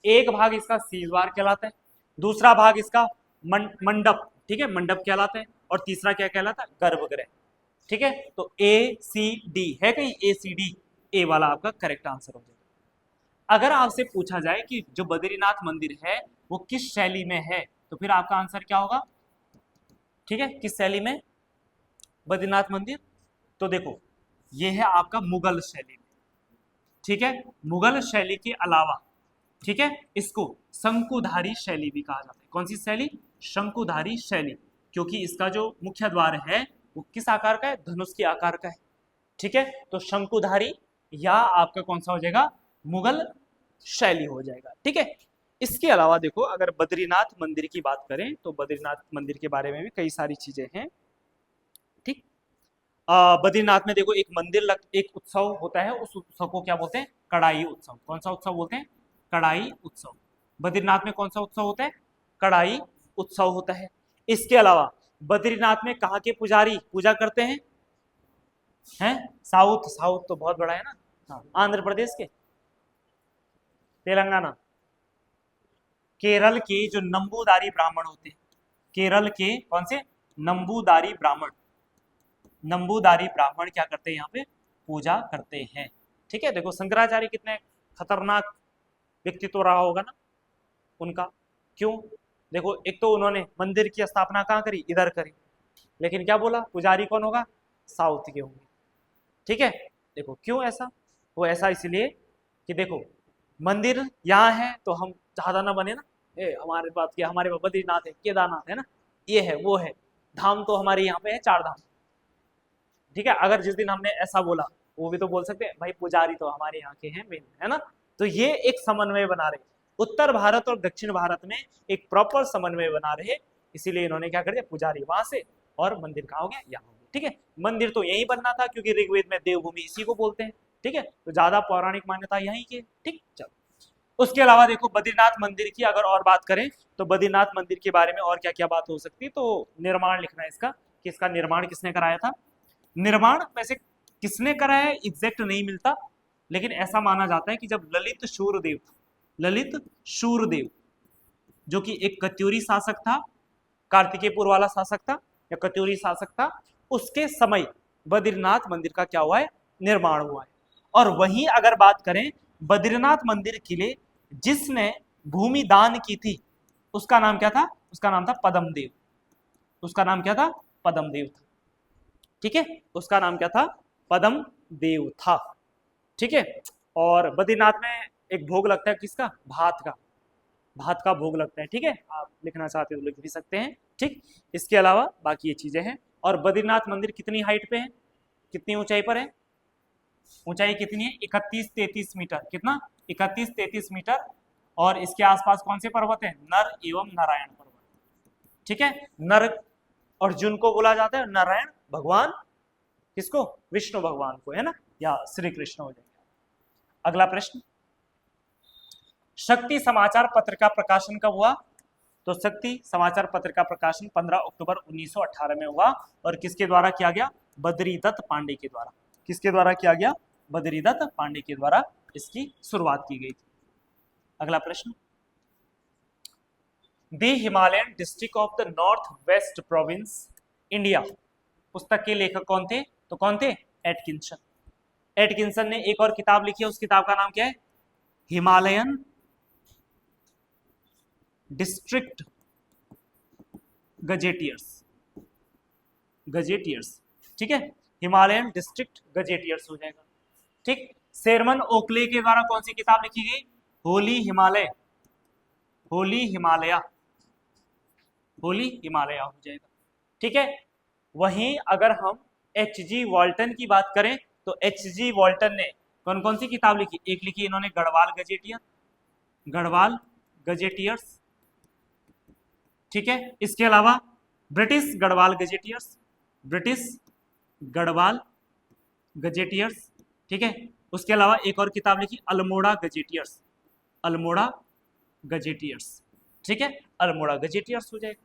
Speaker 1: एक भाग इसका सीलवार कहलाता है, दूसरा भाग इसका मंडप, ठीक है, मंडप कहलाता है, और तीसरा क्या कहलाता है? गर्भगृह। ठीक है, तो ए सी डी है कहीं? ए सी डी, ए वाला आपका करेक्ट आंसर हो जाएगा। अगर आपसे पूछा जाए कि जो बद्रीनाथ मंदिर है वो किस शैली में है, तो फिर आपका आंसर क्या होगा? ठीक है, किस शैली में बद्रीनाथ मंदिर? तो देखो ये है आपका मुगल शैली में। ठीक है, मुगल शैली के अलावा, ठीक है, इसको शंकुधारी शैली भी कहा जाता है। कौन सी शैली? शंकुधारी शैली, क्योंकि इसका जो मुख्य द्वार है वो किस आकार का है? धनुष के आकार का है। ठीक है, तो शंकुधारी या आपका कौन सा हो जाएगा? मुगल शैली हो जाएगा। ठीक है, इसके अलावा देखो अगर बद्रीनाथ मंदिर की बात करें तो बद्रीनाथ मंदिर के बारे में भी कई सारी चीजें हैं। ठीक, बद्रीनाथ में देखो एक मंदिर एक उत्सव होता है, उस उत्सव को क्या बोलते हैं? कड़ाई उत्सव। कौन सा उत्सव बोलते हैं? कड़ाई उत्सव। बद्रीनाथ में कौन सा उत्सव होता है? कड़ाई उत्सव होता है। इसके अलावा बद्रीनाथ में कहाँ के पुजारी पूजा करते हैं? साउथ, साउथ तो बहुत बड़ा है ना। हाँ, आंध्र प्रदेश के, तेलंगाना, केरल के जो नंबूदारी ब्राह्मण होते हैं, केरल के कौन से? नंबूदारी ब्राह्मण। नंबूदारी ब्राह्मण क्या करते हैं? यहाँ पे पूजा करते हैं। ठीक है, देखो शंकराचार्य कितने खतरनाक व्यक्तित्व रहा होगा ना उनका। क्यों? देखो एक तो उन्होंने मंदिर की स्थापना कहाँ करी? इधर करी, लेकिन क्या बोला? पुजारी कौन होगा? साउथ के होंगे। ठीक है, देखो क्यों ऐसा? वो ऐसा इसलिए कि देखो मंदिर यहाँ है तो हम ज्यादा ना बने ना,
Speaker 2: हमारे बात किया, हमारे पास बद्रीनाथ है, केदारनाथ है ना, ये है वो है, धाम तो हमारे यहाँ पे है 4 धाम। ठीक है, अगर जिस दिन हमने ऐसा बोला, वो भी तो बोल सकते हैं भाई पुजारी तो हमारे यहाँ के हैं मेन, है ना। तो ये एक समन्वय बना रहे, उत्तर भारत और दक्षिण भारत में एक प्रॉपर समन्वय बना रहे, इसीलिए इन्होंने क्या कर दिया, पुजारी वहां से और मंदिर कहाँ हो गया, यहाँ हो गया। ठीक है, मंदिर तो यही बनना था क्योंकि ऋग्वेद में देवभूमि इसी को बोलते हैं। ठीक है, तो ज्यादा पौराणिक मान्यता यहीं की। ठीक, चलो उसके अलावा देखो बद्रीनाथ मंदिर की अगर और बात करें तो बद्रीनाथ मंदिर के बारे में और क्या क्या बात हो सकती है, तो निर्माण लिखना है इसका कि इसका निर्माण किसने कराया था। निर्माण वैसे किसने कराया है एग्जैक्ट नहीं मिलता, लेकिन ऐसा माना जाता है कि जब ललित शूरदेव जो कि एक कत्यूरी शासक था, कार्तिकेयपुर वाला शासक था या कत्यूरी शासक था, उसके समय बद्रीनाथ मंदिर का क्या हुआ है, निर्माण हुआ है। और वहीं अगर बात करें बद्रीनाथ मंदिर के लिए जिसने भूमि दान की थी उसका नाम क्या था, उसका नाम था पद्मदेव। उसका नाम क्या था, पद्मदेव था। ठीक है, उसका नाम क्या था, पद्मदेव था। ठीक है, और बद्रीनाथ में एक भोग लगता है किसका, भात का भोग लगता है। ठीक है, आप लिखना चाहते हो तो लिख भी सकते हैं। ठीक, इसके अलावा बाकी ये चीजें हैं। और बद्रीनाथ मंदिर कितनी हाइट पे है, कितनी ऊंचाई पर है, ऊंचाई कितनी है, 31-33 मीटर। कितना, 31-33 मीटर। और इसके आसपास कौन से पर्वत है, नर एवं नारायण पर्वत। ठीक है, नर अर्जुन को बोला जाता है, नारायण भगवान किसको, विष्णु भगवान को, है ना, या श्री कृष्ण हो जाएगा। अगला प्रश्न, शक्ति समाचार पत्र का प्रकाशन कब हुआ, तो शक्ति समाचार पत्र का प्रकाशन 15 अक्टूबर 1918 में हुआ। और किसके द्वारा किया गया, बद्रीदत्त पांडे के द्वारा। किसके द्वारा किया गया, बद्रीदत्त पांडे के द्वारा इसकी शुरुआत की गई थी। अगला प्रश्न, the Himalayan district of the north west province India पुस्तक के लेखक कौन थे, तो कौन थे, एटकिंसन। एटकिंसन ने एक और किताब लिखी है, उस किताब का नाम क्या है, हिमालयन डिस्ट्रिक्ट गजेटियर्स। ठीक है, हिमालयन डिस्ट्रिक्ट गजेटियर्स हो जाएगा। ठीक, शेरमन ओकले के द्वारा कौन सी किताब लिखी गई, होली हिमालय हो जाएगा। ठीक है, वहीं अगर हम H.G. वॉल्टन की बात करें तो H.G. वॉल्टन ने कौन कौन सी किताब लिखी, एक लिखी इन्होंने गढ़वाल गजेटियर्स। ठीक है, इसके अलावा ब्रिटिश गढ़वाल गजेटियर्स। ठीक है, उसके अलावा एक और किताब लिखी अल्मोड़ा गजेटियर्स। ठीक है, अल्मोड़ा गजेटियर्स हो जाएगा।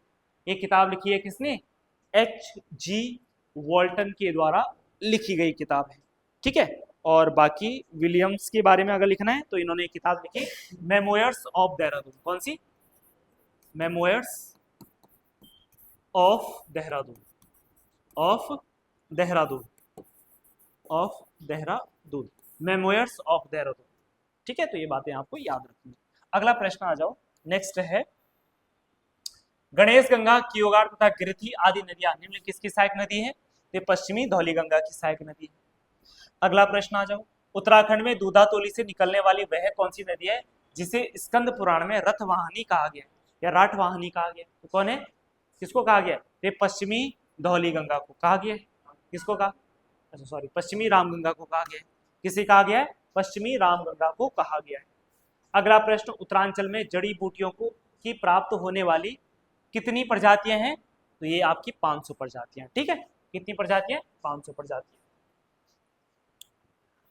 Speaker 2: एक किताब लिखी है किसने, H.G. वॉल्टन के द्वारा लिखी गई किताब है। ठीक है, और बाकी विलियम्स के बारे में अगर लिखना है तो इन्होंने एक किताब लिखी मेमोयर्स ऑफ देहरादून। कौन सी, memoirs of Dehradun. Memoirs of Dehradun. ठीक है, तो ये बातें आपको याद रखनी। अगला प्रश्न आ जाओ, नेक्स्ट है, गणेश गंगा, कियोगार तथा गिरथी आदि नदियां निम्न किसकी सहायक नदी है, ये पश्चिमी धौली गंगा की सहायक नदी है। अगला प्रश्न आ जाओ, उत्तराखंड में दूधातोली से निकलने वाली वह कौन सी नदी है जिसे स्कंद पुराण में रथवाहिनी कहा गया या राठवाहिनी कहा गया, तो कौन है, किसको कहा गया, ये पश्चिमी धौली गंगा को कहा गया है। किसको कहा, अच्छा सॉरी, पश्चिमी रामगंगा को कहा गया है। किसे कहा गया है, पश्चिमी रामगंगा को कहा गया है। अगला प्रश्न, उत्तरांचल में जड़ी बूटियों को की प्राप्त होने वाली कितनी प्रजातियां हैं, तो ये आपकी 500 प्रजातियां। ठीक है, कितनी प्रजातियां, 500 प्रजातियां।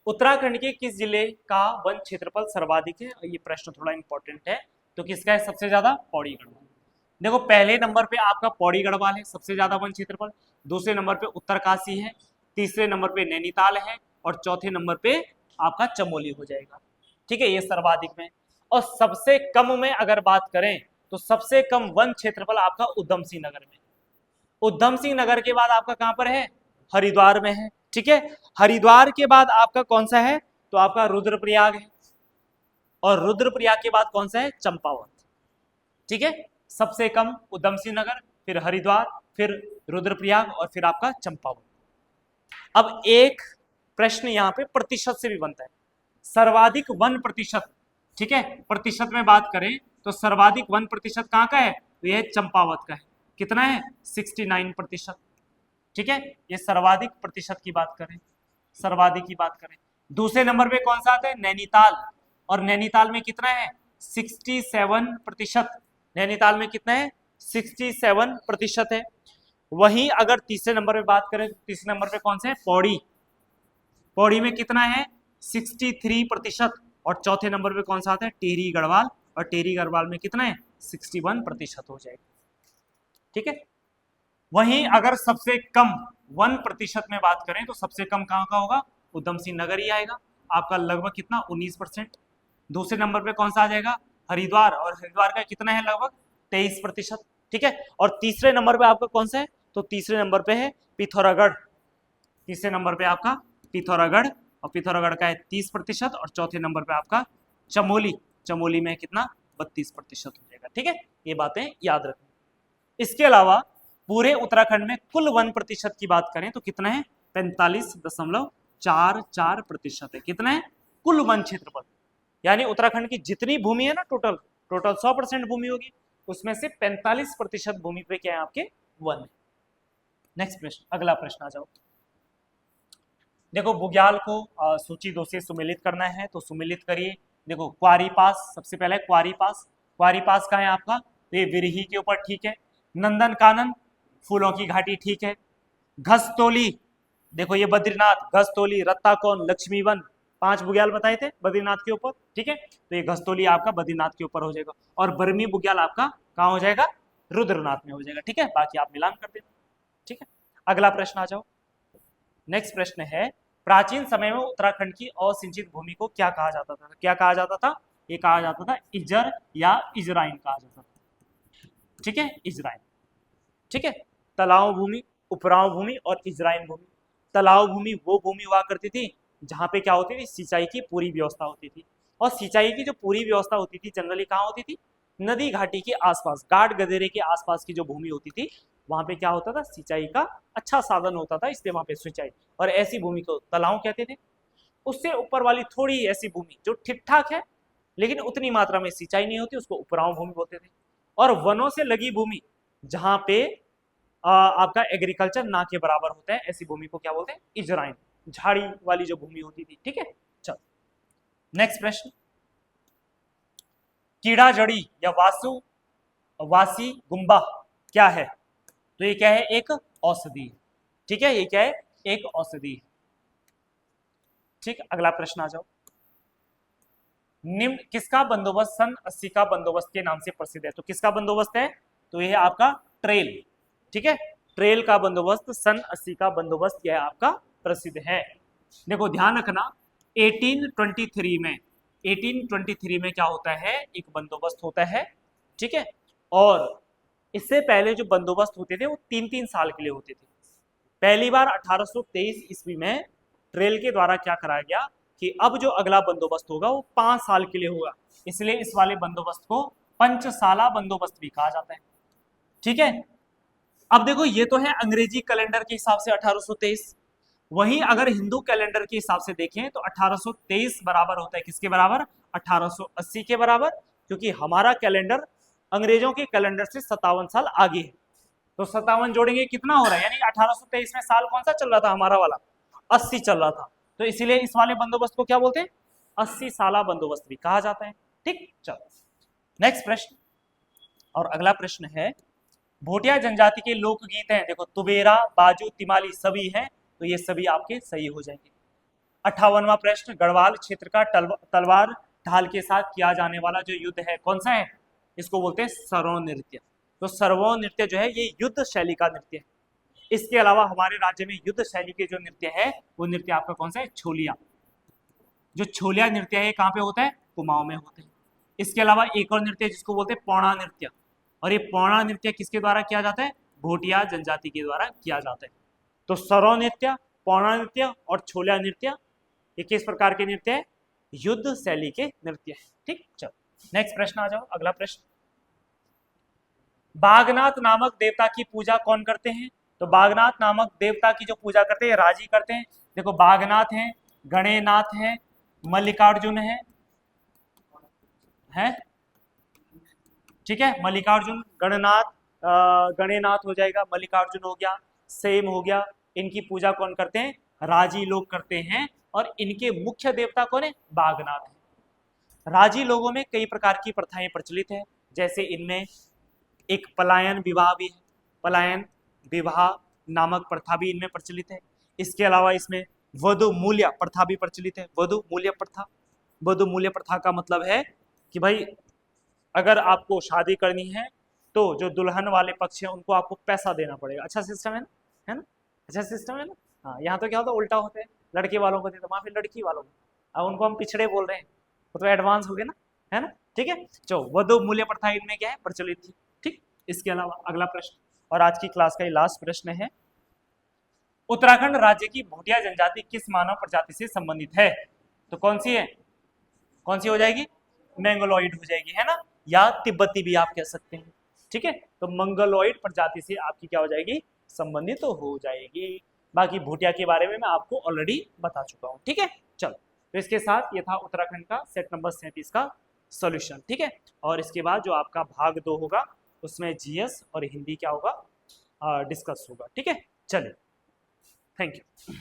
Speaker 2: उत्तराखंड के किस जिले का वन क्षेत्रफल सर्वाधिक है, ये प्रश्न थोड़ा इंपॉर्टेंट है, तो किसका है सबसे ज्यादा, पौड़ी गढ़वाल। देखो पहले नंबर पे आपका पौड़ी गढ़वाल है सबसे ज्यादा वन क्षेत्रफल, दूसरे नंबर पे उत्तरकाशी है, तीसरे नंबर पे नैनीताल है, और चौथे नंबर पे आपका चमोली हो जाएगा। ठीक है, ये सर्वाधिक में। और सबसे कम में अगर बात करें तो सबसे कम वन क्षेत्रफल आपका उधम सिंह नगर में। उधम सिंह नगर के बाद आपका कहां पर है, हरिद्वार में है। ठीक है, हरिद्वार के बाद आपका कौन सा है, तो आपका रुद्रप्रयाग है, और रुद्रप्रयाग के बाद कौन सा है, चंपावत। ठीक है, सबसे कम उधम सिंह नगर, फिर हरिद्वार, फिर रुद्रप्रयाग, और फिर आपका चंपावत। अब एक प्रश्न यहाँ पे प्रतिशत से भी बनता है, सर्वाधिक वन प्रतिशत। ठीक है, प्रतिशत में बात करें तो सर्वाधिक 1% कहाँ का है, तो यह चंपावत का है। कितना है, 69%। ठीक है, ये सर्वाधिक प्रतिशत की बात करें, सर्वाधिक की बात करें। दूसरे नंबर पे कौन सा आता है, नैनीताल, और नैनीताल में कितना है, 67%। नैनीताल में कितना है, 67% है। वहीं अगर तीसरे नंबर पे बात करें तो तीसरे नंबर पे कौन सा है, पौड़ी, पौड़ी में कितना है, 63%। और चौथे नंबर पे कौन सा आता है, टिहरी गढ़वाल, और टिहरी गढ़वाल में कितना है, 61% हो जाएगा। ठीक है, वहीं अगर सबसे कम 1% में बात करें तो सबसे कम कहां का होगा, उधम सिंह नगर ही आएगा, आपका लगभग कितना, 19%। दूसरे नंबर पे कौन सा आ जाएगा, हरिद्वार, और हरिद्वार का कितना है, लगभग 23%। ठीक है, और तीसरे नंबर पे आपका कौन सा है, तो तीसरे नंबर पे है पिथौरागढ़, तीसरे नंबर पे आपका पिथौरागढ़, और पिथौरागढ़ का है 30%। और चौथे नंबर पे आपका चमोली, चमोली में कितना, 32% हो जाएगा। ठीक है, ये बातें याद रखना। इसके अलावा पूरे उत्तराखंड में कुल 1% की बात करें तो कितना है, 45.44% है। कितना है, कुल वन क्षेत्रफल, यानी उत्तराखंड की जितनी भूमि है ना, टोटल 100% भूमि होगी, उसमें से 45% भूमि पे क्या है, आपके वन है। नेक्स्ट प्रश्न, अगला प्रश्न आ जाओ। देखो बुग्याल को सूची 2 से सुमेलित करना है, तो सुमेलित करिए। देखो क्वारी पास, सबसे पहले क्वारी पास, क्वारी पास का है आपका, तो ये विरही के ऊपर, ठीक है। नंदन कानन, फूलों की घाटी, ठीक है। घसतोली, देखो ये बद्रीनाथ, घसतोली, रत्ताकौन, लक्ष्मीवन, 5 बुग्याल बताए थे बद्रीनाथ के ऊपर, ठीक है। तो ये घसतोली आपका बद्रीनाथ के ऊपर हो जाएगा, और बर्मी बुग्याल आपका कहाँ हो जाएगा, रुद्रनाथ में हो जाएगा। ठीक है, बाकी आप मिलान कर देना। ठीक है, अगला प्रश्न आ जाओ। नेक्स्ट प्रश्न है, प्राचीन समय में उत्तराखंड की असिंचित भूमि को क्या कहा जाता था, क्या कहा जाता था, ये कहा जाता था इजर या इजराइन कहा जाता था। ठीक है, इजराइन, ठीक है। तलाव भूमि, उपराव भूमि और इजराइन भूमि। तलाव भूमि वो भूमि हुआ करती थी जहां पे क्या होती थी, सिंचाई की पूरी व्यवस्था होती थी, और सिंचाई की जो पूरी व्यवस्था होती थी जनरली कहाँ होती थी, नदी घाटी के आसपास, घाट गदेरे के आसपास की जो भूमि होती थी, वहां पे क्या होता था, सिंचाई का अच्छा साधन होता था, इसलिए वहां पे सिंचाई, और ऐसी भूमि को तलाव कहते थे। उससे ऊपर वाली थोड़ी ऐसी भूमि जो ठीक ठाक है लेकिन उतनी मात्रा में सिंचाई नहीं होती, उसको उपराव भूमि बोलते थे। और वनों से लगी भूमि जहां पे आपका एग्रीकल्चर ना के बराबर होता है, ऐसी भूमि को क्या बोलते हैं, इजराइन, झाड़ी वाली जो भूमि होती थी। ठीक है, चल नेक्स्ट प्रश्न, कीड़ा जड़ी या वासु वासी गुम्बा क्या है, तो ये क्या है, एक औषधि। ठीक है, ये क्या है, एक औषधि। ठीक, अगला प्रश्न आ जाओ। निम्न किसका बंदोबस्त सन 80 का बंदोबस्त के नाम से प्रसिद्ध है, तो किसका बंदोबस्त है, तो यह है आपका ट्रेल। ठीक है, ट्रेल का बंदोबस्त, सन 80 का बंदोबस्त यह आपका प्रसिद्ध है। देखो ध्यान रखना, 1823 में क्या होता है, एक बंदोबस्त होता है। ठीक है, और इससे पहले जो बंदोबस्त होते थे वो 3-3 साल के लिए होते थे। पहली बार 1823 ईस्वी में ट्रेल के द्वारा क्या कराया गया कि अब जो अगला बंदोबस्त होगा वो 5 साल के लिए होगा, इसलिए इस वाले बंदोबस्त को पंचसाला बंदोबस्त भी कहा जाता है। ठीक है, अब देखो ये तो है अंग्रेजी कैलेंडर के हिसाब से 1823, वहीं अगर हिंदू कैलेंडर के हिसाब से देखें तो 1823 बराबर होता है किसके बराबर, 1880 के बराबर, क्योंकि हमारा कैलेंडर अंग्रेजों के कैलेंडर से 57 साल आगे है। तो 57 जोड़ेंगे कितना हो रहा है, यानी 1823 में साल कौन सा चल रहा था, हमारा वाला 80 चल रहा था, तो इसीलिए इस वाले बंदोबस्त को क्या बोलते हैं, 80 साला बंदोबस्त भी कहा जाता है। ठीक, चलो नेक्स्ट प्रश्न, और अगला प्रश्न है, भोटिया जनजाति के लोकगीत हैं, देखो तुबेरा, बाजू, तिमाली सभी हैं, तो ये सभी आपके सही हो जाएंगे। 58वां प्रश्न, गढ़वाल क्षेत्र का तलवार ढाल के साथ किया जाने वाला जो युद्ध है कौन सा है, इसको बोलते हैं सरवो नृत्य। तो सरवो नृत्य जो है ये युद्ध शैली का नृत्य है। इसके अलावा हमारे राज्य में युद्ध शैली के जो नृत्य है वो नृत्य आपका कौन सा है, छोलिया। जो छोलिया नृत्य है कहाँ पे होता है, कुमाऊं में होता है। इसके अलावा एक और नृत्य जिसको बोलते हैं पौड़ा नृत्य, और ये पौड़ा नृत्य किसके द्वारा किया जाता है, भोटिया जनजाति के द्वारा किया जाता है। तो सरव नृत्य, पौड़ा नृत्य और छोलिया नृत्य ये किस प्रकार के नृत्य है, युद्ध शैली के नृत्य है। ठीक, चलो नेक्स्ट प्रश्न आ जाओ, अगला प्रश्न, बागनाथ नामक देवता की पूजा कौन करते हैं, तो बागनाथ नामक देवता की जो पूजा करते हैं राजी करते हैं। देखो बागनाथ हैं, गणेनाथ हैं, मल्लिकार्जुन हैं,
Speaker 1: ठीक है, मल्लिकार्जुन, गणनाथ, गणेनाथ हो जाएगा, मल्लिकार्जुन हो गया, सेम हो गया। इनकी पूजा कौन करते हैं? राजी लोग करते हैं। और इनके मुख्य देवता कौन है? बागनाथ है। राजी लोगों में कई प्रकार की प्रथाएं प्रचलित है, जैसे इनमें एक पलायन विवाह भी है, पलायन विवाह नामक प्रथा भी इनमें प्रचलित है। इसके अलावा इसमें वधु मूल्य प्रथा भी प्रचलित है। वधु मूल्य प्रथा, वधु मूल्य प्रथा का मतलब है कि भाई अगर आपको शादी करनी है तो जो दुल्हन वाले पक्ष है उनको आपको पैसा देना पड़ेगा। अच्छा सिस्टम है ना, है ना? अच्छा सिस्टम है ना। हाँ, यहाँ तो क्या होता है, उल्टा होता है, लड़के वालों को देते, वहां पे लड़की वालों को। अब उनको हम पिछड़े बोल रहे हैं, वो तो एडवांस हो गए ना, है ना? ठीक है, चलो वधु मूल्य प्रथा इनमें क्या है? प्रचलित थी। ठीक, इसके अलावा अगला प्रश्न, और आज की क्लास का ये लास्ट प्रश्न है, उत्तराखंड राज्य की भोटिया जनजाति किस मानव प्रजाति से संबंधित है? तो कौन सी है? कौन सी हो जाएगी? मंगोलॉइड हो जाएगी, है ना, या तिब्बती भी आप कह सकते हैं। ठीक है, तो मंगोलॉइड प्रजाति से आपकी क्या हो जाएगी? संबंधित तो हो जाएगी। बाकी भूटिया के बारे में मैं आपको ऑलरेडी बता चुका हूं। ठीक है, चलो, तो इसके साथ ये था उत्तराखंड का सेट नंबर 37 का सॉल्यूशन। ठीक है, और इसके बाद जो आपका भाग 2 होगा उसमें जीएस और हिंदी क्या होगा? डिस्कस होगा। ठीक है, चलिए, थैंक यू।